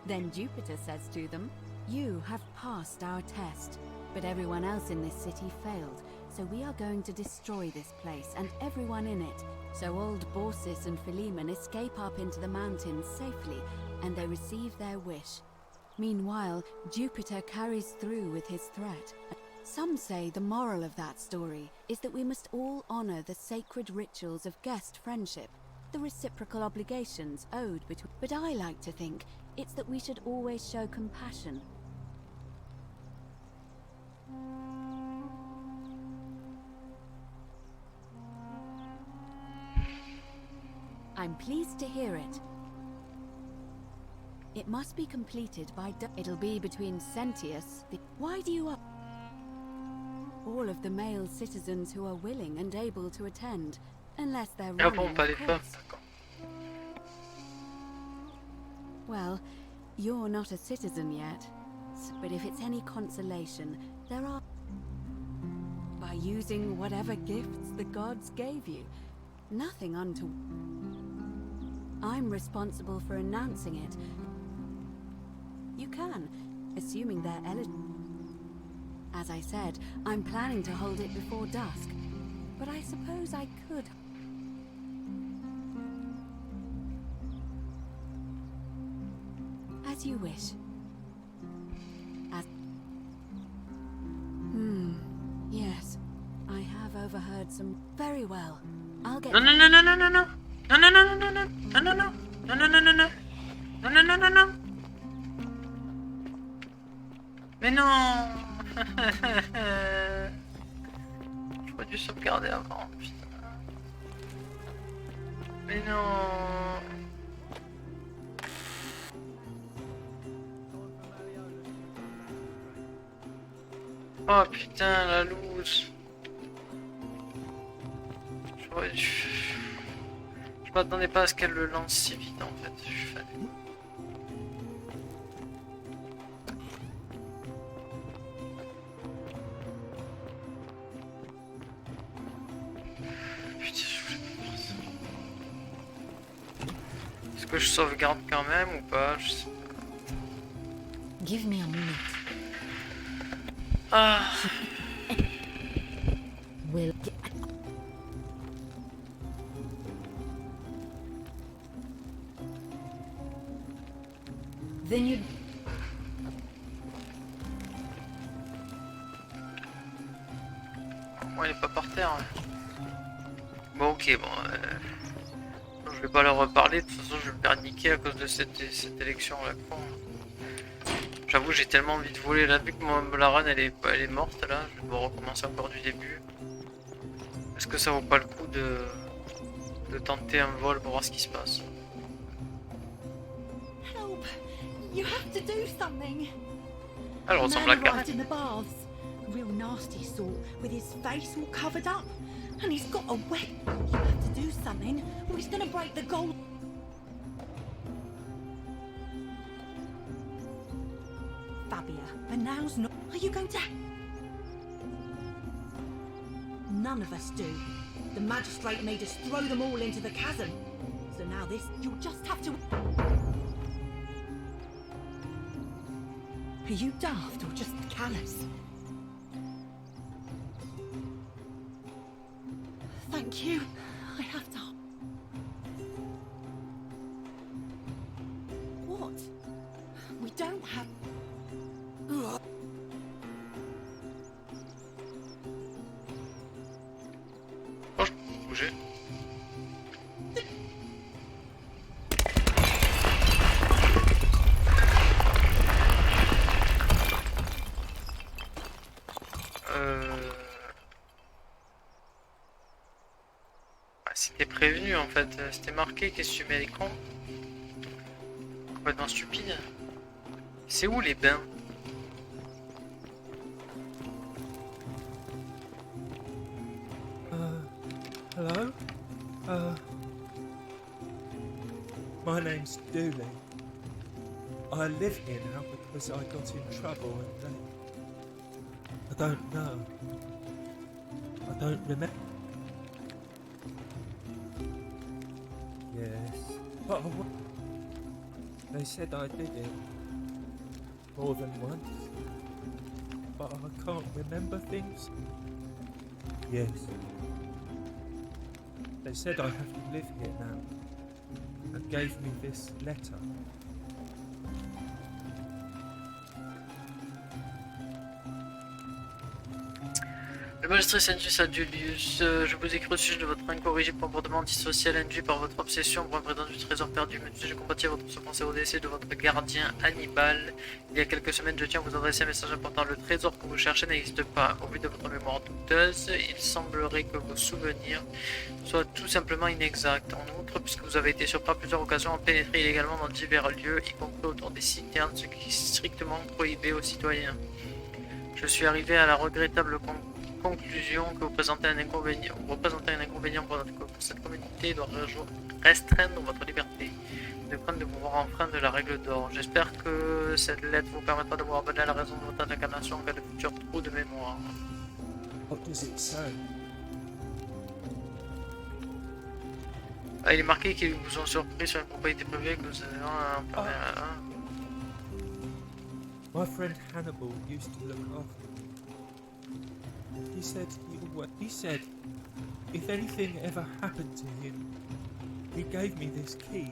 Then Jupiter says to them, you have passed our test, but everyone else in this city failed, so we are going to destroy this place and everyone in it. So old Baucis and Philemon escape up into the mountains safely, and they receive their wish. Meanwhile, Jupiter carries through with his threat. Some say the moral of that story is that we must all honor the sacred rituals of guest friendship, the reciprocal obligations owed between... But I like to think It's that we should always show compassion. I'm pleased to hear it. It must be completed by it'll be between Sentius. Why do you all of the male citizens who are willing and able to attend, unless they're running, of course. Well, you're not a citizen yet, but if it's any consolation, there are by using whatever gifts the gods gave you. Nothing I'm responsible for announcing it. You can, assuming they're eligible. As I said, I'm planning to hold it before dusk, but I suppose I could. As you wish. Yes, I have overheard some. Very well. I'll get. No. Mais non. J'aurais dû sauvegarder avant, putain. Mais non. Oh putain, la loose. J'aurais dû... Je m'attendais pas à ce qu'elle le lance si vite en fait. Je suis fan. Putain, je voulais pas faire ça. Est-ce que je sauvegarde quand même ou pas? Je sais pas. Give me a minute. Ah. Will. Then you. Bon, elle est pas par terre. Bon, ok, bon. Je vais pas leur reparler. De toute façon, je vais me faire niquer à cause de cette élection là. J'avoue, j'ai tellement envie de voler là, vu que la reine elle est morte là, je vais recommencer encore du début. Est-ce que ça vaut pas le coup de tenter un vol pour voir ce qui se passe? Help! You have to do something. Elle ressemble à Gareth. in the baths. Real nasty sort, with his face all covered up. And he's got a weapon. You have to do something, or he's gonna break the gold. Fabia, but now's not. Are you going to? None of us do. The magistrate made us throw them all into the chasm. So now this, you'll just have to. Are you daft or just callous? Thank you. I have to. What? We don't have. Ugh. Oh, je peux bouger. C'était prévenu en fait, c'était marqué, qu'est-ce que tu mets à l'écran? Complètement stupide. C'est où les bains? Hello? My name's Dooley. I live here now because I got in trouble and I don't know. I don't remember. Yes. But they said I did it. More than once. But I can't remember things. Yes. They said I have to live here now. And gave me this letter. Le Magistrate Senjus Adulius, je vous écris au sujet de votre incorrigible comportement antisocial induit par votre obsession pour un prétendu trésor perdu. Monsieur, je compatis à votre pensée au décès de votre gardien Hannibal. Il y a quelques semaines, je tiens à vous adresser un message important. Le trésor que vous cherchez n'existe pas. Au vu de votre mémoire douteuse, il semblerait que vos souvenirs soient tout simplement inexacts. En outre, puisque vous avez été surpris à plusieurs occasions à pénétrer illégalement dans divers lieux, y compris autour des citernes, ce qui est strictement prohibé aux citoyens. Je suis arrivé à la regrettable conclusion que vous représentez un inconvénient pour cette communauté et doit restreindre votre liberté, de crainte de vous voir enfreindre la règle d'or. J'espère que cette lettre vous permettra de vous abonner à la raison de votre incarnation en cas de futur trou de mémoire. What does it say? Ah, il est marqué qu'ils vous ont surpris sur une propriété privée que vous avez My friend Hannibal used to look after me. He said if anything ever happened to him, he gave me this key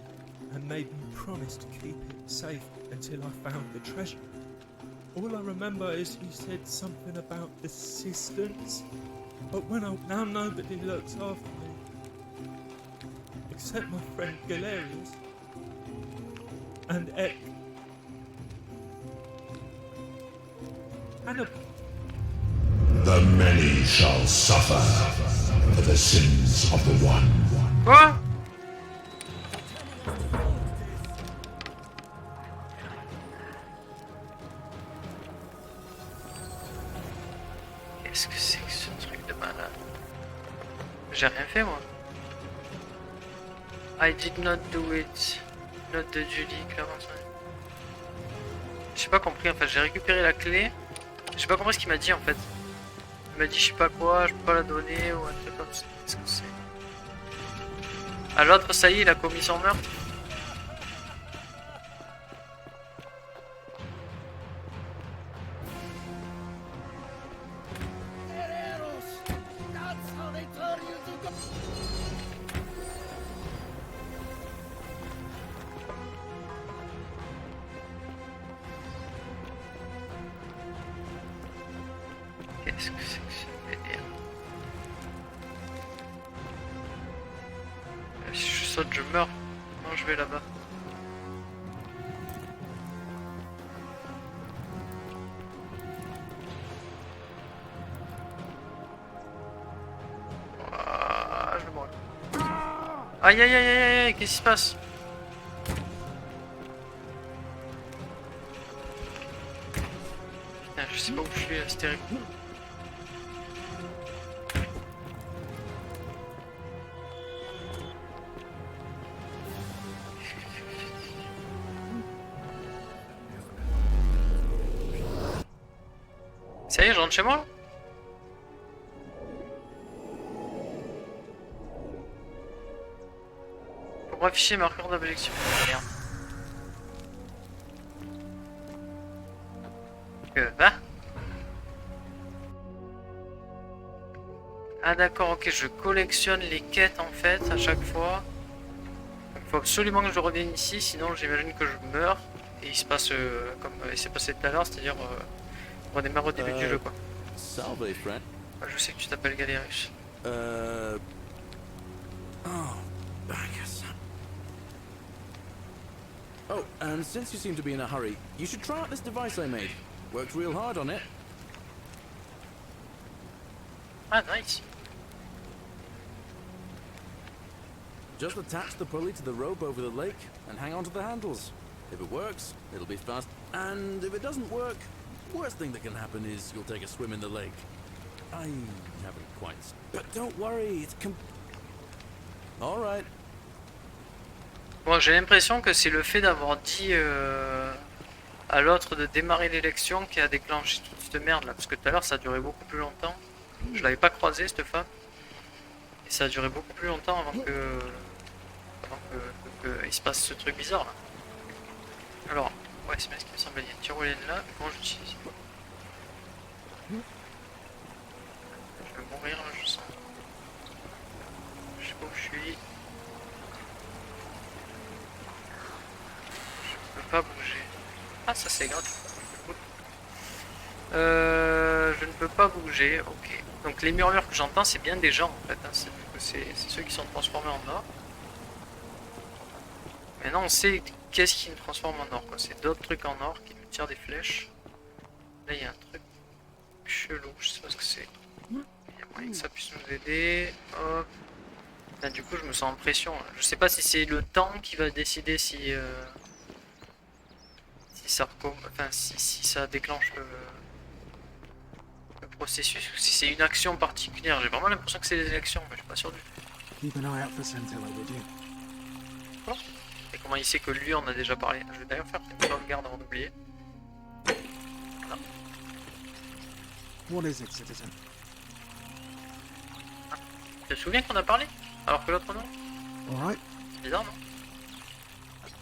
and made me promise to keep it safe until I found the treasure. All I remember is he said something about assistance, but now nobody looks after me except my friend Galerius and Ek. Hannibal. The many shall suffer for the sins of the one. Quoi? Qu'est-ce que c'est que ce truc de malade? J'ai rien fait moi. I did not do it. Note de Julie, clairement. J'ai pas compris en fait, j'ai récupéré la clé. J'ai pas compris ce qu'il m'a dit en fait. Il m'a dit je sais pas quoi, je peux pas la donner ou un truc comme ça. Qu'est-ce que c'est? Ah l'autre ça y est, il a commis son meurtre. Qu'est-ce que c'est que ce délire? Si je saute, je meurs. Non, je vais là-bas. Ah, je vais mourir. Aïe aïe aïe aïe aïe, qu'est-ce qui se passe? Putain, je sais pas où je suis, c'est terrible. Ça y est, je rentre chez moi. Pour afficher marqueur d'objectif. Merde. Que va? Ah d'accord, ok, je collectionne les quêtes en fait à chaque fois. Il faut absolument que je revienne ici, sinon j'imagine que je meurs. Et il se passe comme il s'est passé tout à l'heure, c'est-à-dire on redémarre au début du jeu quoi. Salve, friend. Je sais que tu t'appelles Galerius. Oh, I guess. Oh, and since you seem to be in a hurry, you should try out this device I made. Worked real hard on it. Ah, nice. Just attach the pulley to the rope over the lake and hang on to the handles. If it works, it'll be fast. And if it doesn't work, worst thing that can happen is you'll take a swim in the lake. I haven't quite... But don't worry, it's Alright. Bon, j'ai l'impression que c'est le fait d'avoir dit à l'autre de démarrer l'élection qui a déclenché toute cette merde là. Parce que tout à l'heure ça a duré beaucoup plus longtemps. Je l'avais pas croisé cette femme. Et ça a duré beaucoup plus longtemps avant que... il se passe ce truc bizarre là. Alors, ouais, c'est bien ce qui me semble. Il y a une tyrolienne là, mais comment j'utilise? Je vais mourir là, je sens. Je sais pas où je suis. Je peux pas bouger. Ah, ça c'est gratuit. Je ne peux pas bouger, ok. Donc les murmures que j'entends, c'est bien des gens en fait. Hein. C'est ceux qui sont transformés en or. Maintenant on sait qu'est-ce qui nous transforme en or. C'est d'autres trucs en or qui nous tirent des flèches. Là il y a un truc chelou, je sais pas ce que c'est. Il y a moyen que ça puisse nous aider. Hop. Là, du coup je me sens en pression. Je sais pas si c'est le temps qui va décider si si ça déclenche le processus ou si c'est une action particulière. J'ai vraiment l'impression que c'est des actions, mais je suis pas sûr du tout. Keep an eye out for Santella, would you? Oh. Et comment il sait que lui on a déjà parlé? Je vais d'ailleurs faire une sauvegarde avant d'oublier. Voilà. What is it, citizen? Tu te souviens qu'on a parlé? Alors que l'autre non? Alright. C'est bizarre, non? C'est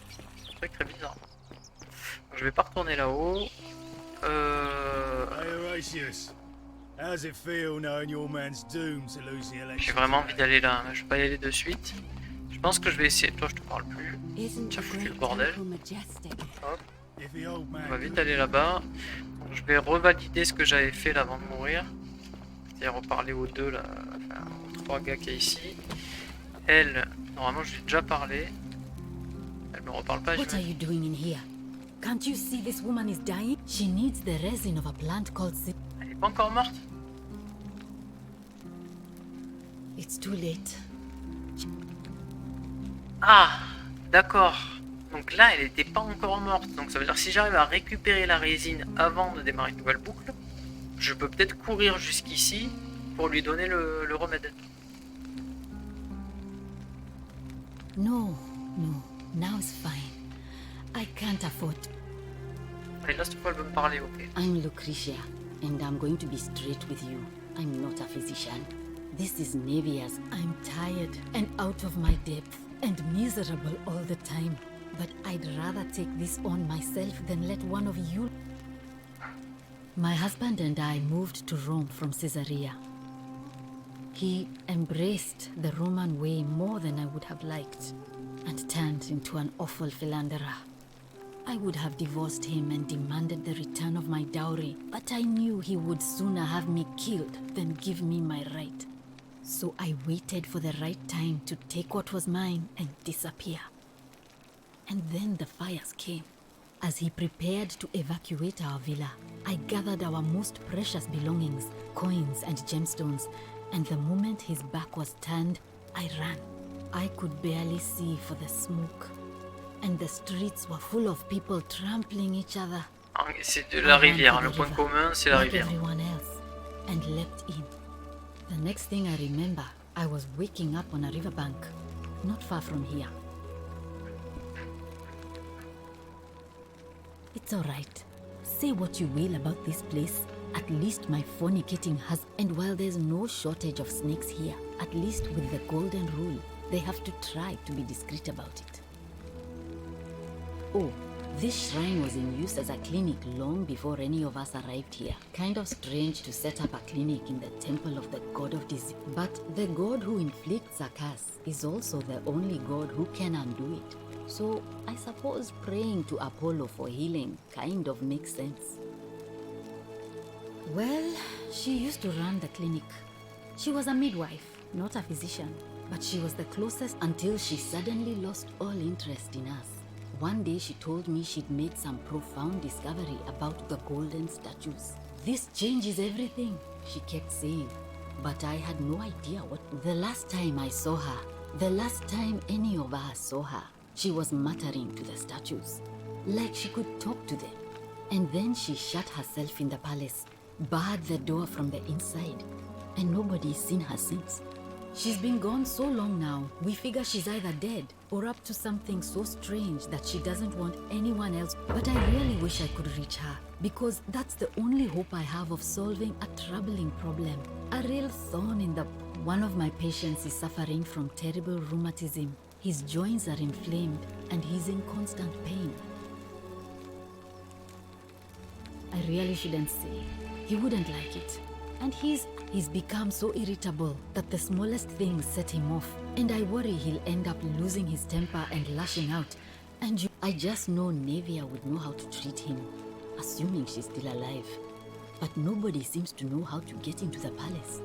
un truc très bizarre. Donc, je vais pas retourner là-haut. Hey Horatius, how's it feel knowing your man's doomed to lose the election? J'ai vraiment envie d'aller là, mais je vais pas y aller de suite. Je pense que je vais essayer. Toi, je te parle plus. Tu as foutu le bordel. Hop. On va vite aller là-bas. Je vais revalider ce que j'avais fait là avant de mourir. C'est-à-dire reparler aux deux là, enfin aux trois gars qu'il y a ici. Elle, normalement, je lui ai déjà parlé. Elle me reparle pas. What are you doing in here? Can't you see this woman is dying? She needs the resin of a plant called Elle est pas encore morte? It's too late. Ah, d'accord. Donc là, elle était pas encore morte. Donc ça veut dire que si j'arrive à récupérer la résine avant de démarrer une nouvelle boucle, je peux peut-être courir jusqu'ici pour lui donner le remède. No, now it's fine. I can't afford. Allez, là, cette fois, elle veut me parler, ok. I'm Lucretia, and I'm going to be straight with you. I'm not a physician. This is Nevia's. I'm tired and out of my depth and miserable all the time. But I'd rather take this on myself than let one of you. My husband and I moved to Rome from Caesarea. He embraced the Roman way more than I would have liked and turned into an awful philanderer. I would have divorced him and demanded the return of my dowry, but I knew he would sooner have me killed than give me my right. So I waited for the right time to take what was mine and disappear. And then the fires came. As he prepared to evacuate our villa, I gathered our most precious belongings, coins and gemstones, and the moment his back was turned, I ran. I could barely see for the smoke, and the streets were full of people trampling each other. C'est de la rivière, le point commun c'est la rivière. Everyone else, and leapt in. The next thing I remember, I was waking up on a riverbank, not far from here. It's all right. Say what you will about this place. At least my fornicating husband. And while there's no shortage of snakes here, at least with the golden rule, they have to try to be discreet about it. Oh, this shrine was in use as a clinic long before any of us arrived here. Kind of strange to set up a clinic in the temple of the god of disease. But the god who inflicts a curse is also the only god who can undo it. So I suppose praying to Apollo for healing kind of makes sense. Well, she used to run the clinic. She was a midwife, not a physician, but she was the closest until she suddenly lost all interest in us. One day she told me she'd made some profound discovery about the golden statues. This changes everything, she kept saying, but I had no idea what. The last time I saw her, the last time any of us saw her, she was muttering to the statues, like she could talk to them. And then she shut herself in the palace, barred the door from the inside, and nobody's seen her since. She's been gone so long now, we figure she's either dead or up to something so strange that she doesn't want anyone else. But I really wish I could reach her, because that's the only hope I have of solving a troubling problem. A real thorn in the... One of my patients is suffering from terrible rheumatism. His joints are inflamed and he's in constant pain. I really shouldn't say. He wouldn't like it. And he's become so irritable that the smallest things set him off. And I worry he'll end up losing his temper and lashing out. And I just know Nevia would know how to treat him, assuming she's still alive. but nobody seems to know how to get into the palace.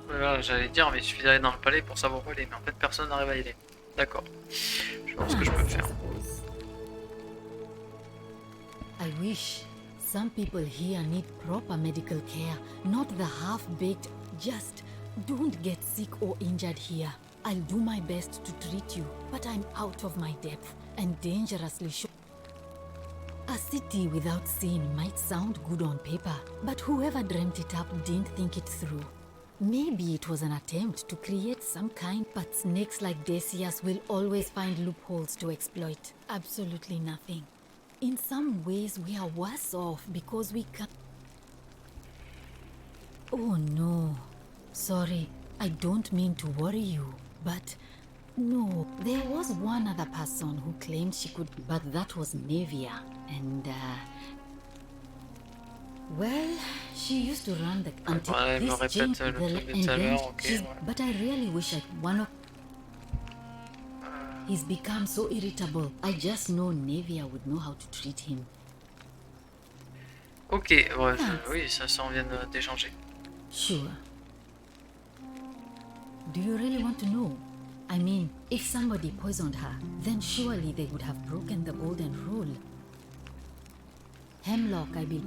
Voilà, j'allais dire, mais il suffit d'aller dans le palais pour savoir où aller, mais en fait personne n'arrive à y aller. D'accord. Je vais voir ce que je peux faire. I wish some people here need proper medical care, not the half-baked, just don't get sick or injured here. I'll do my best to treat you, but I'm out of my depth and dangerously short. A city without sin might sound good on paper, but whoever dreamt it up didn't think it through. Maybe it was an attempt to create some kind, but snakes like Decius will always find loopholes to exploit. Absolutely nothing. In some ways, we are worse off because we can't. Oh no. Sorry, I don't mean to worry you, but no, there was one other person who claimed she could, but that was Nevia, and well, she used to run the until this changed the and then she's, but I really wish I one of he's become so irritable. I just know Nevia would know how to treat him. Ok, ouais, oui, ça on vient d'échanger. Sure. Do you really want to know? I mean, if somebody poisoned her, then surely they would have broken the golden rule. Hemlock, I believe.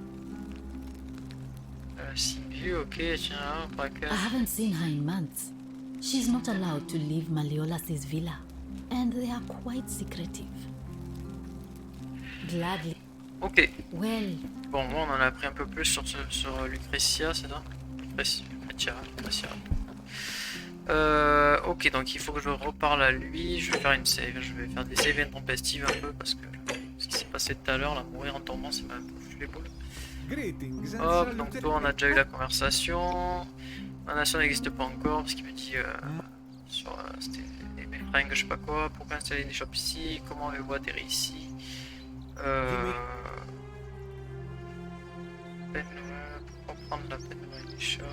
Sylvie, ok, tiens, pas que... I haven't seen her in months. She's not allowed to leave Malleolas' villa, and they are quite secretive. Gladly. Ok. Well. Bon, moi on en a appris un peu plus sur Lucretia, c'est ça? Lucretia. Ok, donc il faut que je reparle à lui. Je vais faire une save. Je vais faire des saves intempestives un peu parce que ce qui s'est passé tout à l'heure, là, mourir en tombant, c'est même un peu foutu les boules. Hop, donc toi on a déjà eu la conversation. Ma nation n'existe pas encore parce qu'il me dit sur c'était mes fringues, je sais pas quoi. Pourquoi installer des shops ici? Comment avez-vous atterri ici? Pourquoi prendre la peine de des shops?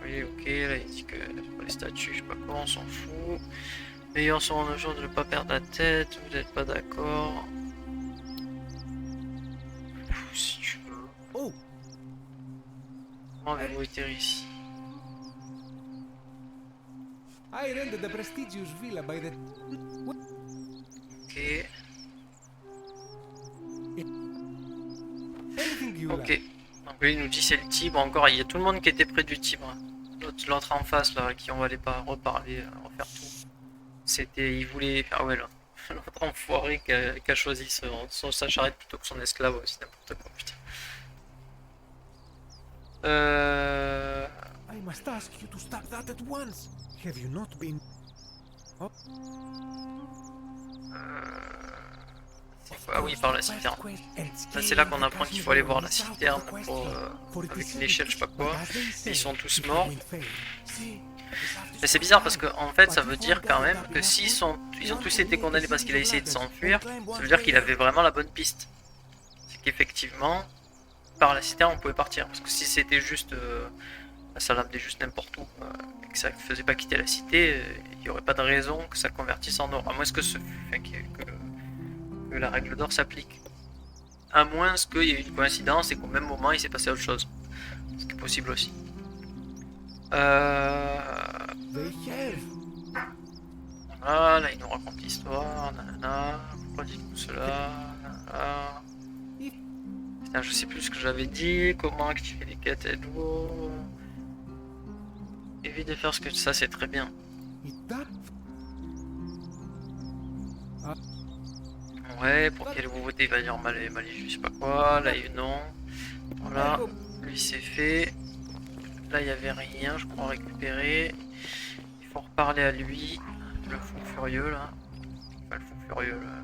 Oui, ok, là il dit que pour les statuts, je sais pas quoi, on s'en fout. Meilleur sur un jour de ne pas perdre la tête, vous n'êtes pas d'accord? Si tu veux. Oh! Comment avez-vous été ici? I rented the prestigious villa by the... Ok. Ok. Donc lui il nous dit c'est le Tibre. Encore, il y a tout le monde qui était près du Tibre. L'autre en face là, qui on va aller pas reparler, refaire tout. C'était, il voulait... Ah ouais là. L'autre enfoiré qui a choisi sa charrette plutôt que son esclave aussi, n'importe quoi, putain. I must ask you to stop that at once. Have you not been... Oh. Ah oui, par la citerne. Là, c'est là qu'on apprend qu'il faut aller voir la citerne pour, avec une échelle, je sais pas quoi. Et ils sont tous morts. Mais c'est bizarre parce que en fait, ça veut dire quand même que s'ils ont tous été condamnés parce qu'il a essayé de s'enfuir, ça veut dire qu'il avait vraiment la bonne piste. C'est qu'effectivement, par la citerne, on pouvait partir. Parce que si c'était juste ça l'amenait juste n'importe où et que ça ne faisait pas quitter la cité, il n'y aurait pas de raison que ça convertisse en or. À moins que la règle d'or s'applique. À moins qu'il y ait une coïncidence et qu'au même moment il s'est passé autre chose. Ce qui est possible aussi. Voilà, là il nous raconte l'histoire, nanana, pourquoi dit-il cela, nanana. Putain, je sais plus ce que j'avais dit, comment activer les quêtes et tout. Évite de faire ce que ça, c'est très bien. Ouais, pour quelle nouveauté il va dire mal, je sais pas quoi, là non. Voilà, lui c'est fait. Là il n'y avait rien, je crois, récupérer. Il faut reparler à lui, le fou furieux là. Enfin le fou furieux là.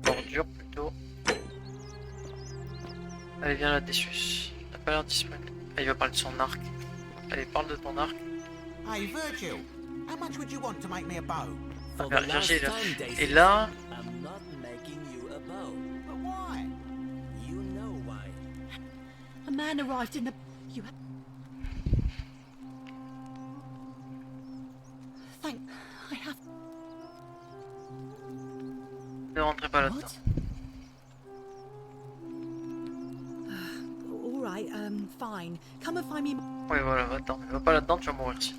Bordure plutôt. Allez viens là, Decius. T'as pas l'air disponible. Ah, il va parler de son arc. Allez, parle de ton arc. Hey Virgil, how much would you want to make me a bow? Virgil, et là... I'm not making you a bow. But why? You know why. A man arrived in the... You... Thank... I have... Ne rentrez pas là-dedans. right, fine. Come and find me. Ouais, voilà, attends, va pas là-dedans, tu vas mourir si.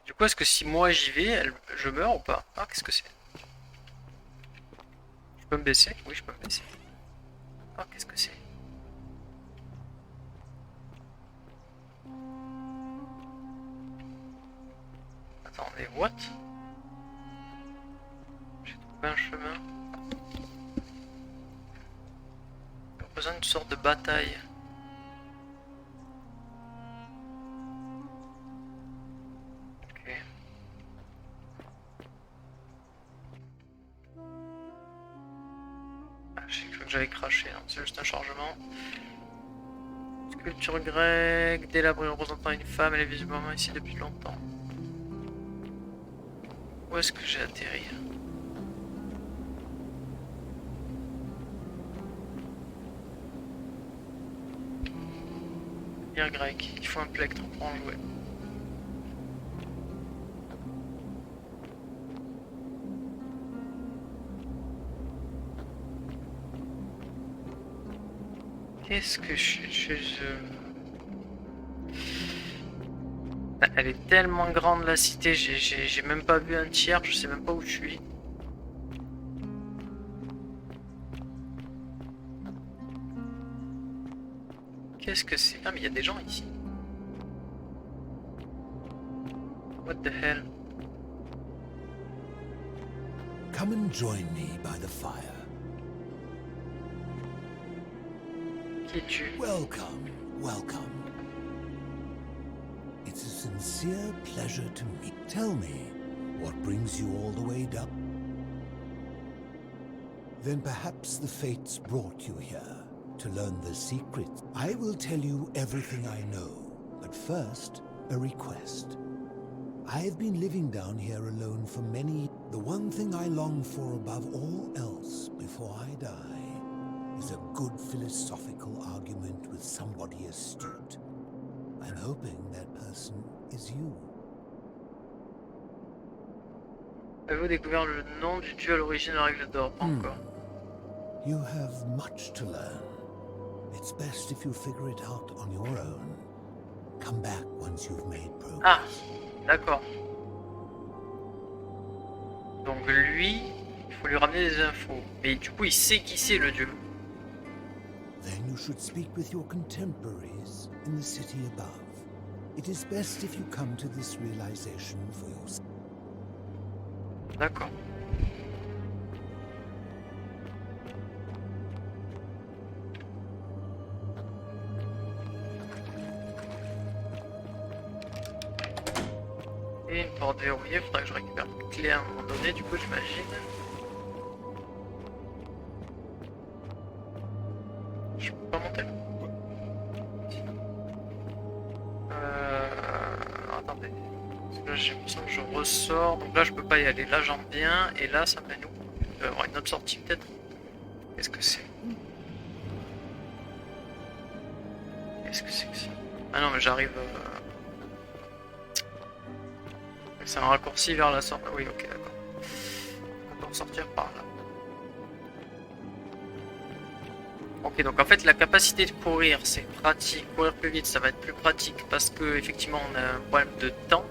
Du coup, est-ce que si moi j'y vais, je meurs ou pas? Ah, qu'est-ce que c'est? Je peux me baisser? Oui, je peux me baisser. Ah, qu'est-ce que c'est? Attendez, what? J'ai trouvé un chemin. J'ai besoin d'une sorte de bataille. Ok. Ah, j'ai cru que j'avais craché, non, c'est juste un chargement. Sculpture grecque, délabrée représentant une femme, elle est visiblement ici depuis longtemps. Où est-ce que j'ai atterri? Bien grec, il faut un plectre pour en jouer. Qu'est-ce que je... Elle est tellement grande la cité, j'ai même pas vu un tiers, je sais même pas où je suis. Qu'est-ce que c'est? Ah mais il y a des gens ici. What the hell? Come and join me by the fire. Qui es-tu? Welcome, welcome. It's a sincere pleasure to meet. Tell me, what brings you all the way down? Then perhaps the fates brought you here to learn the secret. I will tell you everything I know, but first, a request. I've been living down here alone for many. The one thing I long for above all else before I die is a good philosophical argument with somebody astute. I'm hoping that person is you. Avez-vous découvert le nom du dieu à l'origine de la règle d'or? Pas encore. You have much to learn. It's best if you figure it out on your own. Come back once you've made progress. Ah, d'accord. Donc lui, il faut lui ramener des infos. Mais du coup, il sait qui c'est le dieu. Then you should speak with your contemporaries in the city above. It is best if you come to this realization for yourself. D'accord. Et une porte verrouillée, faudra que je récupère une clé à un moment donné, du coup j'imagine. Je peux pas monter là? Attendez. Parce que là j'ai l'impression que je ressors, donc là je peux pas y aller. Là j'en viens, et là ça mène où? Il doit y avoir une autre sortie peut-être? Qu'est-ce que c'est? Qu'est-ce que c'est que ça? Ah non mais j'arrive... C'est un raccourci vers la sortie. Oui, ok, d'accord. On peut ressortir par là. Ok, donc en fait, la capacité de courir, c'est pratique. Courir plus vite, ça va être plus pratique parce que effectivement, on a un problème de temps.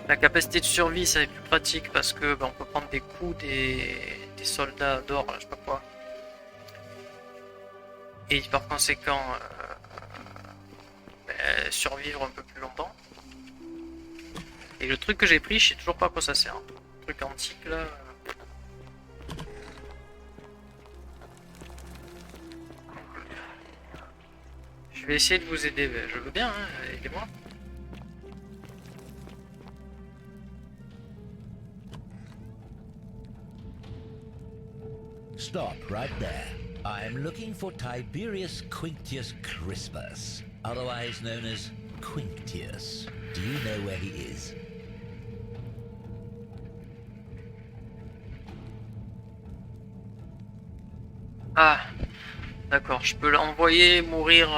La capacité de survie, ça va être plus pratique parce que on peut prendre des coups des soldats d'or, je sais pas quoi. Et par conséquent, survivre un peu plus longtemps. Et le truc que j'ai pris, je sais toujours pas à quoi ça sert. Le truc antique là. Je vais essayer de vous aider. Je veux bien, hein, aidez-moi. Stop right there. I'm looking for Tiberius Quinctius Crispus, otherwise known as Quinctius. Do you know where he is? Ah, d'accord, je peux l'envoyer mourir.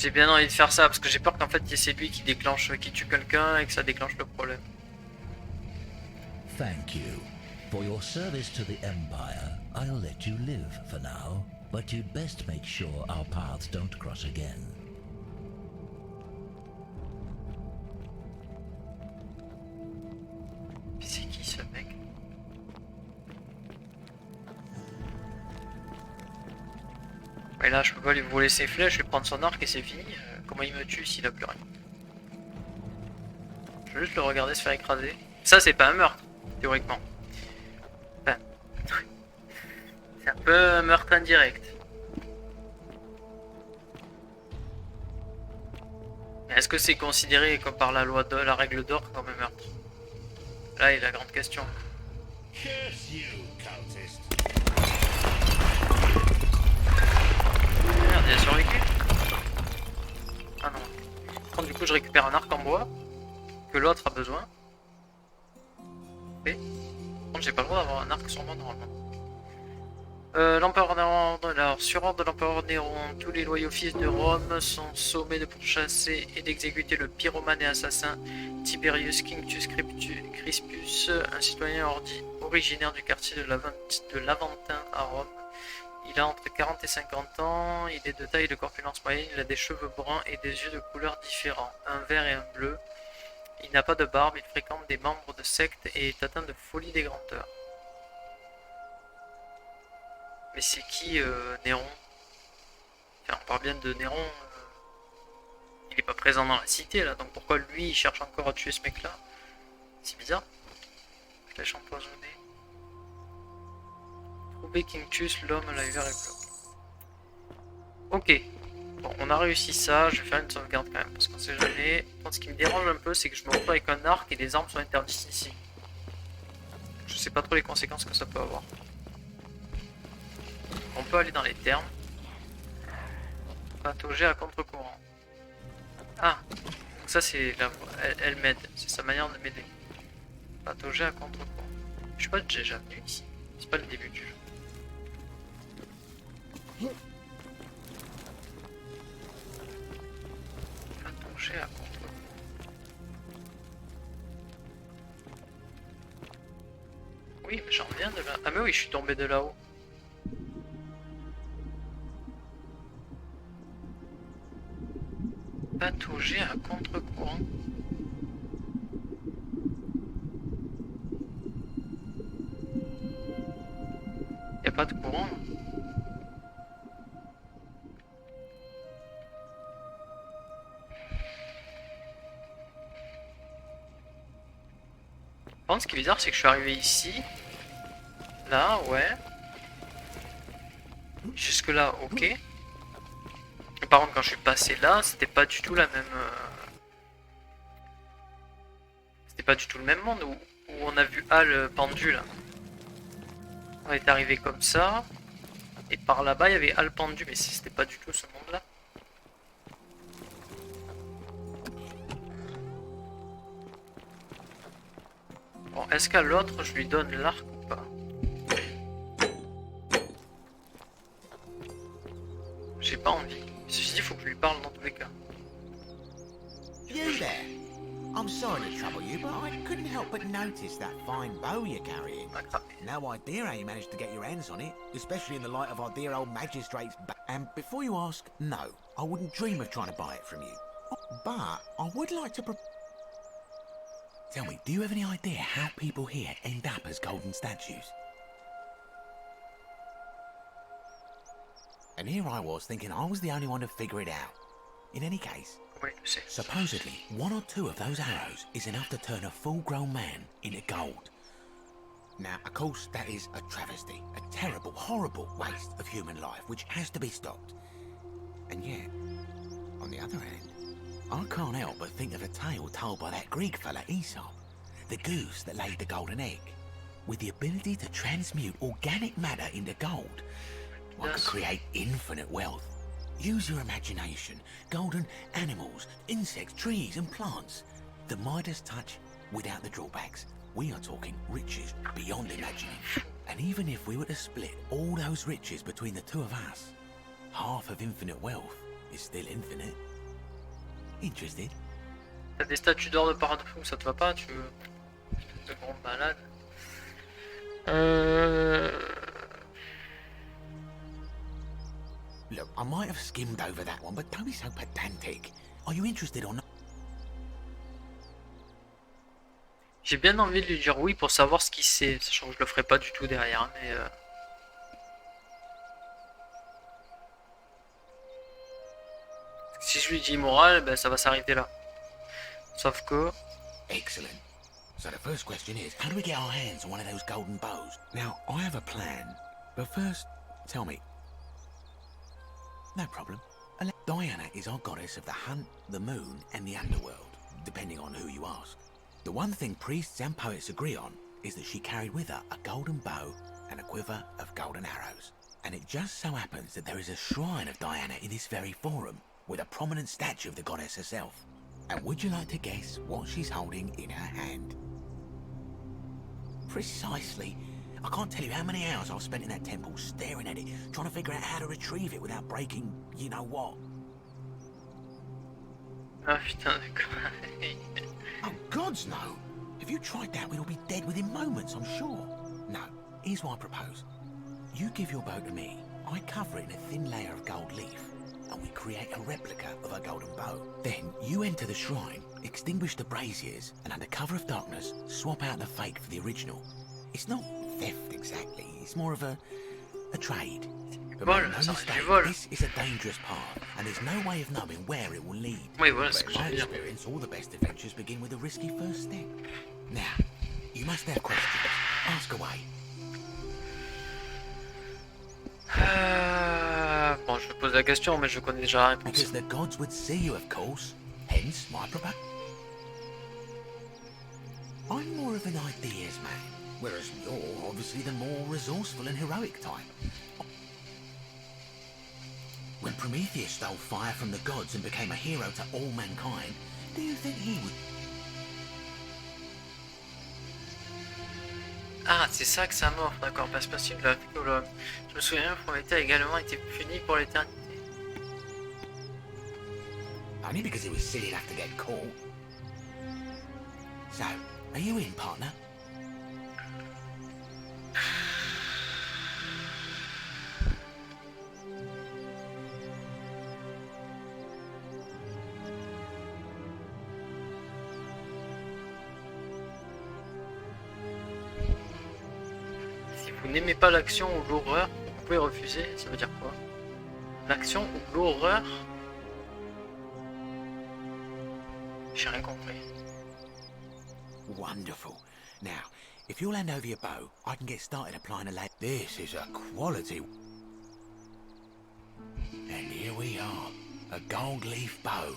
J'ai bien envie de faire ça parce que j'ai peur qu'en fait c'est lui qui déclenche, qui tue quelqu'un et que ça déclenche le problème. Thank you. For your service to the Empire, I'll let you live for now, but you'd best make sure our paths don't cross again. C'est qui ce mec? Et là je peux pas lui voler ses flèches, je vais prendre son arc et c'est fini. Comment il me tue s'il a plus rien? Je veux juste le regarder se faire écraser. Ça c'est pas un meurtre, théoriquement. Enfin, c'est un peu un meurtre indirect. Est-ce que c'est considéré comme par la loi de la règle d'or comme un meurtre? Là est la grande question. Merde, il a survécu. Ah non. Par contre, du coup, je récupère un arc en bois que l'autre a besoin. Et par contre, j'ai pas le droit d'avoir un arc sur moi normalement. L'empereur Néron, alors sur ordre de l'empereur Néron, tous les loyaux fils de Rome sont sommés de pourchasser et d'exécuter le pyromane et assassin Tiberius Quinctius Crispus, un citoyen originaire du quartier de l'Aventin à Rome. Il a entre 40 et 50 ans, il est de taille et de corpulence moyenne, il a des cheveux bruns et des yeux de couleurs différents, un vert et un bleu. Il n'a pas de barbe, il fréquente des membres de sectes et est atteint de folie des grandeurs. Mais c'est qui Néron? Enfin, on parle bien de Néron. Il est pas présent dans la cité là, donc pourquoi lui il cherche encore à tuer ce mec là? C'est bizarre. Flèche empoisonnée. Trouver Quinctius, l'homme à l'œil vert et bleu. Ok. Bon, on a réussi ça, je vais faire une sauvegarde quand même, parce qu'on sait jamais. Bon, ce qui me dérange un peu, c'est que je me retrouve avec un arc et les armes sont interdites ici. Je sais pas trop les conséquences que ça peut avoir. On peut aller dans les thermes. Patauger à contre-courant. Ah, donc ça c'est la voie. Elle m'aide, c'est sa manière de m'aider. Patauger à contre-courant. Je suis pas déjà venu ici. C'est pas le début du jeu. Patauger à contre-courant. Oui, mais j'en reviens de là. Ah mais oui, je suis tombé de là-haut. Patauger à contre-courant. Y a pas de courant. Par contre, ce qui est bizarre, c'est que je suis arrivé ici. Là, ouais. Jusque là, ok. Par contre, quand je suis passé là, c'était pas du tout la même. C'était pas du tout le même monde où on a vu Hal pendu là. On est arrivé comme ça. Et par là-bas, il y avait Hal pendu, mais c'était pas du tout ce monde là. Bon, est-ce qu'à l'autre, je lui donne l'arc ou pas? J'ai pas envie. Ceci dit, il faut que je lui parle dans tous les cas. You there? I'm sorry to trouble you, but I couldn't help but notice that fine bow you're carrying. No idea how you managed to get your hands on it, especially in the light of our dear old magistrate's And before you ask, no, I wouldn't dream of trying to buy it from you. But I would like to Tell me, do you have any idea how people here end up as golden statues? And here I was thinking I was the only one to figure it out. In any case, supposedly one or two of those arrows is enough to turn a full-grown man into gold. Now, of course, that is a travesty, a terrible, horrible waste of human life, which has to be stopped. And yet, on the other hand, I can't help but think of a tale told by that Greek fella Aesop, the goose that laid the golden egg. With the ability to transmute organic matter into gold, one could create infinite wealth. Use your imagination. Golden animals, insects, trees and plants. The Midas touch without the drawbacks. We are talking riches beyond imagining. And even if we were to split all those riches between the two of us, half of infinite wealth is still infinite. Interested? T'as des statues d'or de partout, ça te va pas, tu veux? De grande balade. Look, I might have skimmed over that one, but don't be so pedantic. Are you interested or not? J'ai bien envie de lui dire oui pour savoir ce qu'il sait, sachant que je le ferai pas du tout derrière, mais si je lui dis immoral, ben ça va s'arrêter là. Sauf que... Excellent. So the first question is, how do we get our hands on one of those golden bows? Now, I have a plan, but first, tell me. No problem. Diana is our goddess of the hunt, the moon, and the underworld, depending on who you ask. The one thing priests and poets agree on is that she carried with her a golden bow and a quiver of golden arrows. And it just so happens that there is a shrine of Diana in this very forum, with a prominent statue of the goddess herself. And would you like to guess what she's holding in her hand? Precisely. I can't tell you how many hours I've spent in that temple staring at it, trying to figure out how to retrieve it without breaking you know what. Ah putain de conneries. Oh, gods no! If you tried that, we'd all be dead within moments, I'm sure. No, here's what I propose. You give your bow to me, I cover it in a thin layer of gold leaf, and we create a replica of a golden bow. Then you enter the shrine, extinguish the braziers, and under cover of darkness, swap out the fake for the original. It's not theft exactly, it's more of a trade. But make no mistake, this is a dangerous path, and there's no way of knowing where it will lead. Oui, voilà, But in my experience, all the best adventures begin with a risky first step. Now, you must have questions. Ask away. Bon, je vais poser la question, mais je connais déjà la réponse. Because the gods would see you, of course. Hence my proposal. I'm more of an ideas man, whereas you're obviously the more resourceful and heroic type. When Prometheus stole fire from the gods and became a hero to all mankind, do you think he would... Ah, c'est ça que ça morphe, d'accord, perspective de la technologie. Je me souviens que Prométhée a également été puni pour l'éternité. Only because he was silly enough to get caught. So, are you in, partner? Si vous n'aimez pas l'action ou l'horreur, vous pouvez refuser. Ça veut dire quoi? L'action ou l'horreur? J'ai rien compris. Wonderful. Now, if you'll hand over your bow, I can get started applying a light. This is a quality. And here we are, a gold leaf bow.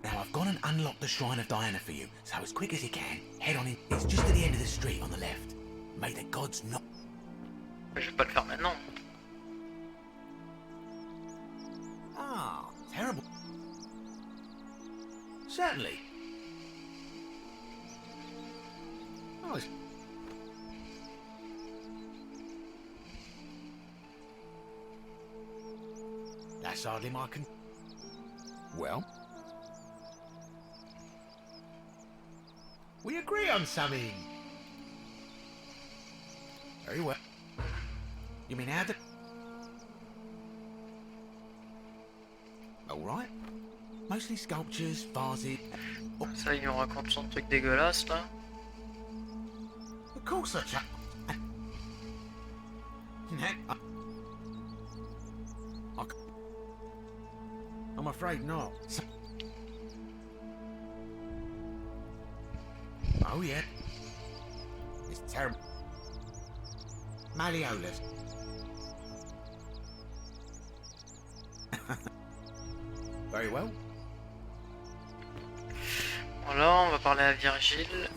Now I've gone and unlocked the Shrine of Diana for you, so as quick as you can, head on in. It's just at the end of the street on the left. May the gods not... Je vais pas le faire maintenant. Ah, terrible. Certainly. Oh, it's... That's hardly my con... Well? We agree on something. Very well. You mean how the... All right. Mostly sculptures, vases. Ça, il me raconte son truc dégueulasse là. Of course, such a... I'm afraid not. Oh yeah. It's terrible. Malleolus. Very well. Voilà, on va parler à Virgile.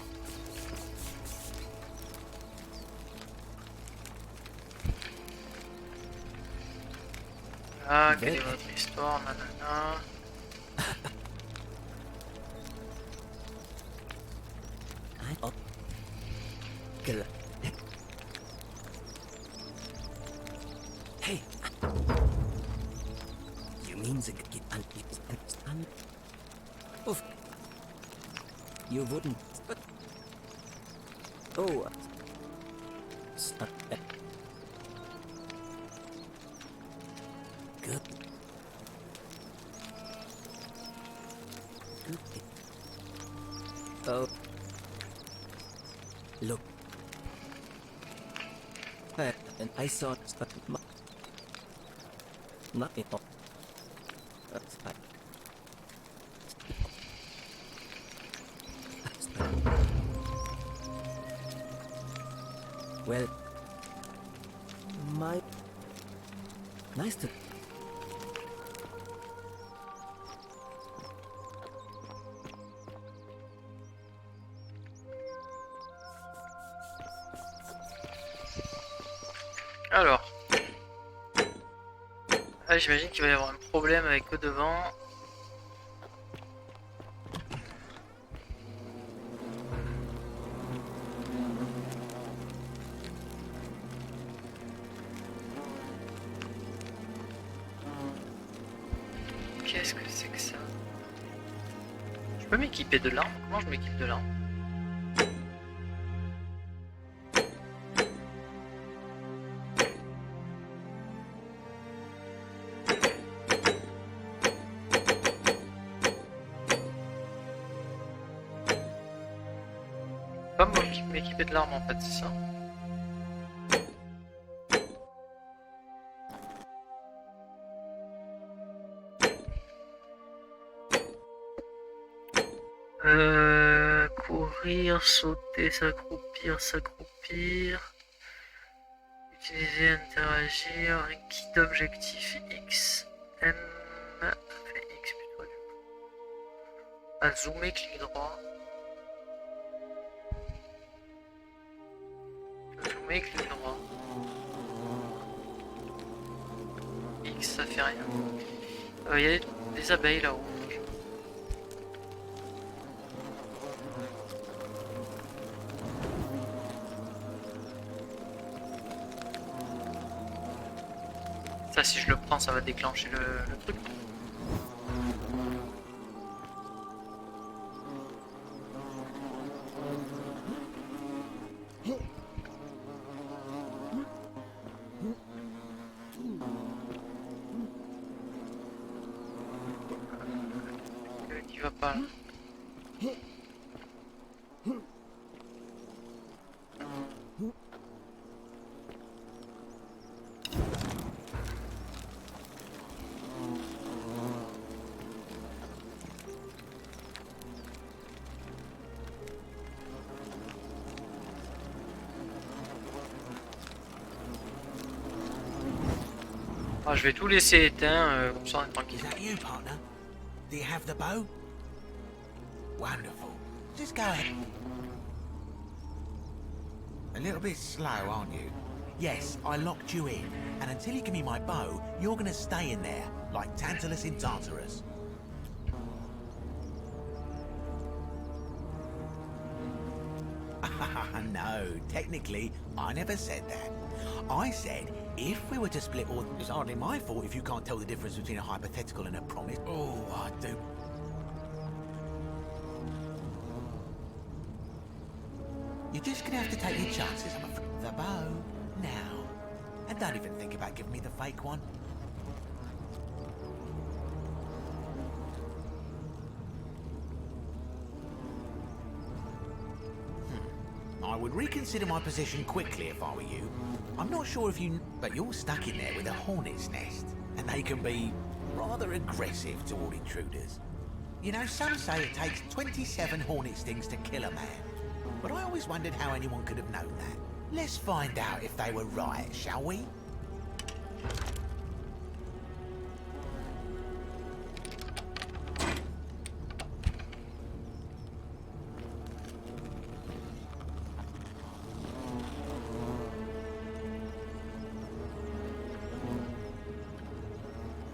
Ah, quelle est votre histoire, nanana. Hey. You mean the understand? Oof. You wouldn't. But... Oh. Good. Good. Oh. Look. And I saw nothing. That's fine. Well, nice to. Alors. Ah, j'imagine qu'il va y avoir un problème avec eux devant. Qu'est-ce que c'est que ça? Je peux m'équiper de l'arme? Comment je m'équipe de l'arme? Pas m'équiper de l'arme en fait, c'est ça? Courir, sauter, s'accroupir. Utiliser, interagir. Kit d'objectif X. M. Fait X plutôt du coup. À zoomer, clic droit. Zoomer, clic droit. X, ça fait rien. Il y a des abeilles là-haut. Ça, si je le prends, ça va déclencher le truc. Qui va pas là. Ah, je vais tout laisser éteint, comme ça on est tranquille. Is that you, partner? Do you have the bow? Wonderful. Just go ahead. A little bit slow, aren't you? Yes, I locked you in, and until you give me my bow, you're gonna stay in there, like Tantalus in Tartarus. No, technically, I never said that. I said, if we were to split all... It's hardly my fault if you can't tell the difference between a hypothetical and a promise. Oh, I do. You're just gonna have to take your chances, I'm afraid. The bow, now. And don't even think about giving me the fake one. I would reconsider my position quickly if I were you. I'm not sure if you... But you're stuck in there with a hornet's nest. And they can be rather aggressive toward intruders. You know, some say it takes 27 hornet stings to kill a man. But I always wondered how anyone could have known that. Let's find out if they were right, shall we?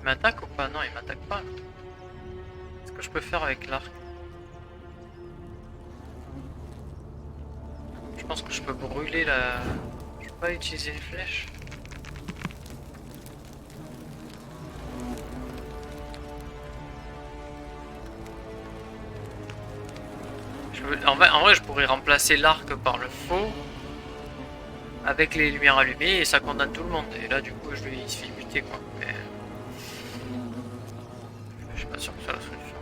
Il m'attaque ou pas? Non, il m'attaque pas. Qu'est-ce que je peux faire avec l'arc? Je pense que je peux brûler la... Je peux pas utiliser les flèches. En vrai, je pourrais remplacer l'arc par le faux avec les lumières allumées et ça condamne tout le monde. Et là, du coup, il se fait buter quoi. Mais je suis pas sûr que ce soit la solution.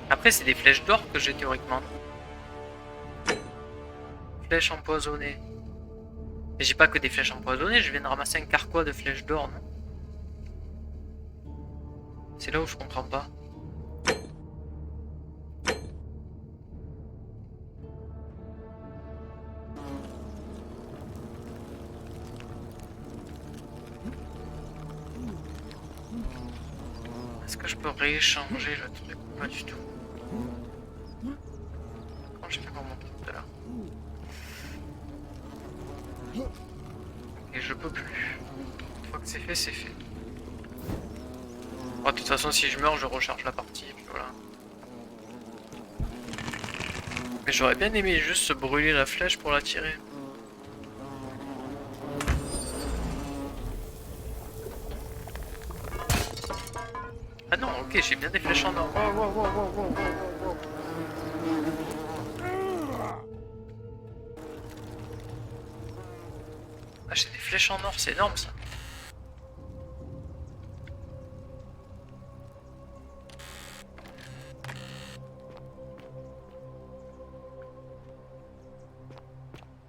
Après, c'est des flèches d'or que j'ai théoriquement. Flèches empoisonnées. Mais j'ai pas que des flèches empoisonnées, je viens de ramasser un carquois de flèches d'or, non? C'est là où je comprends pas. Est-ce que je peux rééchanger le truc ou pas du tout? Comment je fais pour monter tout à l'heure? Et je peux plus. Une fois que c'est fait, c'est fait. Bon, de toute façon, si je meurs, je recharge la partie. Et puis voilà. Mais j'aurais bien aimé juste se brûler la flèche pour la tirer. Ah non, ok, j'ai bien des flèches en or. Wow, wow, wow, wow, wow, wow, wow. Ah, j'ai des flèches en or, c'est énorme ça.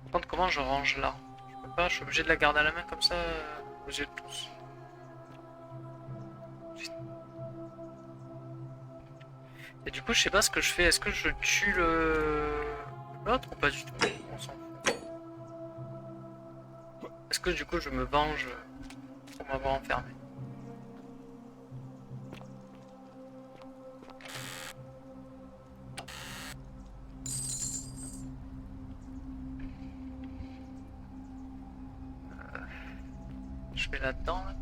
Par contre, comment je range là? Je peux pas, je suis obligé de la garder à la main comme ça aux yeux de tous. Et du coup, je sais pas ce que je fais. Est-ce que je tue l'autre ou pas du tout? On s'en fout. Est-ce que du coup, je me venge pour m'avoir enfermé? Je vais là-dedans. Là.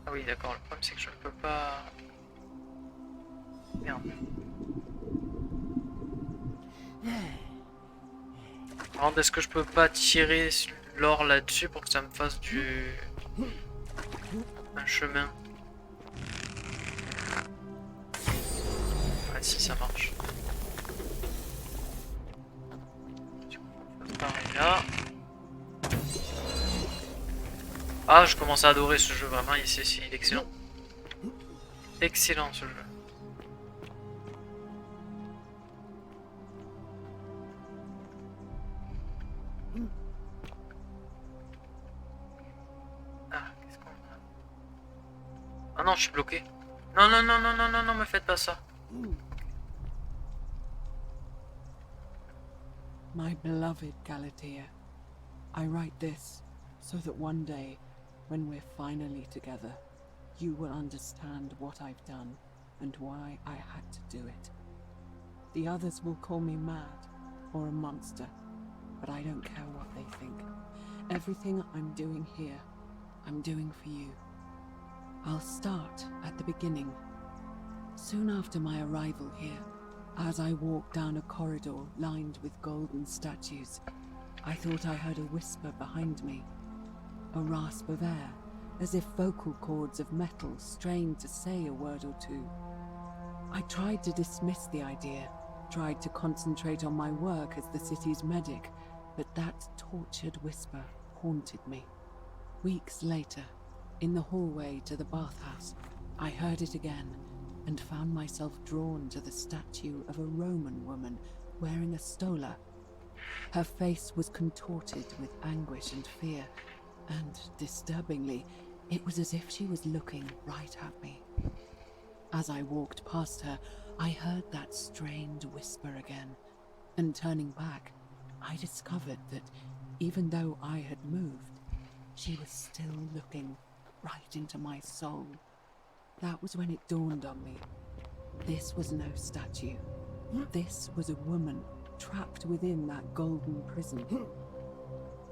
Ah oui, d'accord, le problème c'est que je ne peux pas... Merde. Par contre, est-ce que je peux pas tirer l'or là-dessus pour que ça me fasse un chemin? Ah si, ça marche. Du coup, on fait pareil là. Ah, je commence à adorer ce jeu, vraiment, il est excellent. Excellent ce jeu. Ah, qu'est-ce qu'on a? Ah non, je suis bloqué. Non, non, non, non, non, non, non, me faites pas ça. My beloved Galatea, I write this so that one day, when we're finally together, you will understand what I've done and why I had to do it. The others will call me mad or a monster, but I don't care what they think. Everything I'm doing here, I'm doing for you. I'll start at the beginning. Soon after my arrival here, as I walked down a corridor lined with golden statues, I thought I heard a whisper behind me. A rasp of air, as if vocal cords of metal strained to say a word or two. I tried to dismiss the idea, tried to concentrate on my work as the city's medic, but that tortured whisper haunted me. Weeks later, in the hallway to the bathhouse, I heard it again and found myself drawn to the statue of a Roman woman wearing a stola. Her face was contorted with anguish and fear, and, disturbingly, it was as if she was looking right at me. As I walked past her, I heard that strained whisper again, and turning back, I discovered that, even though I had moved, she was still looking right into my soul. That was when it dawned on me. This was no statue. This was a woman trapped within that golden prison.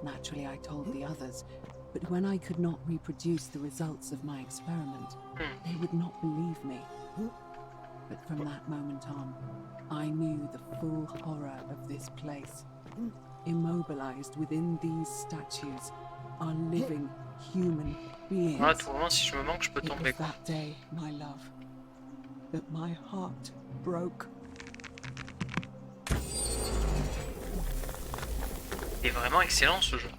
Naturally, I told the others, but when I could not reproduce the results of my experiment, they would not believe me. But from that moment on, I knew the full horror of this place. Immobilized within these statues, are living human beings. Voilà, à tout moment, si je me manque, je peux It tomber. was that day, my love, that my heart broke. Il est vraiment excellent ce jeu.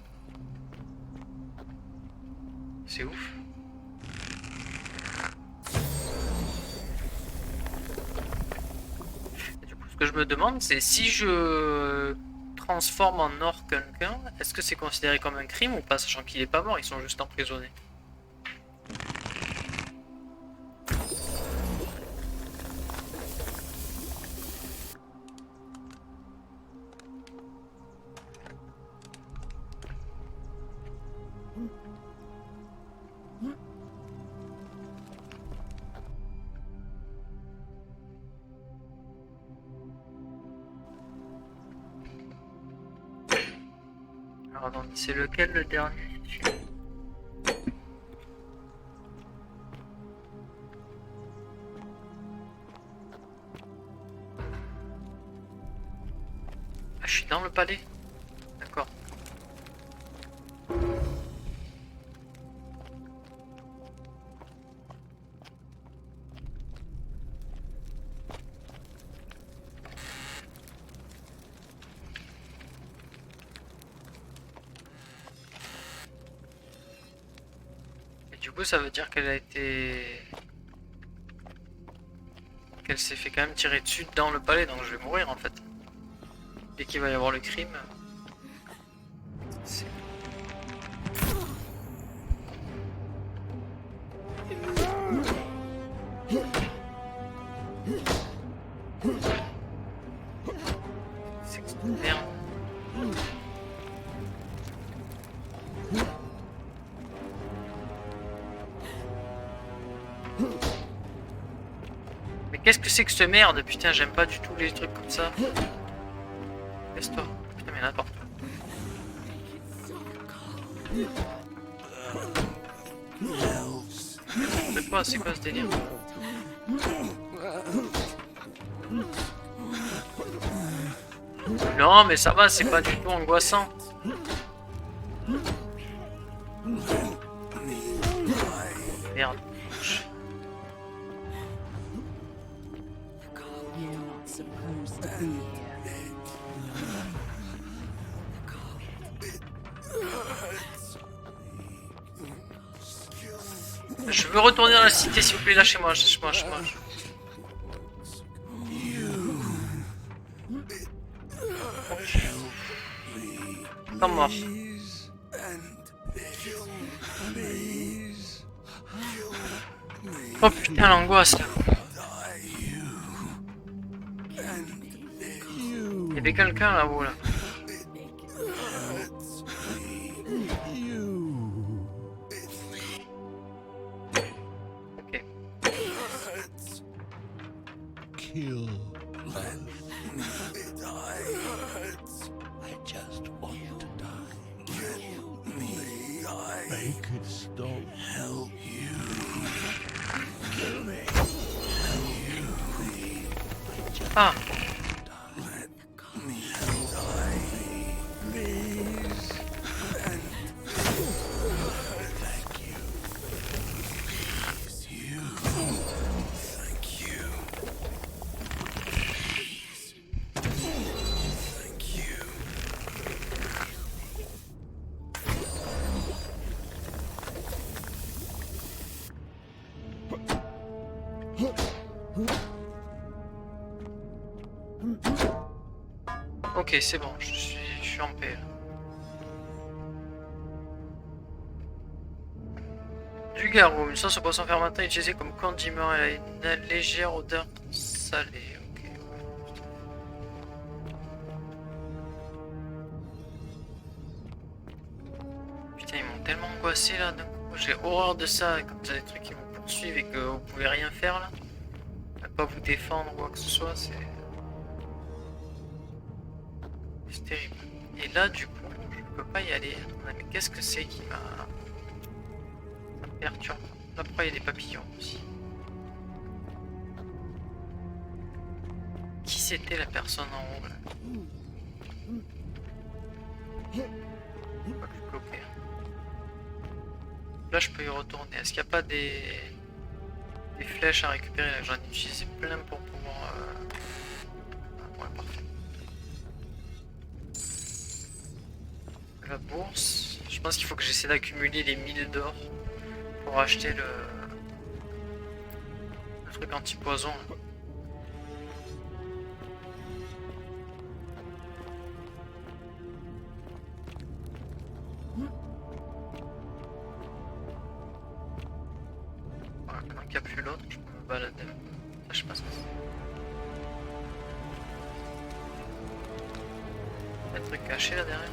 C'est ouf. Et du coup, ce que je me demande, c'est si je transforme en or quelqu'un, est-ce que c'est considéré comme un crime ou pas, sachant qu'il est pas mort, ils sont juste emprisonnés. Alors attendez, c'est lequel le dernier? Ah, je suis dans le palais. D'accord. Du coup, ça veut dire qu'elle a été... qu'elle s'est fait quand même tirer dessus dans le palais, donc je vais mourir en fait. Dès qu'il va y avoir le crime... C'est que cette merde. Mais qu'est-ce que c'est que cette merde? Putain, j'aime pas du tout les trucs comme ça. Laisse-toi. Putain, mais n'importe quoi. C'est quoi ce délire? Non, mais ça va, c'est pas du tout angoissant. Merde. You're not supposed to be here. Je veux retourner dans la cité, s'il vous plaît, lâchez-moi, lâchez-moi. Pas mort. Oh putain, l'angoisse là. Il y avait quelqu'un là-haut là. Ok. Kill them. I just want to die. Kill me. Make it stop. Help you. Kill me. Help you. Ah. Ok, c'est bon, je suis en paix. Du garum, une sauce au poisson fermenté utilisée comme condiment, elle a une légère odeur salée. Ok. Putain, ils m'ont tellement angoissé là d'un coup. J'ai horreur de ça quand vous avez des trucs qui vous poursuivent et que vous pouvez rien faire là. Pas vous défendre ou quoi que ce soit, c'est terrible. Et là, du coup, je peux pas y aller. Mais qu'est-ce que c'est qui m'a... Ça me perturbe. Là, pourquoi il y a des papillons aussi? Qui c'était la personne en haut là? Pas que je peux opérer. Là, je peux y retourner. Est-ce qu'il n'y a pas des flèches à récupérer? Là, j'en ai utilisé plein pour pouvoir... Ouais, parfait. La bourse. Je pense qu'il faut que j'essaie d'accumuler les 1000 d'or pour acheter le truc anti-poison. Voilà, quand il n'y a plus l'autre, je peux me balader. Là, je passe. Il y a un truc caché là derrière.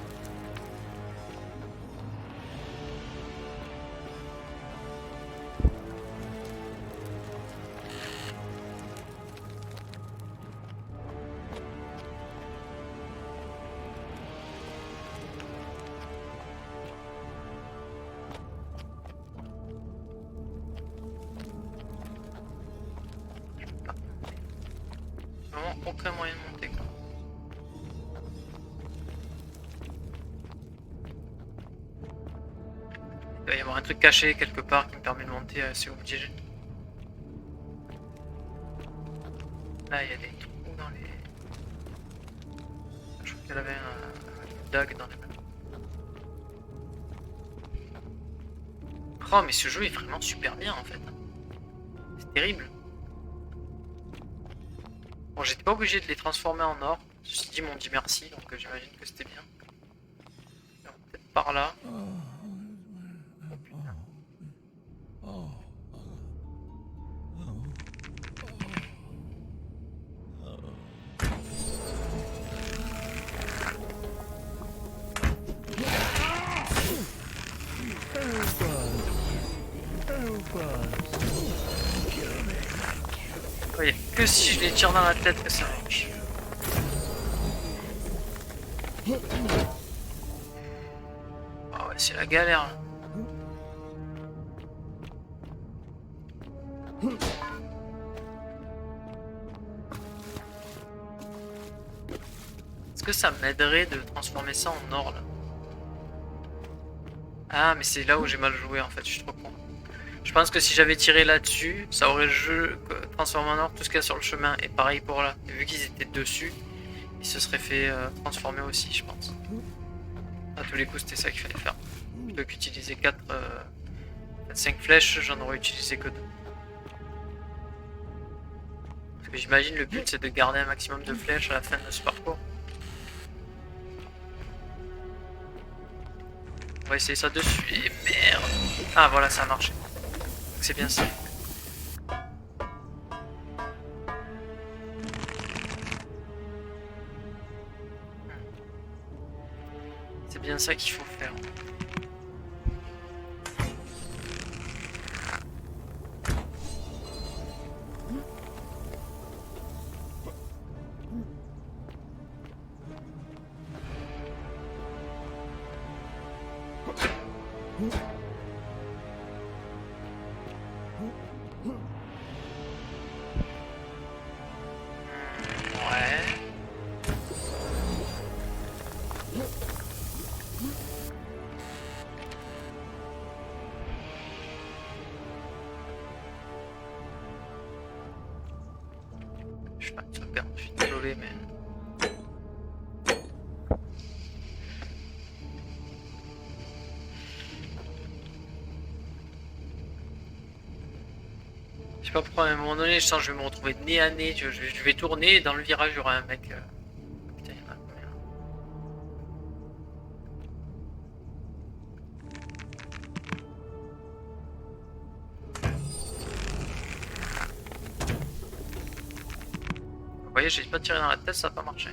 Aucun moyen de monter quoi. Il doit y avoir un truc caché quelque part qui me permet de monter assez obligé. Là il y a des trous dans les... Je crois qu'elle avait un dague dans les mains. Oh mais ce jeu est vraiment super bien en fait. C'est terrible. Bon, j'étais pas obligé de les transformer en or. Ceci dit, m'ont dit merci, donc j'imagine que c'était bien. Peut-être par là. Il n'y a que si je les tire dans la tête que ça marche. Ah ouais, c'est la galère là. Est-ce que ça m'aiderait de transformer ça en or là? Ah mais c'est là où j'ai mal joué en fait, je suis trop con. Je pense que si j'avais tiré là-dessus, ça aurait transformé en or tout ce qu'il y a sur le chemin. Et pareil pour là. Et vu qu'ils étaient dessus, ils se seraient fait transformer aussi, je pense. À tous les coups, c'était ça qu'il fallait faire. Plutôt qu'utiliser 5 flèches, j'en aurais utilisé que 2. Parce que j'imagine le but c'est de garder un maximum de flèches à la fin de ce parcours. On va essayer ça dessus. Et merde! Ah voilà, ça a marché. C'est bien ça. C'est bien ça qu'il faut faire. Je sais pas, je suis désolé, mais... Je sais pas pourquoi à un moment donné, je sens que je vais me retrouver nez à nez, je vais tourner et dans le virage, il y aura un mec... Putain, il y en a combien ? Vous voyez, j'ai pas tiré dans la tête, ça n'a pas marché.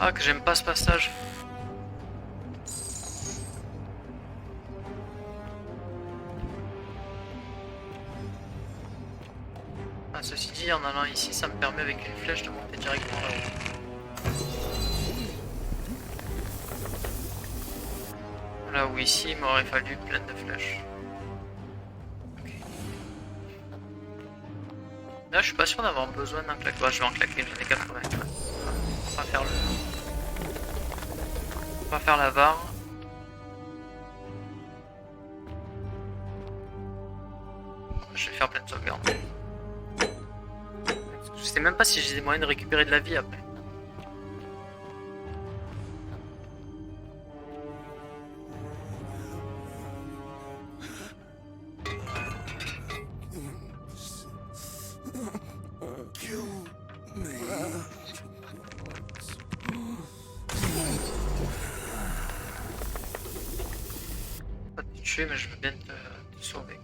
Ah, que j'aime pas ce passage. Ah, ceci dit, en allant ici, ça me permet avec une flèche de monter directement là-haut. Là où ici, il m'aurait fallu plein de flèches. Okay. Là, je suis pas sûr d'avoir besoin d'un claquage. Bah, je vais en claquer, j'en ai 80. On va faire le... On va faire la barre. Je vais faire plein de sauvegardes. Je sais même pas si j'ai des moyens de récupérer de la vie après. Pas te tuer, mais je veux bien te sauver.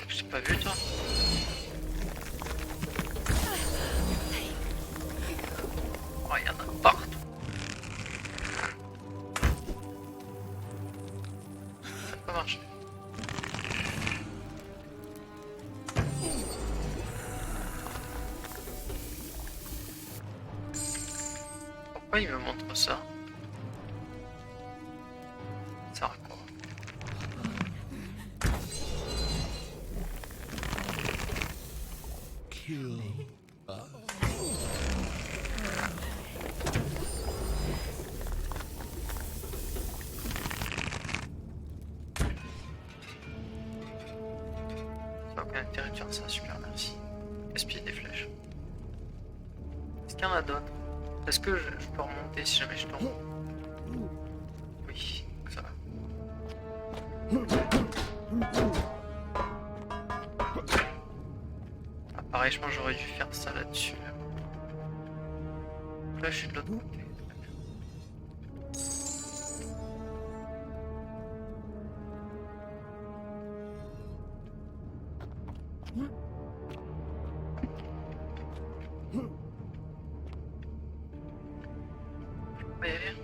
Je t'ai pas vu toi? Oh, il y en a partout. Ça peut marcher. Pourquoi il me montre ça? Ça sert à quoi? Ça n'a aucun intérêt de faire ça, super, merci. Gaspiller des flèches. Est-ce qu'il y en a d'autres? Est-ce que je peux remonter si jamais je tombe? Oui, ça va. Ah, pareil, je pense que j'aurais dû faire ça là-dessus. Là, je suis de l'autre côté. On va y aller.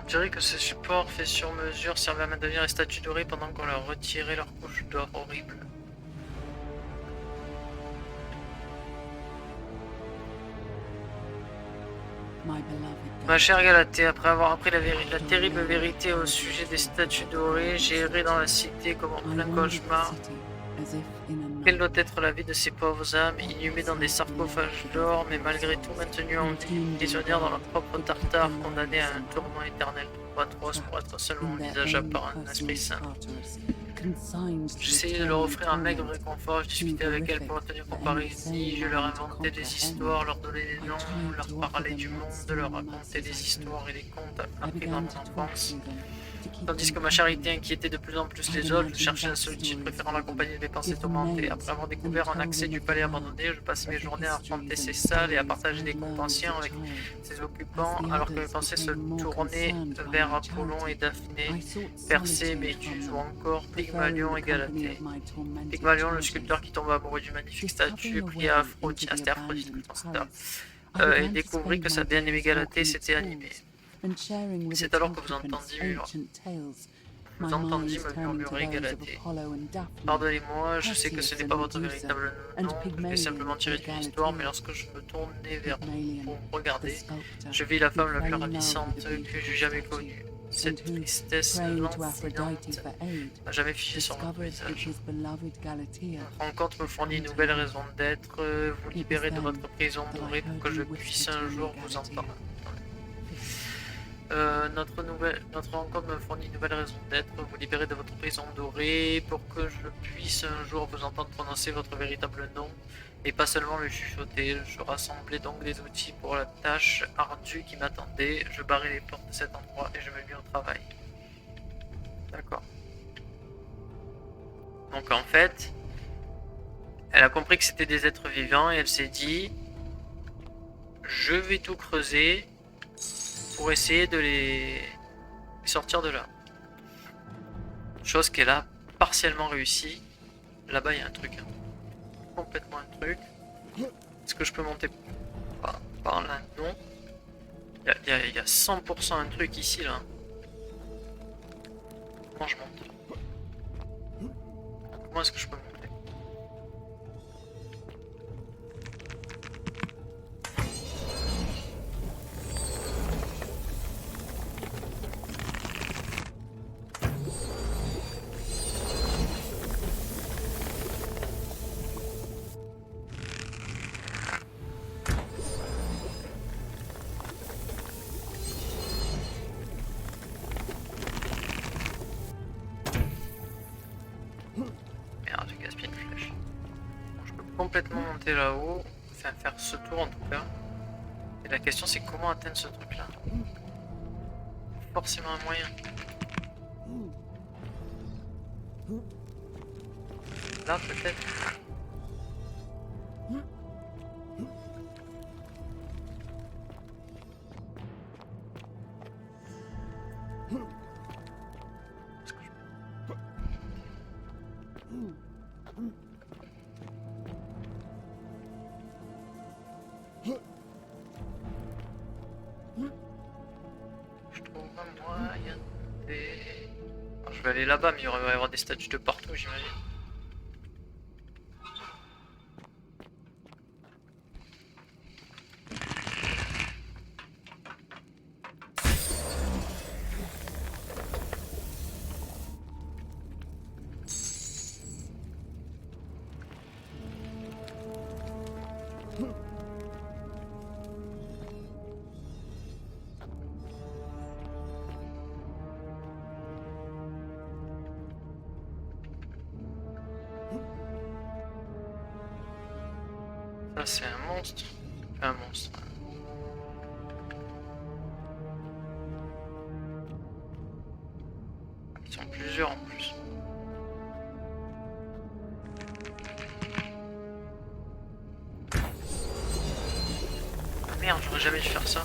On dirait que ce support fait sur mesure servait à maintenir les statues dorées pendant qu'on leur retirait leur couche d'or horrible. Ma chère Galatée, après avoir appris la terrible vérité au sujet des statues dorées, j'ai erré dans la cité comme en plein cauchemar. Quelle doit être la vie de ces pauvres âmes, inhumées dans des sarcophages d'or, mais malgré tout maintenues en vie, prisonnières dans leur propre tartare, condamnées à un tourment éternel trop atroce pour être seulement envisageable par un esprit saint. J'essayais de leur offrir un maigre réconfort, je discutais avec elles pour tenir comparaison, je leur inventais des histoires, leur donnais des noms, leur parlais du monde, leur racontais des histoires et des contes appris dans mon enfance. Tandis que ma charité inquiétait de plus en plus les autres, je cherchais un solitude, préférant l'accompagner de mes pensées tourmentées. Après avoir découvert un accès du palais abandonné, je passais mes journées à arpenter ses salles et à partager des coupes anciens avec ses occupants, alors que mes pensées se tournaient vers Apollon et Daphné, Persée, Méduse ou encore Pygmalion et Galatée. Pygmalion, le sculpteur qui tomba amoureux d'une magnifique statue, pria à Aphrodite, c'était Aphrodite, et découvrit que sa bien-aimée Galatée s'était animée. C'est alors que vous entendîtes me murmurer Galatée. Pardonnez-moi, je sais que ce n'est pas votre véritable nom, je l'ai simplement tiré d'une histoire, mais lorsque je me tournais vers vous pour regarder, je vis la femme la plus ravissante que j'eus jamais connue. Cette and who, tristesse praying to Aphrodite lancinante for aid, n'a jamais figé sur mon discovered that visage. his beloved Galatea Votre rencontre me fournit une nouvelle raison d'être, vous libérer de votre prison dorée pour que je puisse un jour vous entendre. Notre rencontre me fournit une nouvelle raison d'être, vous libérer de votre prison dorée pour que je puisse un jour vous entendre prononcer votre véritable nom et pas seulement le chuchoter. Je rassemblais donc des outils pour la tâche ardue qui m'attendait, je barrais les portes de cet endroit et je me mis au travail. D'accord. Donc en fait, elle a compris que c'était des êtres vivants et elle s'est dit, je vais tout creuser pour essayer de les sortir de là. Chose qu'elle a partiellement réussi. Là-bas, il y a un truc. Hein. Complètement un truc. Est-ce que je peux monter par là? Non. Il y a 100% un truc ici, là. Comment je monte? Comment est-ce que je peux monter? Complètement monter là-haut, enfin faire ce tour en tout cas. Et la question c'est comment atteindre ce truc là. Forcément un moyen. Là peut-être. Je vais aller là-bas, mais il va y avoir des statues de partout, j'imagine. Ça c'est un monstre. Un monstre. Ils sont plusieurs en plus. Ah merde, j'aurais jamais dû faire ça.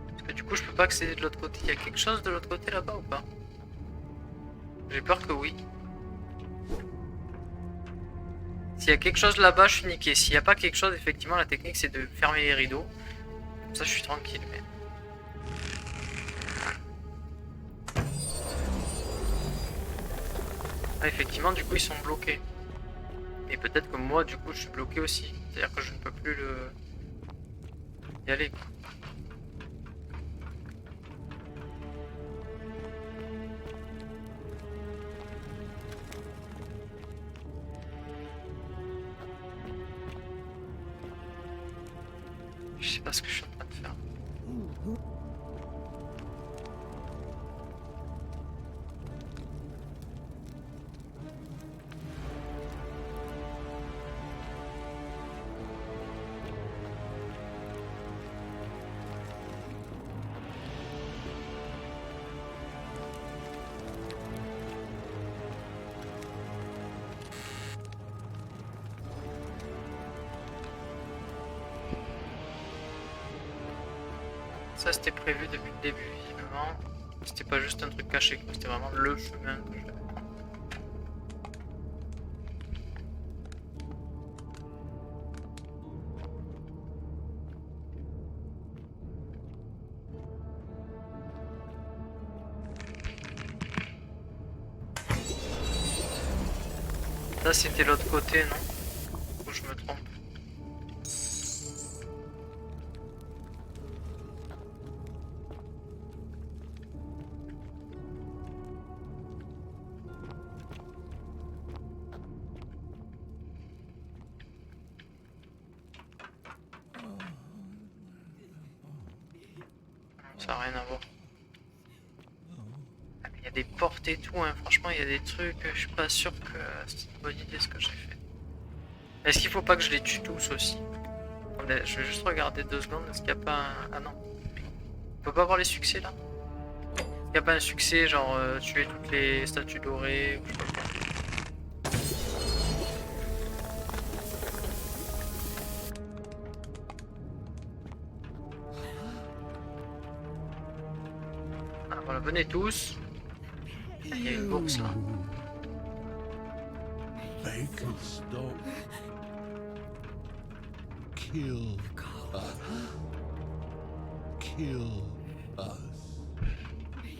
Parce que du coup je peux pas accéder de l'autre côté. Il y a quelque chose de l'autre côté là-bas ou pas? J'ai peur que oui. S'il y a quelque chose là-bas, je suis niqué. S'il n'y a pas quelque chose, effectivement, la technique c'est de fermer les rideaux. Comme ça, je suis tranquille. Mais... ah, effectivement, du coup, ils sont bloqués. Et peut-être que moi, du coup, je suis bloqué aussi. C'est-à-dire que je ne peux plus y aller, quoi. Je sais pas ce que je suis en train de faire. Ça c'était prévu depuis le début visiblement. C'était pas juste un truc caché, c'était vraiment le chemin que je devais prendre. Ça c'était l'autre côté, non? Ou je me trompe? Ça n'a rien à voir. Il y a des portes et tout, hein. Franchement il y a des trucs, je suis pas sûr que c'est une bonne idée ce que j'ai fait. Est-ce qu'il faut pas que je les tue tous aussi? Attendez, je vais juste regarder 2 secondes, est-ce qu'il n'y a pas un... Ah non. On peut pas avoir les succès là? Il n'y a pas un succès genre tuer toutes les statues dorées ou je sais pas quoi. Ah voilà, venez tous. Il y a une bourse là. Make it stop. Kill us. Kill us. I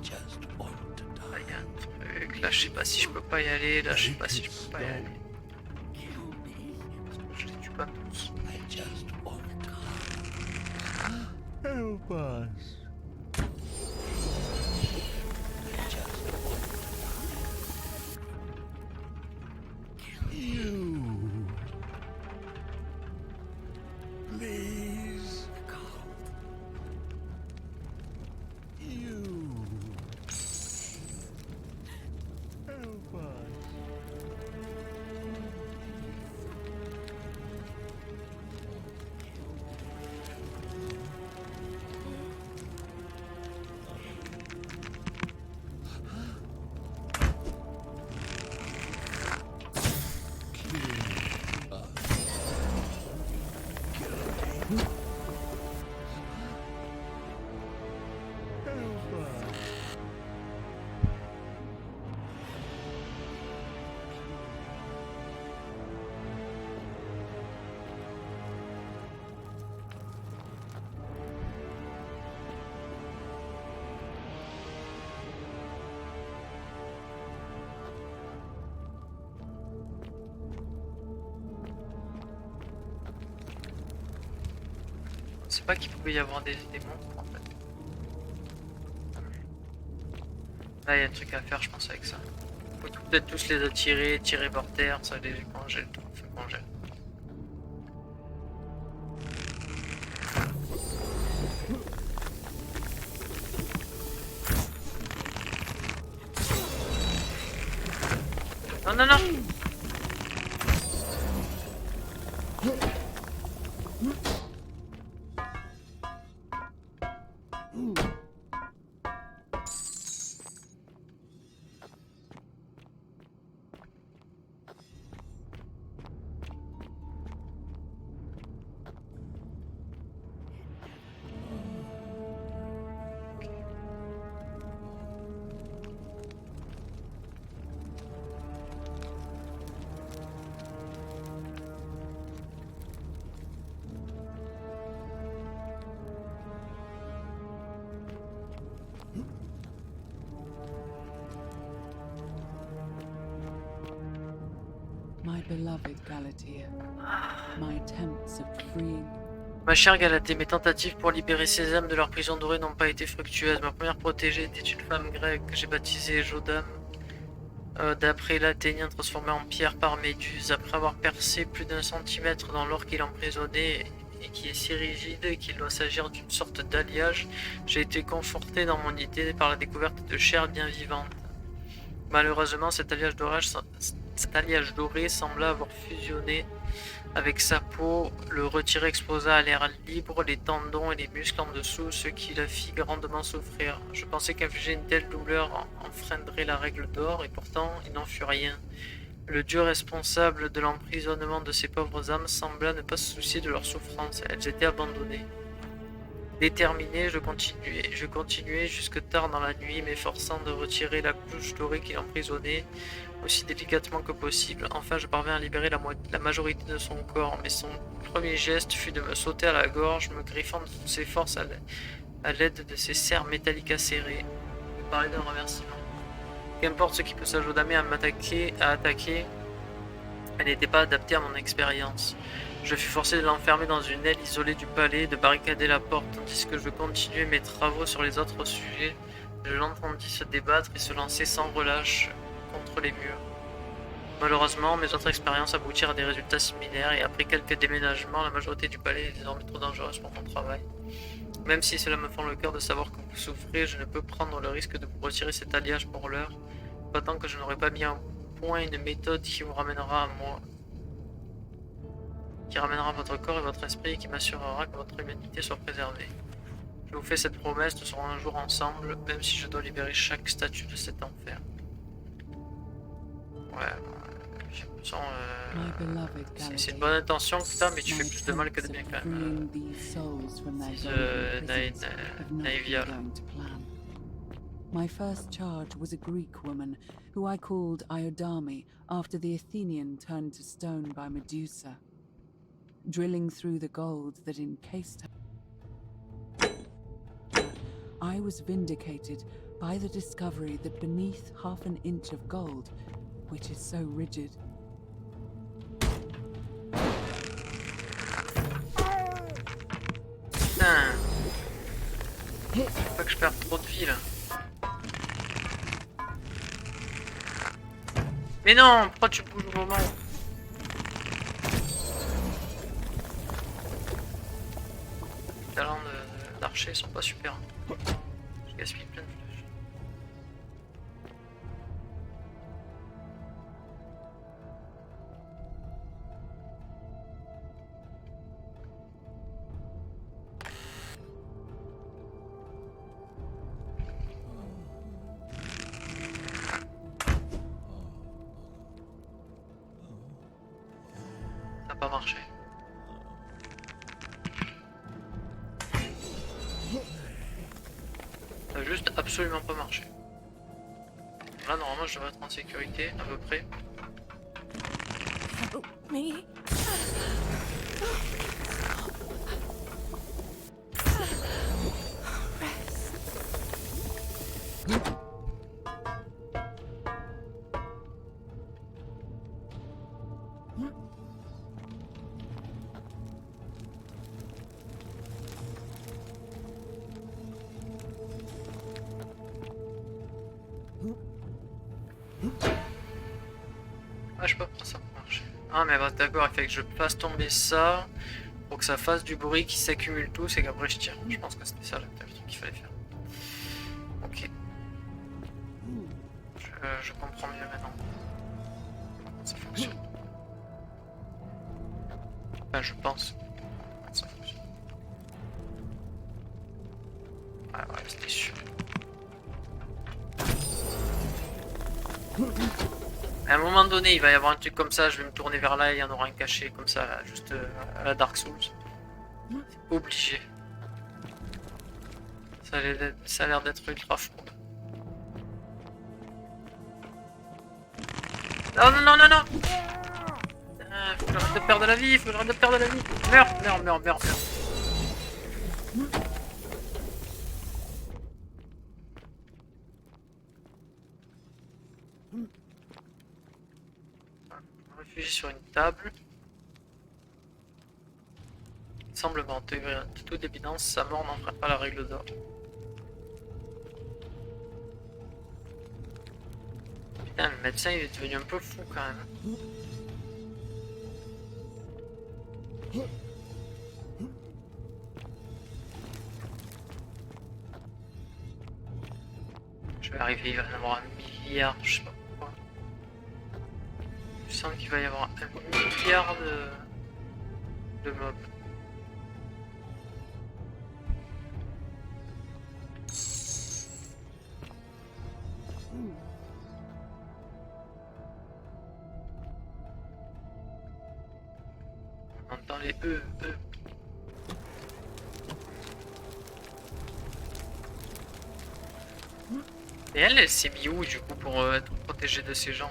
just want to die. Ah, il y a un truc. Là, je sais pas si je peux pas y aller. Là, je sais pas si je peux pas y aller. Je les tue pas tous. I just want to die. Help us. You. Please. You. Help us. Je sais pas qu'il pouvait y avoir des monstres en fait. Là il y a un truc à faire je pense avec ça. Faut peut-être tous les attirer, tirer par terre, ça les congèle, tout fait congèle. Non non non. My beloved Galatea, my attempts at freeing. Ma chère Galatée, mes tentatives pour libérer ces âmes de leur prison dorée n'ont pas été fructueuses. Ma première protégée était une femme grecque que j'ai baptisée Jodam, d'après l'Athénien transformé en pierre par Méduse. Après avoir percé plus d'1 centimètre dans l'or qui l'emprisonnait et qui est si rigide qu'il doit s'agir d'une sorte d'alliage, j'ai été conforté dans mon idée par la découverte de chair bien vivante. Malheureusement, cet alliage doré sembla avoir fusionné avec sa peau, le retirer exposa à l'air libre les tendons et les muscles en dessous, ce qui la fit grandement souffrir. Je pensais qu'infliger une telle douleur enfreindrait la règle d'or, et pourtant il n'en fut rien. Le Dieu responsable de l'emprisonnement de ces pauvres âmes sembla ne pas se soucier de leur souffrance. Elles étaient abandonnées. Déterminé, je continuais jusque tard dans la nuit, m'efforçant de retirer la couche dorée qui l'emprisonnait aussi délicatement que possible. Enfin, je parvins à libérer la majorité de son corps, mais son premier geste fut de me sauter à la gorge, me griffant de toutes ses forces à l'aide de ses serres métalliques acérées. Je parlais d'un remerciement. Qu'importe ce qui peut s'ajodamer à attaquer, elle n'était pas adaptée à mon expérience. Je fus forcé de l'enfermer dans une aile isolée du palais, de barricader la porte, tandis que je continuais mes travaux sur les autres sujets. Je l'entendis se débattre et se lancer sans relâche contre les murs. Malheureusement, mes autres expériences aboutirent à des résultats similaires, et après quelques déménagements, la majorité du palais est désormais trop dangereuse pour mon travail. Même si cela me fend le cœur de savoir que vous souffrez, je ne peux prendre le risque de vous retirer cet alliage pour l'heure, pas tant que je n'aurai pas mis en point une méthode qui vous ramènera à moi, qui ramènera votre corps et votre esprit et qui m'assurera que votre humanité soit préservée. Je vous fais cette promesse, nous serons un jour ensemble, même si je dois libérer chaque statue de cet enfer. Ouais, j'ai l'impression... c'est une bonne intention, putain, mais tu fais plus de mal que de bien quand même. Naivia. My first charge was a Greek woman, who I called Iodame after the Athenian turned to stone by Medusa. Drilling through the gold that encased her, I was vindicated by the discovery that beneath half an inch of gold, which is so rigid, Putain. Faut pas que je perde trop de vie là. Mais non, pourquoi tu bouges au moment où... Les talents d'archer sont pas super. Je gaspille plein de flèches. Ça n'a pas marché. Ça a juste absolument pas marché. Là normalement je devrais être en sécurité à peu près. Me? Ah, je sais pas pourquoi ça marche. Ah, mais bah, d'accord, il fait que je fasse tomber ça pour que ça fasse du bruit qui s'accumule tous et qu'après je tire. Je pense que c'était ça le truc qu'il fallait faire. Ok. Je comprends mieux maintenant comment ça fonctionne. Enfin, je pense comment ça fonctionne. Ah, ouais, c'était sûr. À un moment donné, il va y avoir un truc comme ça, je vais me tourner vers là et il y en aura un caché comme ça, là, juste à la Dark Souls. C'est obligé. Ça a l'air d'être ultra fou. Non, non, non, non, non! Faut que j'arrête de perdre de la vie, faut que j'arrête de perdre de la vie. Meurs, meurs, meurs, meurs, meurs. Sur une table. Il semble mentir. De toute évidence, sa mort n'enfreint pas la règle d'or. Putain, le médecin il est devenu un peu fou quand même. Je vais arriver, il va y en avoir un milliard, je sais pas. Je sens qu'il va y avoir un milliard de mobs. On entend les E. Et elle s'est mis où du coup pour être protégée de ces gens?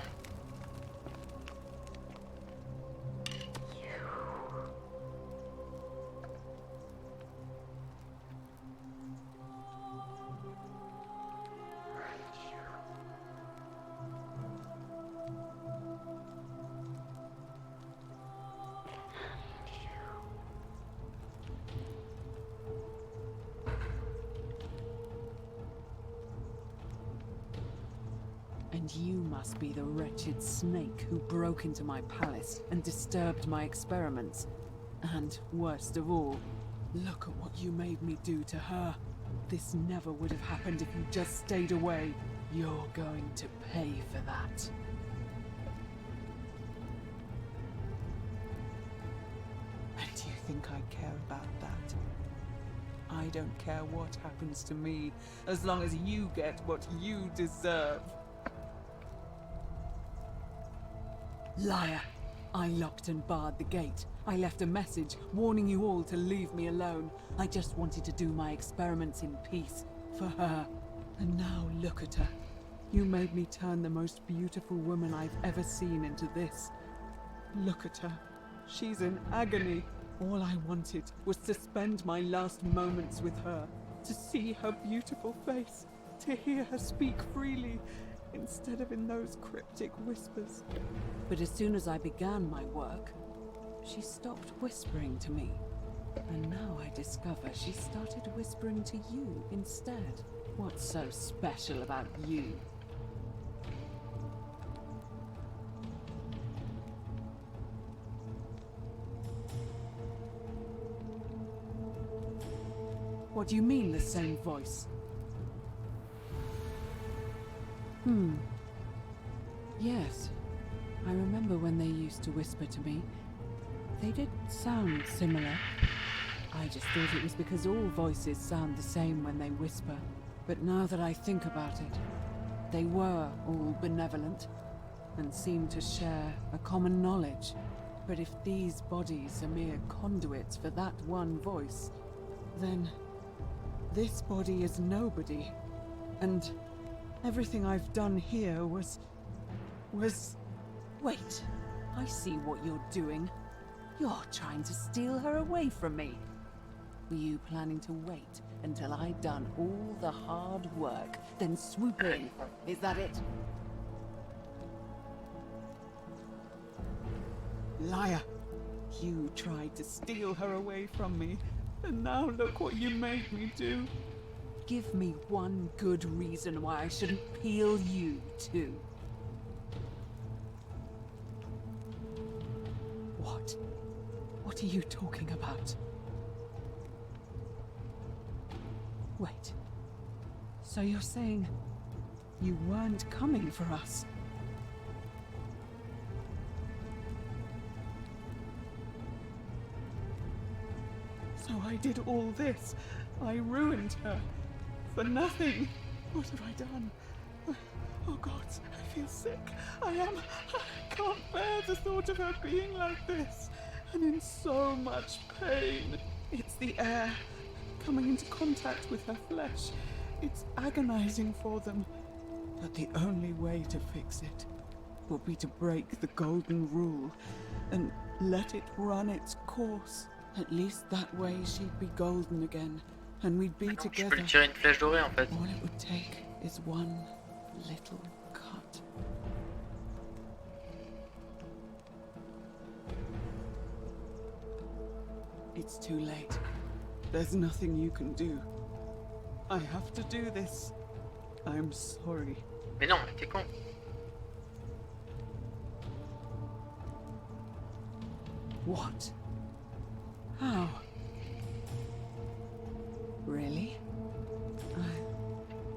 And you must be the wretched snake who broke into my palace and disturbed my experiments. And, worst of all, Look at what you made me do to her. This never would have happened if you just stayed away. You're going to pay for that. And do you think I care about that? I don't care what happens to me, as long as you get what you deserve. Liar! I locked and barred the gate. I left a message warning you all to leave me alone. I just wanted to do my experiments in peace, for her. And now look at her. You made me turn the most beautiful woman I've ever seen into this. Look at her. She's in agony. All I wanted was to spend my last moments with her, to see her beautiful face, to hear her speak freely, instead of in those cryptic whispers. But as soon as I began my work, she stopped whispering to me. And now I discover she started whispering to you instead. What's so special about you? What do you mean, the same voice? Yes. I remember when they used to whisper to me. They did sound similar. I just thought it was because all voices sound the same when they whisper. But now that I think about it, they were all benevolent and seemed to share a common knowledge. But if these bodies are mere conduits for that one voice, then this body is nobody. And everything I've done here was... Wait, I see what you're doing. You're trying to steal her away from me. Were you planning to wait until I'd done all the hard work, then swoop in? Is that it? Liar! You tried to steal her away from me, and now look what you made me do. Give me one good reason why I shouldn't peel you too. What? What are you talking about? Wait. So you're saying you weren't coming for us? So I did all this. I ruined her. For nothing. What have I done? Oh God, I feel sick. I can't bear the thought of her being like this. And in so much pain. It's the air. Coming into contact with her flesh. It's agonizing for them. But the only way to fix it will be to break the golden rule and let it run its course. At least that way she'd be golden again, and we'd be together. Je peux lui tirer une flèche dorée en fait. All it would take is one little cut. It's too late. There's nothing you can do. I have to do this. I'm sorry. Mais non, mais t'es con. What? How? Really?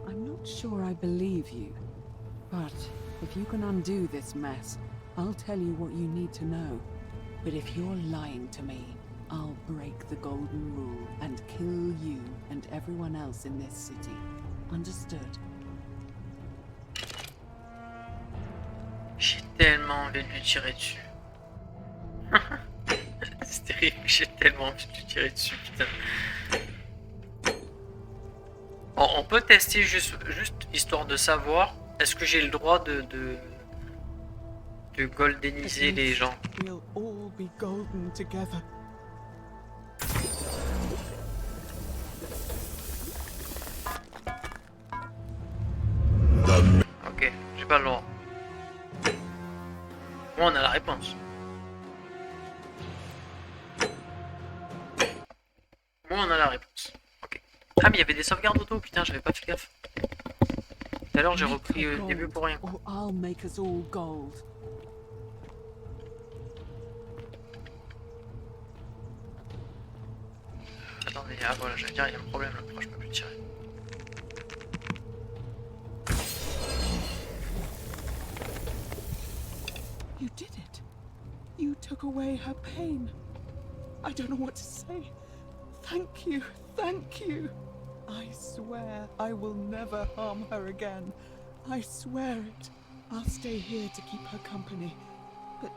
I'm not sure I believe you. But if you can undo this mess, I'll tell you what you need to know. But if you're lying to me, I'll break the golden rule and kill you and everyone else in this city. Understood? J'ai tellement envie de lui tirer dessus. C'est terrible, j'ai tellement envie de lui tirer dessus, putain. Bon, on peut tester juste histoire de savoir est-ce que j'ai le droit de goldeniser les gens. We'll all be golden together. Ok, j'ai pas le droit. Moi, on a la réponse. Moi, on a la réponse. Ok. Ah, mais il y avait des sauvegardes auto, putain, j'avais pas fait gaffe. Tout à l'heure, j'ai repris le début pour rien. Or I'll make us all gold. attendez, ah voilà, j'allais dire, il y a un problème là, pourquoi je peux plus tirer. You did it. You took away her pain. I don't know what to say. Thank you. Thank you. I swear I will never harm her again. I swear it. I'll stay here to keep her company. But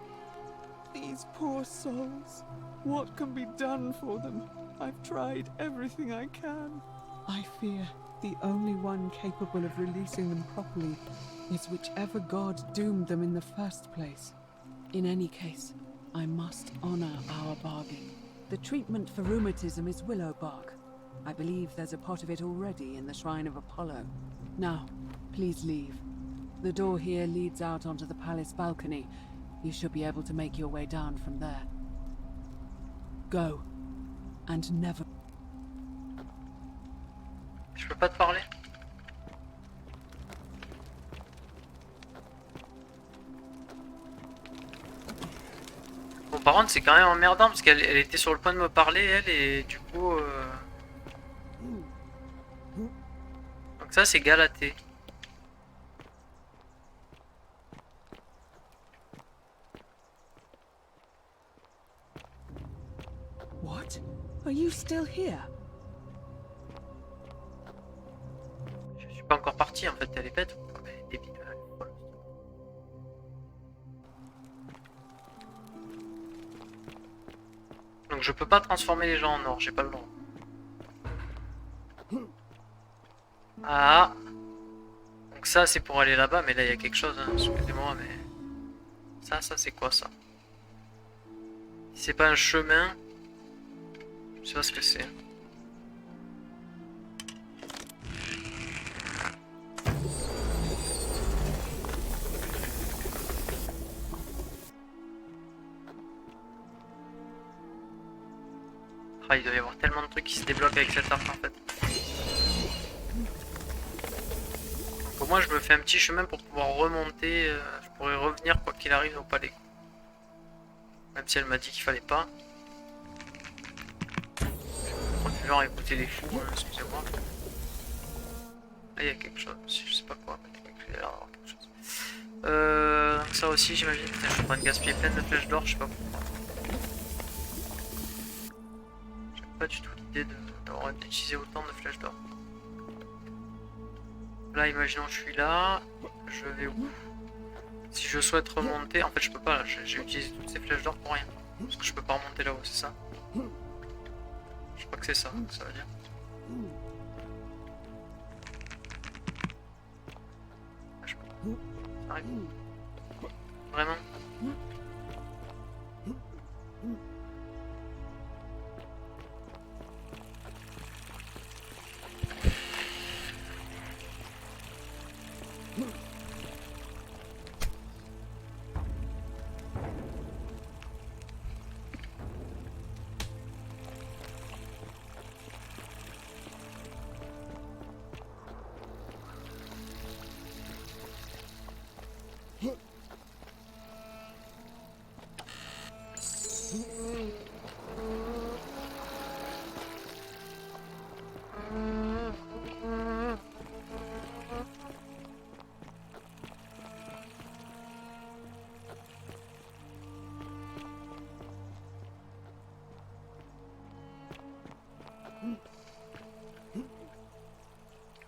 these poor souls, what can be done for them? I've tried everything I can. I fear the only one capable of releasing them properly is whichever god doomed them in the first place. In any case, I must honor our bargain. The treatment for rheumatism is willow bark. I believe there's a pot of it already in the Shrine of Apollo. Now, please leave. The door here leads out onto the palace balcony. You should be able to make your way down from there. Go. And never... Je peux pas te parler? Bon, par contre, c'est quand même emmerdant parce qu'elle était sur le point de me parler, elle, et du coup. Donc, ça, c'est Galatée. What? Are you still here? Je suis pas encore parti en fait, elle est bête ou quoi? Elle est débile. Donc je peux pas transformer les gens en or, j'ai pas le droit. Ah. Donc ça c'est pour aller là-bas, mais là il y a quelque chose, hein. Excusez-moi, mais... Ça c'est quoi ça? Si c'est pas un chemin... Je sais pas ce que c'est. Ah, il doit y avoir tellement de trucs qui se débloquent avec cette arme en fait. Donc au moins je me fais un petit chemin pour pouvoir remonter. Je pourrais revenir quoi qu'il arrive au palais. Même si elle m'a dit qu'il fallait pas. Je vais écouter les fous, hein, excusez-moi. Là il y a quelque chose, je sais pas quoi, il y a l'air d'avoir quelque chose. Donc ça aussi j'imagine, je suis en train de gaspiller plein de flèches d'or, je sais pas pourquoi. J'ai pas du tout l'idée d'avoir utilisé autant de flèches d'or. Là imaginons que je suis là, je vais où? Si je souhaite remonter, en fait je peux pas là, j'ai utilisé toutes ces flèches d'or pour rien. Parce que je peux pas remonter là-haut, c'est ça? Je crois que c'est ça que ça veut dire. Je peux... Ça arrive. Vraiment?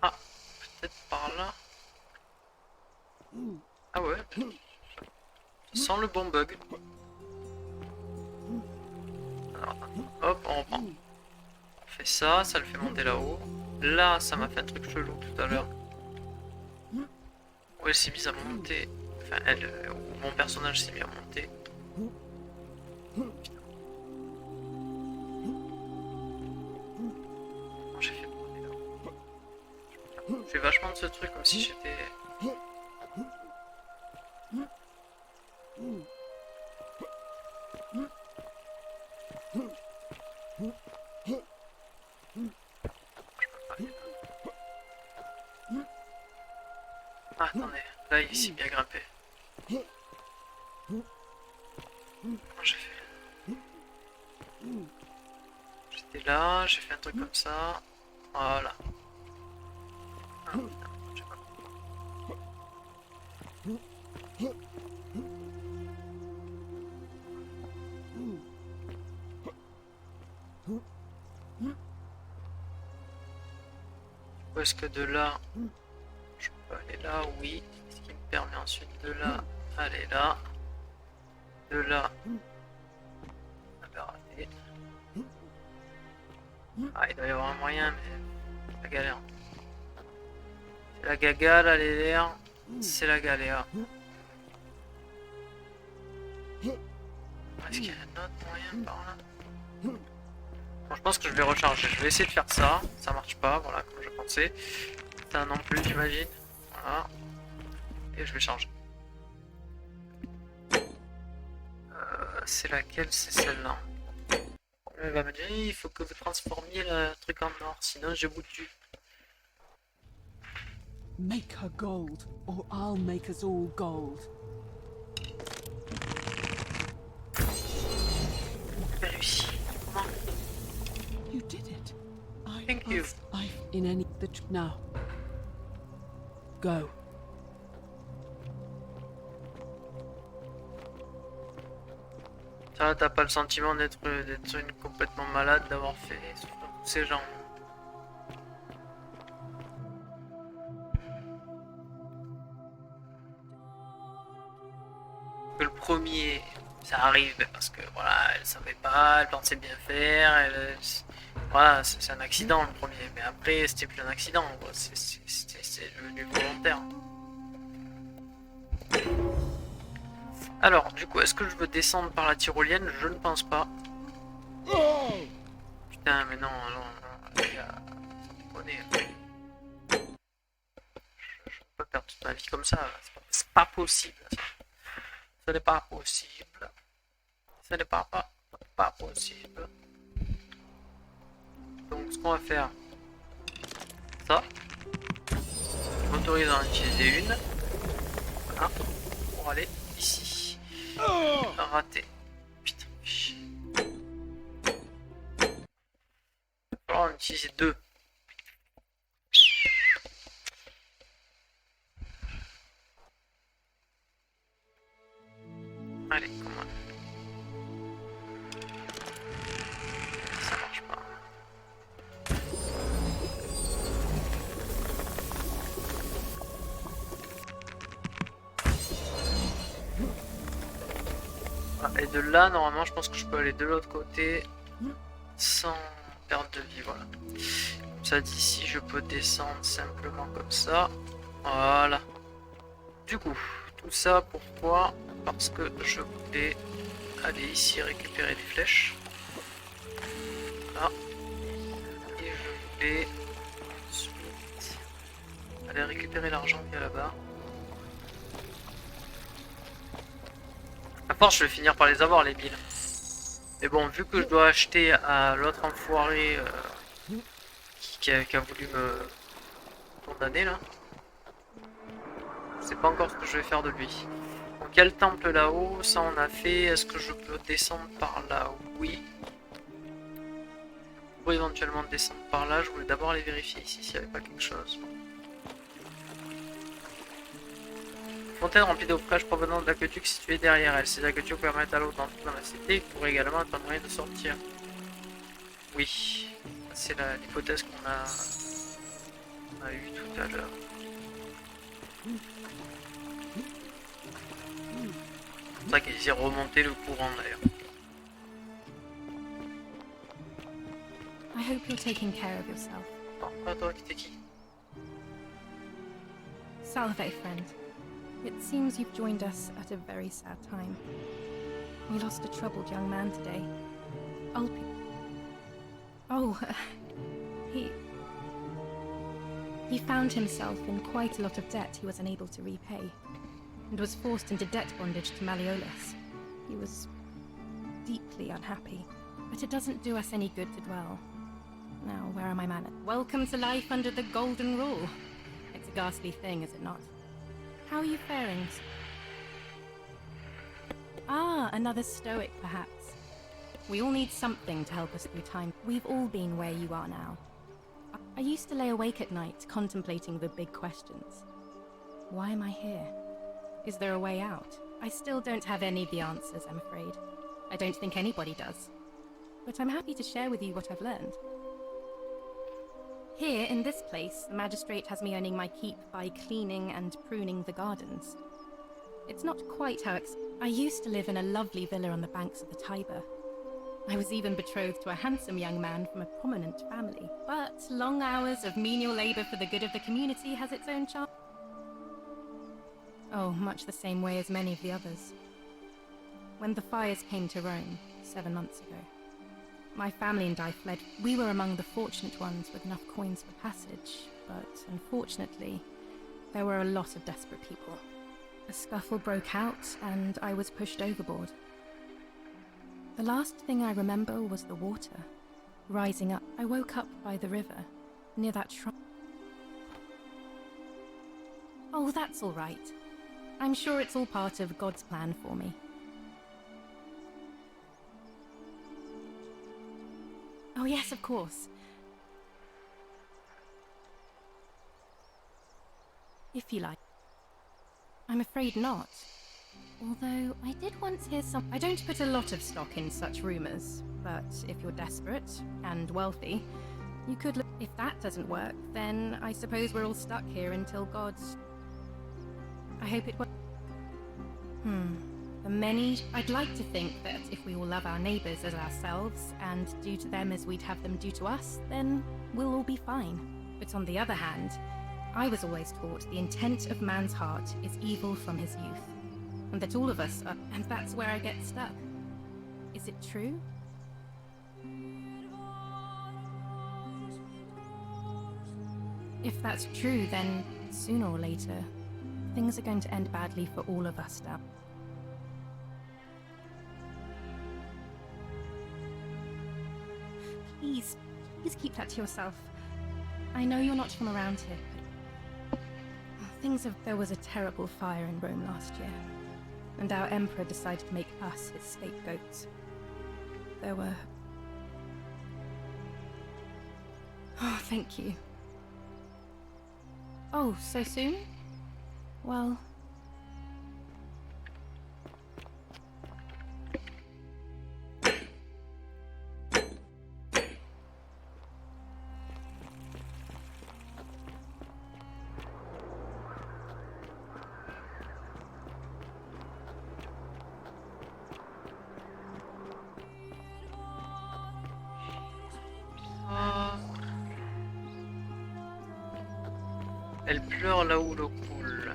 Ah, peut-être par là. Ah ouais. Sans le bon bug. Alors, hop, on reprend. On fait ça, ça le fait monter là-haut. Là, ça m'a fait un truc chelou tout à l'heure. Où elle s'est mise à monter. Enfin, elle, ou mon personnage s'est mis à monter. Comment j'ai fait pour aller là-haut? Je fais vachement de ce truc comme si j'étais... Ah, attendez, là il s'est bien grimpé. Comment j'ai fait? J'étais J'étais là, j'ai fait un truc comme ça. Voilà. Ah, putain, j'ai pas Où est-ce que de là, je peux aller là? Oui. Ce qui me permet ensuite de là, aller là. De là, j'avais raté. Ah, il doit y avoir un moyen, mais c'est la galère. C'est la gaga, là, les l'air. C'est la galère. Est-ce qu'il y a un autre moyen par là? Bon, je pense que je vais recharger. Je vais essayer de faire ça. Ça marche pas, voilà, comme je pensais. Ça non plus, j'imagine. Voilà. Et je vais changer. C'est laquelle? C'est celle-là. Elle va me dire, il faut que vous transformiez le truc en or, sinon je vous tue. Make her gold, or I'll make us all gold. J'ai réussi. Comment? You did it. Thank you. Life in any now. Go. Ça, t'as pas le sentiment d'être une complètement malade, d'avoir fait souffrir tous ces gens. Que le premier, ça arrive parce que voilà, elle savait pas, elle pensait bien faire, voilà, c'est un accident le premier, mais après c'était plus un accident, c'est devenu volontaire. Alors, du coup, est-ce que je veux descendre par la tyrolienne? Je ne pense pas. Putain, mais non, les gars, on est... Je peux pas perdre toute ma vie comme ça, c'est pas possible. Ce n'est pas possible. Ce n'est pas possible. Donc, ce qu'on va faire, ça, je m'autorise à en utiliser une. Voilà, pour aller ici. Raté. Putain, chier. Il va falloir en utiliser deux. Allez, comment? Ça marche pas. Et de là, normalement, je pense que je peux aller de l'autre côté sans perte de vie, voilà. Comme ça, d'ici, je peux descendre simplement comme ça. Voilà. Du coup, tout ça, pourquoi? Parce que je voulais aller ici récupérer des flèches. Là. Et je voulais ensuite aller récupérer l'argent qu'il y a là-bas. À force, je vais finir par les avoir, les billes. Mais bon, vu que je dois acheter à l'autre enfoiré qui a voulu me condamner là, je sais pas encore ce que je vais faire de lui. Donc il y a le temple là-haut, ça on a fait. Est-ce que je peux descendre par là? Oui. Pour éventuellement descendre par là, je voulais d'abord aller vérifier ici s'il n'y avait pas quelque chose. Fontaine remplie d'eau fraîche provenant de l'aqueduc situé derrière elle. Ces aqueducs permettent à l'eau d'entrer dans la cité. Il pourrait également être un moyen de sortir. Oui, c'est l'hypothèse qu'on a eue tout à l'heure. C'est pour ça qu'ils y remonté le courant d'ailleurs. I hope you're taking care of yourself. Non, pas toi, t'es qui? Salve, friend. It seems you've joined us at a very sad time. We lost a troubled young man today. He found himself in quite a lot of debt he was unable to repay, and was forced into debt bondage to Malleolus. He was deeply unhappy, but it doesn't do us any good to dwell. Now, where are my manners? Welcome to life under the Golden Rule. It's a ghastly thing, is it not? How are you faring? Ah, another stoic, perhaps. We all need something to help us through time. We've all been where you are now. I used to lay awake at night contemplating the big questions. Why am I here? Is there a way out? I still don't have any of the answers, I'm afraid. I don't think anybody does. But I'm happy to share with you what I've learned. Here, in this place, the magistrate has me earning my keep by cleaning and pruning the gardens. It's not quite how I used to live in a lovely villa on the banks of the Tiber. I was even betrothed to a handsome young man from a prominent family. But long hours of menial labor for the good of the community has its own charm. Oh, much the same way as many of the others. When the fires came to Rome, 7 months ago, my family and I fled. We were among the fortunate ones with enough coins for passage, but unfortunately, there were a lot of desperate people. A scuffle broke out, and I was pushed overboard. The last thing I remember was the water rising up. I woke up by the river, near that shrine. Oh, that's all right. I'm sure it's all part of God's plan for me. Oh yes, of course. If you like. I'm afraid not. Although, I did once hear some... I don't put a lot of stock in such rumors, but if you're desperate and wealthy, you could look... If that doesn't work, then I suppose we're all stuck here until God's... I hope it works. The many... I'd like to think that if we all love our neighbours as ourselves, and do to them as we'd have them do to us, then we'll all be fine. But on the other hand, I was always taught the intent of man's heart is evil from his youth. And that all of us are... And that's where I get stuck. Is it true? If that's true, then sooner or later, things are going to end badly for all of us now. Please keep that to yourself. I know you're not from around here, but... There was a terrible fire in Rome last year, and our emperor decided to make us his scapegoats. There were... Oh, thank you. Oh, so soon? Well... Elle pleure là où l'eau coule.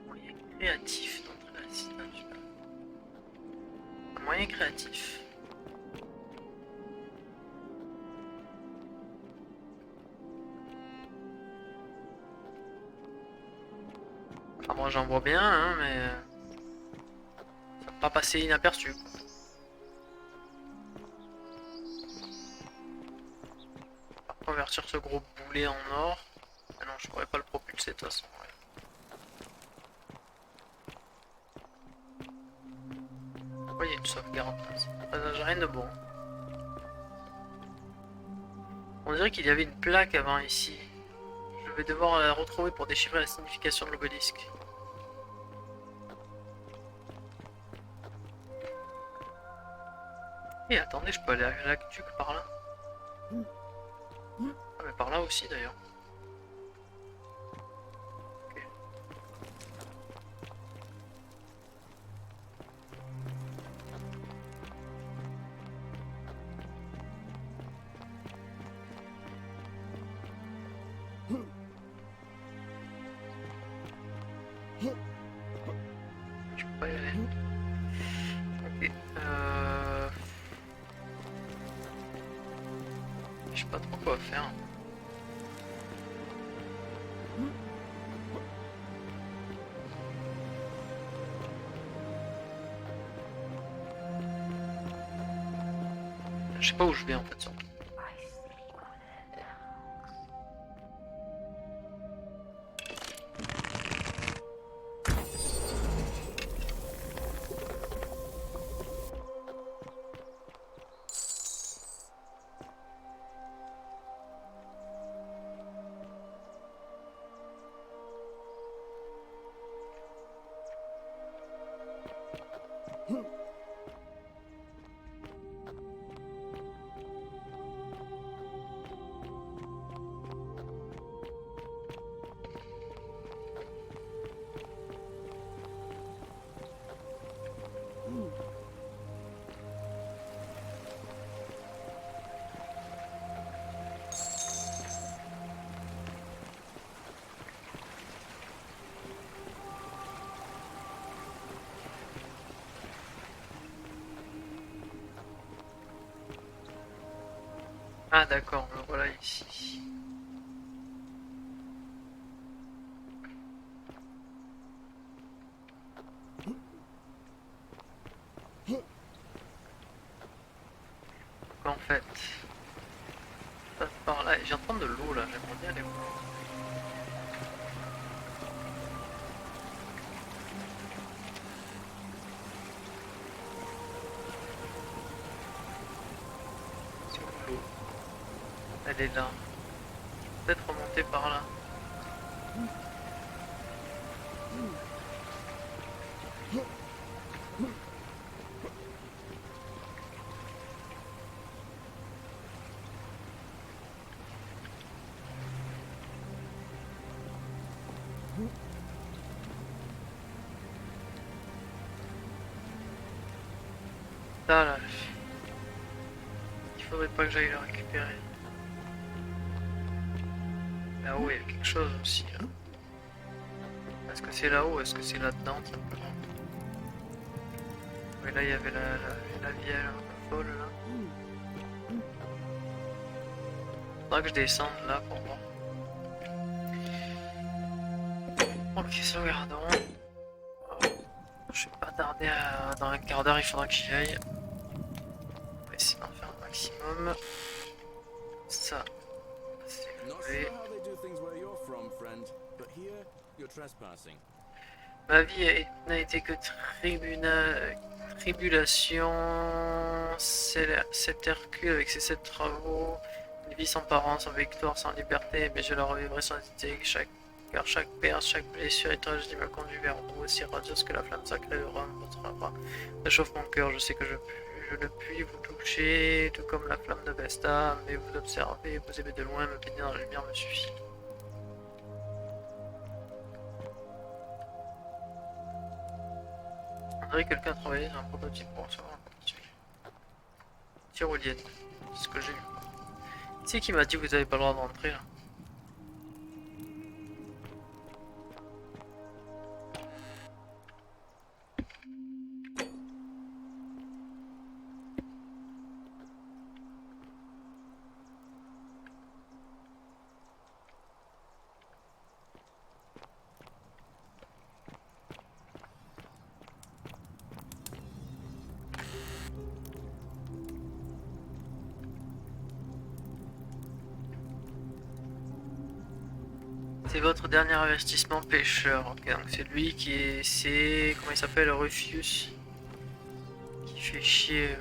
Moyen créatif d'entrer à la citadelle. Moyen créatif. Moi j'en vois bien, hein, mais ça va pas passer inaperçu. On va convertir ce gros boulet en or. Ah non, je pourrais pas le propulser de toute façon. Ouais, il y a une sauvegarde. Ça rien de bon. On dirait qu'il y avait une plaque avant ici. Je vais devoir la retrouver pour déchiffrer la signification de l'obélisque. Et attendez, je peux aller à l'aqueduc par là. Ah mais par là aussi d'ailleurs. Okay. Je peux pas y aller. Ok. Je sais pas trop quoi faire. Je sais pas où je vais en fait surtout. Ah d'accord, le voilà ici. En fait, ça passe par là. J'ai entendu de l'eau là, j'aimerais bien aller voir. C'est où l'eau? Elle est là. Peut-être remonter par là. Ça là. Il faudrait pas que j'aille le récupérer. Là-haut il y a quelque chose aussi là. Est-ce que c'est là-haut? Est-ce que c'est là-dedans simplement? Oui là il y avait la vielle un peu folle là. Faudra que je descende là pour voir. Ok, sauvegardons. Je vais pas tarder dans un quart d'heure, il faudra que j'y aille. On va essayer d'en faire un maximum. Ça, c'est levé. Ma vie n'a été que tribulation. Cet Hercule avec ses 7 travaux. Une vie sans parents, sans victoire, sans liberté. Mais je la revivrai sans hésiter. Car chaque perce, chaque blessure et tragédie m'a conduit vers vous, aussi radieuse que la flamme sacrée de Rome. Votre bras réchauffe mon cœur. Je sais que je ne puis vous toucher, tout comme la flamme de Vesta, mais vous observez, vous aimez de loin, me baigner dans la lumière me suffit. On dirait que quelqu'un a travaillé sur un prototype pour recevoir un particulier. Tyrolienne, c'est ce que j'ai eu. C'est qui m'a dit que vous n'avez pas le droit de rentrer là? C'est votre dernier investissement pêcheur. Ok, donc c'est lui qui est. C'est. Comment il s'appelle? Rufus. Qui fait chier.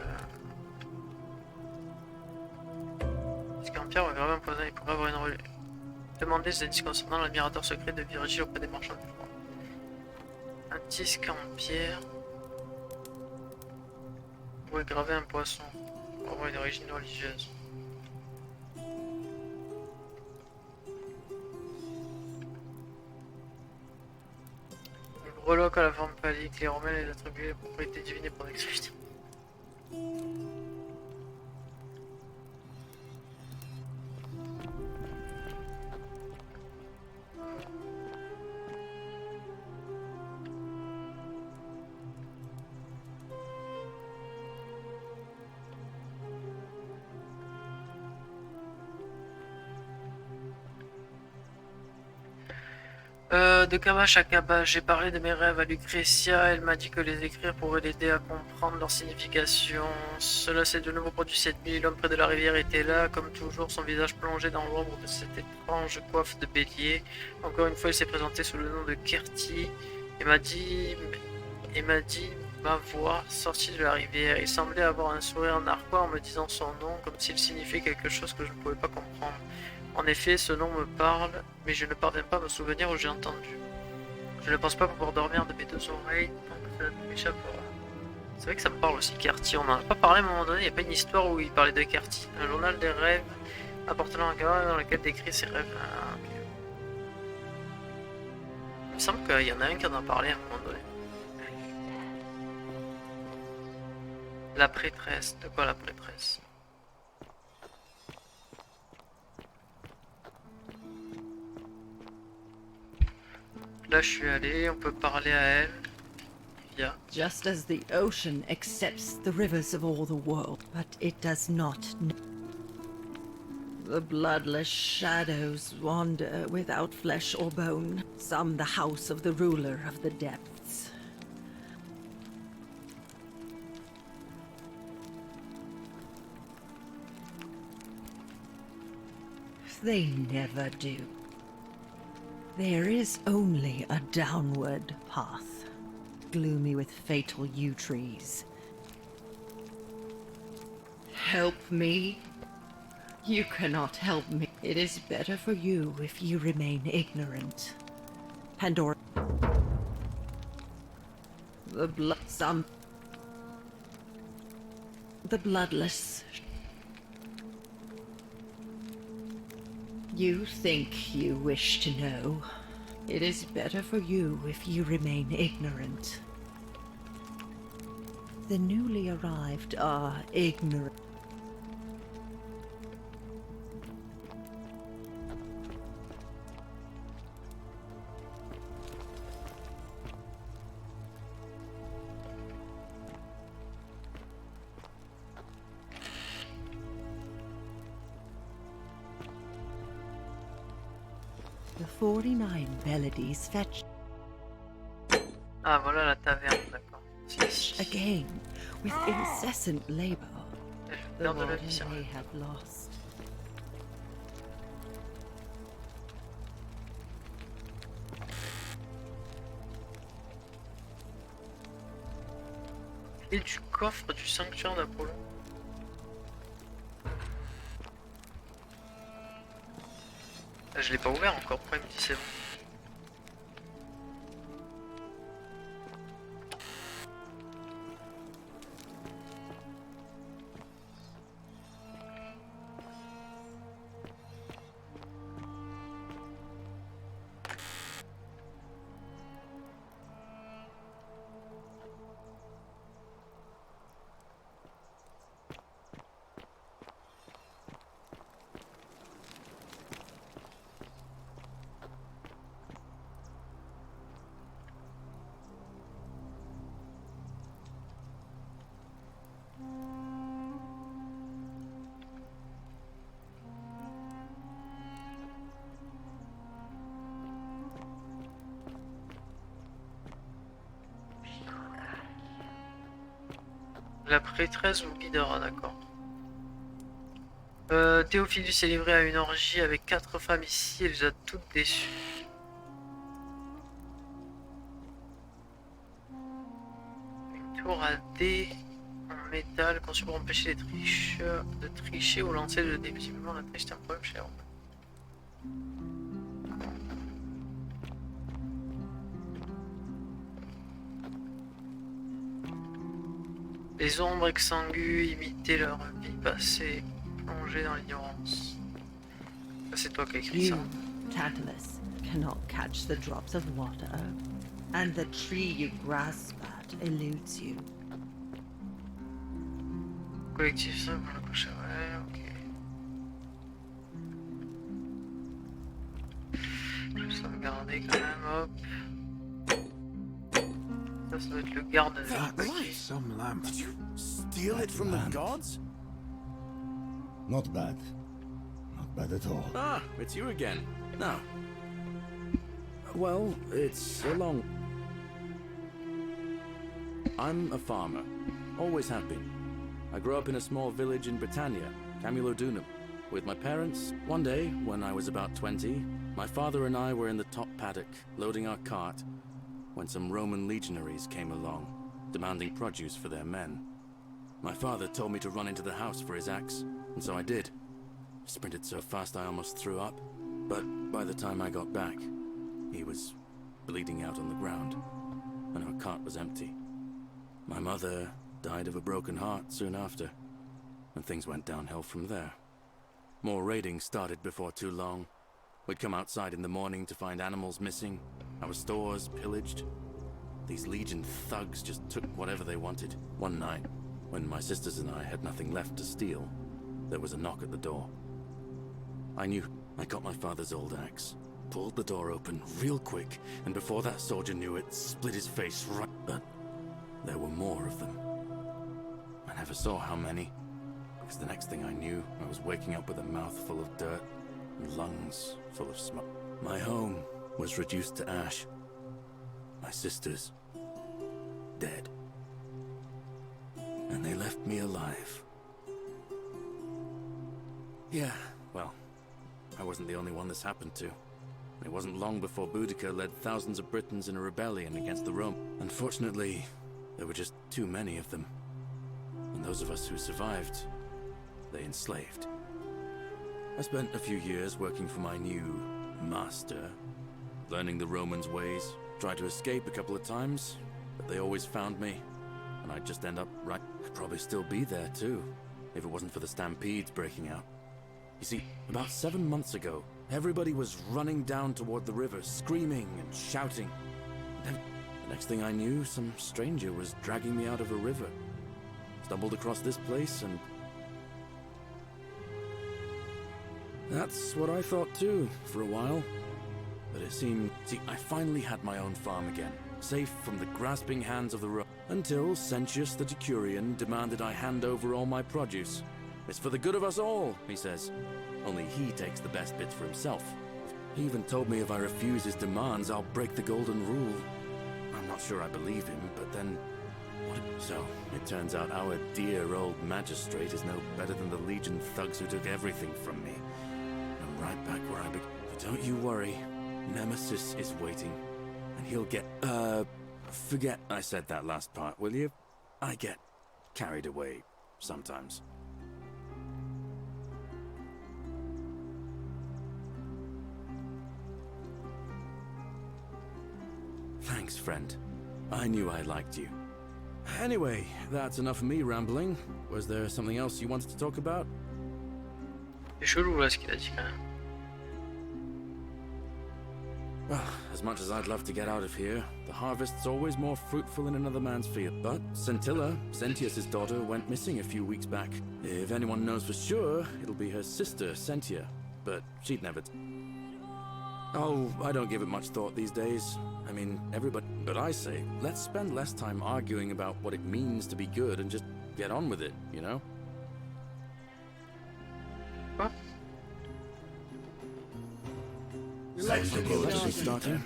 Est-ce qu'un pierre va graver un poison? Il pourrait avoir une relais. Demandez des indices concernant l'admirateur secret de Virgile auprès des marchands de froid. Un disque en pierre. Vous pouvez graver un poisson. Pour avoir une origine religieuse. Breloque à la forme phallique, les Romains les attribuaient les propriétés divines pour l'exécuter. De cabage à cabage, j'ai parlé de mes rêves à Lucretia. Elle m'a dit que les écrire pourrait l'aider à comprendre leur signification. Cela s'est de nouveau produit cette nuit. L'homme près de la rivière était là, comme toujours, son visage plongé dans l'ombre de cette étrange coiffe de bélier. Encore une fois, il s'est présenté sous le nom de Kerti et m'a dit m'avoir sorti de la rivière. Il semblait avoir un sourire narquois en me disant son nom, comme s'il signifiait quelque chose que je ne pouvais pas comprendre. En effet, ce nom me parle, mais je ne parviens pas à me souvenir où j'ai entendu. Je ne pense pas pouvoir dormir de mes deux oreilles, donc cela m'échappera. C'est vrai que ça me parle aussi, Kerti. On n'en a pas parlé à un moment donné, il n'y a pas une histoire où il parlait de Kerti. Un journal des rêves appartenant à un gars dans lequel décrit ses rêves. Ah, okay. Il me semble qu'il y en a un qui en a parlé à un moment donné. La prêtresse. De quoi la prêtresse? Là, je suis allé, on peut parler à elle. Yeah. Just as the ocean accepts the rivers of all the world, but it does not. The bloodless shadows wander without flesh or bone. Some the house of the ruler of the depths. They never do. There is only a downward path, gloomy with fatal yew trees. Help me? You cannot help me. It is better for you if you remain ignorant. Pandora. The bloodless. You think you wish to know. It is better for you if you remain ignorant. The newly arrived are ignorant. The 49 melodies fetch. Ah, voilà la taverne, d'accord. Again, with incessant labor, the water they have lost. Et du coffre du sanctuaire d'Apollon. Je l'ai pas ouvert encore, pourquoi il me dit c'est bon? La prêtresse vous guidera, d'accord. Théophilus est livré à une orgie avec 4 femmes ici, elle les a toutes déçues. Une tour à dés en métal conçue pour empêcher les tricheurs de tricher ou lancer le dé. Visiblement la triche est un problème chez Rome. Les ombres exsangues imitaient leur vie passée, plongée dans l'ignorance. C'est toi qui as écrit ça. You, Tantalus, cannot catch the drops of water, and the tree you grasp at eludes you. Collectif ça pour le prochain, ouais, ok. Je vais sauvegarder quand même, hop. Ça doit être le garde. Some lamp. Did you steal it from the gods? Not bad. Not bad at all. Ah, it's you again. Now, Well, it's a long... I'm a farmer. Always have been. I grew up in a small village in Britannia, Camulodunum, with my parents. One day, when I was about 20, my father and I were in the top paddock, loading our cart, when some Roman legionaries came along, demanding produce for their men. My father told me to run into the house for his axe, and so I did. I sprinted so fast I almost threw up, but by the time I got back, he was bleeding out on the ground, and our cart was empty. My mother died of a broken heart soon after, and things went downhill from there. More raiding started before too long. We'd come outside in the morning to find animals missing, our stores pillaged. These Legion thugs just took whatever they wanted. One night, when my sisters and I had nothing left to steal, there was a knock at the door. I knew. I got my father's old axe, pulled the door open real quick, and before that soldier knew it, split his face right. But there were more of them. I never saw how many, because the next thing I knew, I was waking up with a mouth full of dirt and lungs full of smoke. My home was reduced to ash. My sisters, dead. And they left me alive. Yeah, well, I wasn't the only one this happened to. It wasn't long before Boudica led thousands of Britons in a rebellion against the Rome. Unfortunately, there were just too many of them. And those of us who survived, they enslaved. I spent a few years working for my new master, learning the Romans' ways. Tried to escape a couple of times, but they always found me, and I'd just end up right. I'd probably still be there too, if it wasn't for the stampedes breaking out. You see, about 7 months ago, everybody was running down toward the river, screaming and shouting. And then, the next thing I knew, some stranger was dragging me out of a river. Stumbled across this place, and that's what I thought too, for a while. But it seemed... See, I finally had my own farm again, safe from the grasping hands of the Romans, until Sentius the Decurion demanded I hand over all my produce. It's for the good of us all, he says. Only he takes the best bits for himself. He even told me if I refuse his demands, I'll break the golden rule. I'm not sure I believe him, but then... So, it turns out our dear old magistrate is no better than the Legion thugs who took everything from me. I'm right back where I began. But don't you worry. Nemesis is waiting, and he'll get, forget I said that last part, will you? I get carried away sometimes. Thanks, friend. I knew I liked you. Anyway, that's enough of me rambling. Was there something else you wanted to talk about? C'est chelou là ce qu'il a dit quand même. Well, as much as I'd love to get out of here, the harvest's always more fruitful in another man's field. But Scintilla, Sentius' daughter, went missing a few weeks back. If anyone knows for sure, it'll be her sister, Sentia. But she'd never... Oh, I don't give it much thought these days. I mean, everybody... But I say, let's spend less time arguing about what it means to be good and just get on with it, you know? What? Starting.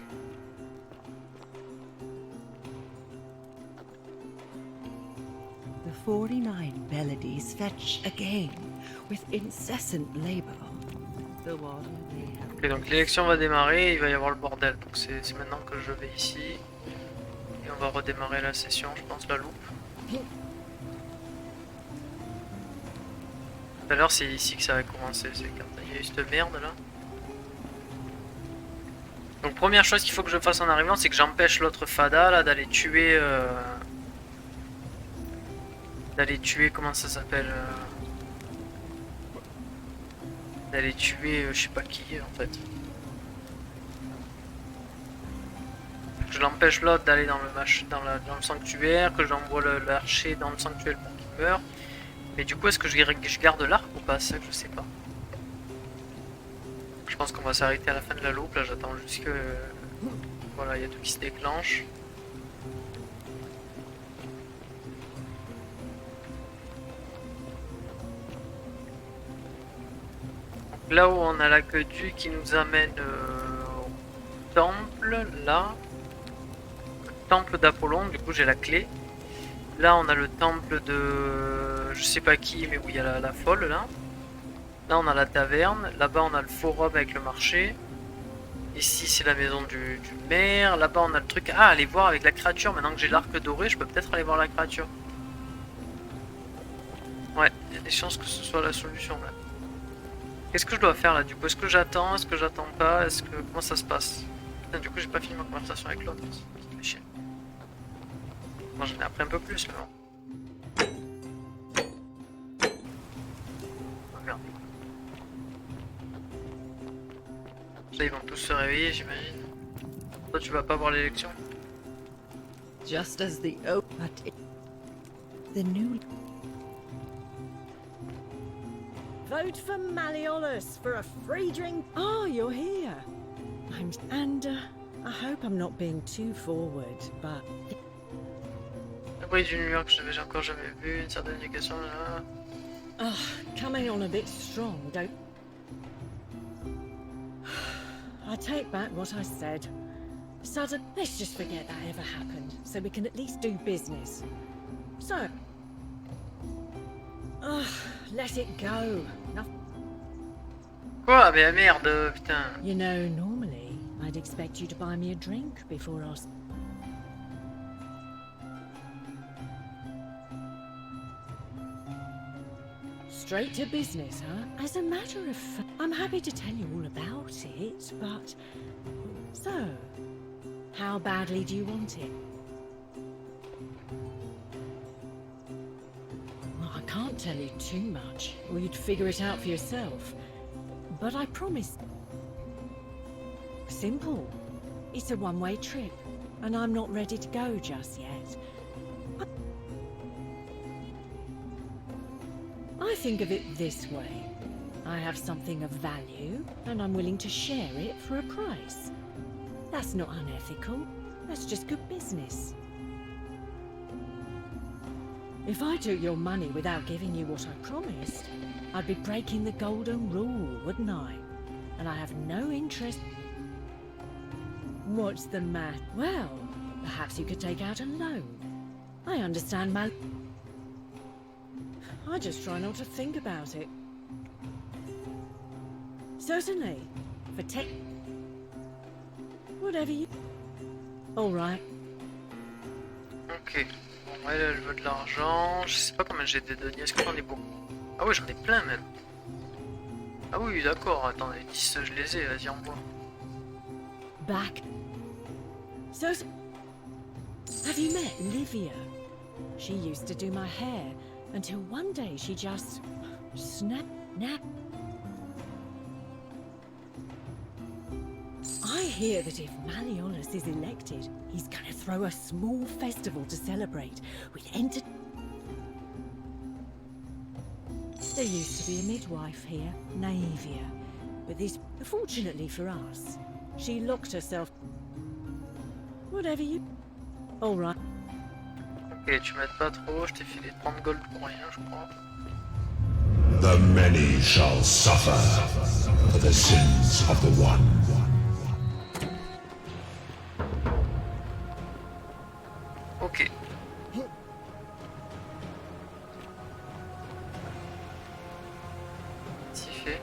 The 49 melodies fetch again with incessant labor. The one they have... Ok, donc l'élection va démarrer, il va y avoir le bordel. Donc c'est maintenant que je vais ici. Et on va redémarrer la session, je pense, la loupe. Tout à l'heure, c'est ici que ça va commencer. C'est quand il y a eu cette merde là. Donc première chose qu'il faut que je fasse en arrivant, c'est que j'empêche l'autre Fada là d'aller tuer... comment ça s'appelle d'aller tuer je sais pas qui en fait. Je l'empêche l'autre d'aller dans le sanctuaire, que j'envoie l'archer dans le sanctuaire pour qu'il meure. Mais du coup est-ce que je garde l'arc ou pas? Ça que je sais pas. Je pense qu'on va s'arrêter à la fin de la loupe, là j'attends juste que... Voilà, il y a tout qui se déclenche. Donc là où on a l'aqueduc qui nous amène temple, là. Le temple d'Apollon, du coup j'ai la clé. Là on a le temple de... je sais pas qui, mais où il y a la folle, là. Là on a la taverne, là-bas on a le forum avec le marché. Ici c'est la maison du maire, là-bas on a le truc... Ah, aller voir avec la créature, maintenant que j'ai l'arc doré, je peux peut-être aller voir la créature. Ouais, il y a des chances que ce soit la solution là. Qu'est-ce que je dois faire là du coup? Est-ce que j'attends? Est-ce que j'attends pas? Est-ce que... Comment ça se passe? Putain, du coup j'ai pas fini ma conversation avec l'autre. Ça fait chier. Moi j'en ai appris un peu plus mais bon. Regarde. Là ils vont tous se réveiller j'imagine. Toi tu vas pas voir l'élection? Just as the the new Vote for Malleolus for a free drink. Oh, you're here. I hope I'm not being too forward, but... Le bruit du New York, je l'avais encore jamais vu, une certaine éducation là. Coming on a bit strong, don't... I take back what I said. Sudden, let's just forget that ever happened, so we can at least do business. So... let it go. Quoi? Mais merde, putain. You know, normally, I'd expect you to buy me a drink before us. Straight to business, huh? As a matter of fact, I'm happy to tell you all about it, but... So, how badly do you want it? I can't tell you too much, or you'd figure it out for yourself. But I promise... Simple. It's a one-way trip, and I'm not ready to go just yet. I think of it this way. I have something of value, and I'm willing to share it for a price. That's not unethical. That's just good business. If I took your money without giving you what I promised, I'd be breaking the golden rule, wouldn't I? And I have no interest... What's the matter? Well, perhaps you could take out a loan. I understand, Mal... I just try not to think about it. Certainly. For tech... Whatever you... Alright. Ok. Bon, elle, elle veut de l'argent. Je sais pas combien j'ai des deniers. Est-ce que j'en ai beaucoup? Ah oui, j'en ai plein même. Ah oui, d'accord. Attends, les 10, je les ai. Vas-y, envoie. Back. So... Have you met Livia? She used to do my hair, until one day she just... Snap. I hear that if Malleolus is elected, he's gonna throw a small festival to celebrate with There used to be a midwife here, Naevia, but this... Fortunately for us, she locked herself... Whatever you... Alright. Ok, tu m'aides pas trop, je t'ai filé 30 gold pour rien, je crois. The many shall suffer for the sins of the one. Ok. C'est fait.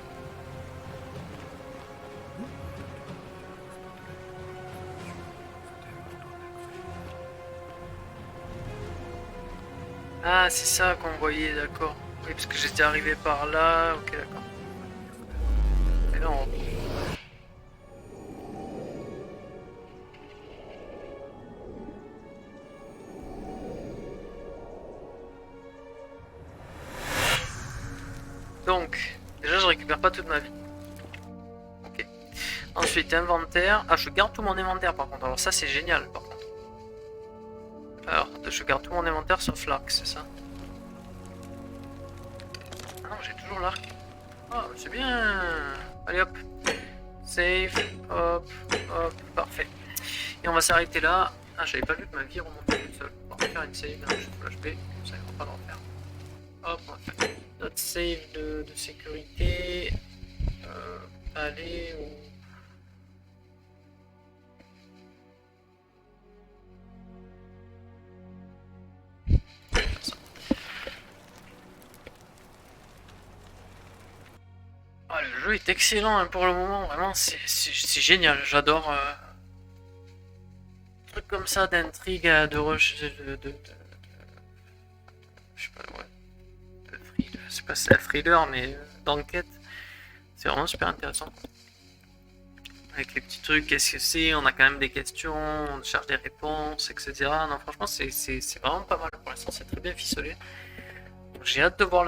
Ah, c'est ça qu'on voyait, d'accord. Oui, parce que j'étais arrivé par là. Ok, d'accord. Et là, on... Donc, déjà, je récupère pas toute ma vie. Ok. Ensuite, inventaire. Ah, je garde tout mon inventaire par contre. Alors ça, c'est génial par contre. Alors, je garde tout mon inventaire sauf l'arc, c'est ça? Ah non, j'ai toujours l'arc. Ah, c'est bien. Allez hop. Save. Hop. Hop. Parfait. Et on va s'arrêter là. Ah, j'avais pas vu que ma vie remontait toute seule. On va faire une save. Je suis full HP. Comme ça, il ne va pas d'en faire. Hop, on va faire notre save de sécurité. Allez. Ah, le jeu est excellent hein, pour le moment, vraiment, c'est génial, j'adore. Truc comme ça d'intrigue, de rush, je sais pas, ouais. C'est pas ça, thriller, mais d'enquête. C'est vraiment super intéressant. Avec les petits trucs, qu'est-ce que c'est, on a quand même des questions, on cherche des réponses, etc. Non, franchement, c'est vraiment pas mal pour l'instant, c'est très bien ficelé. J'ai hâte de voir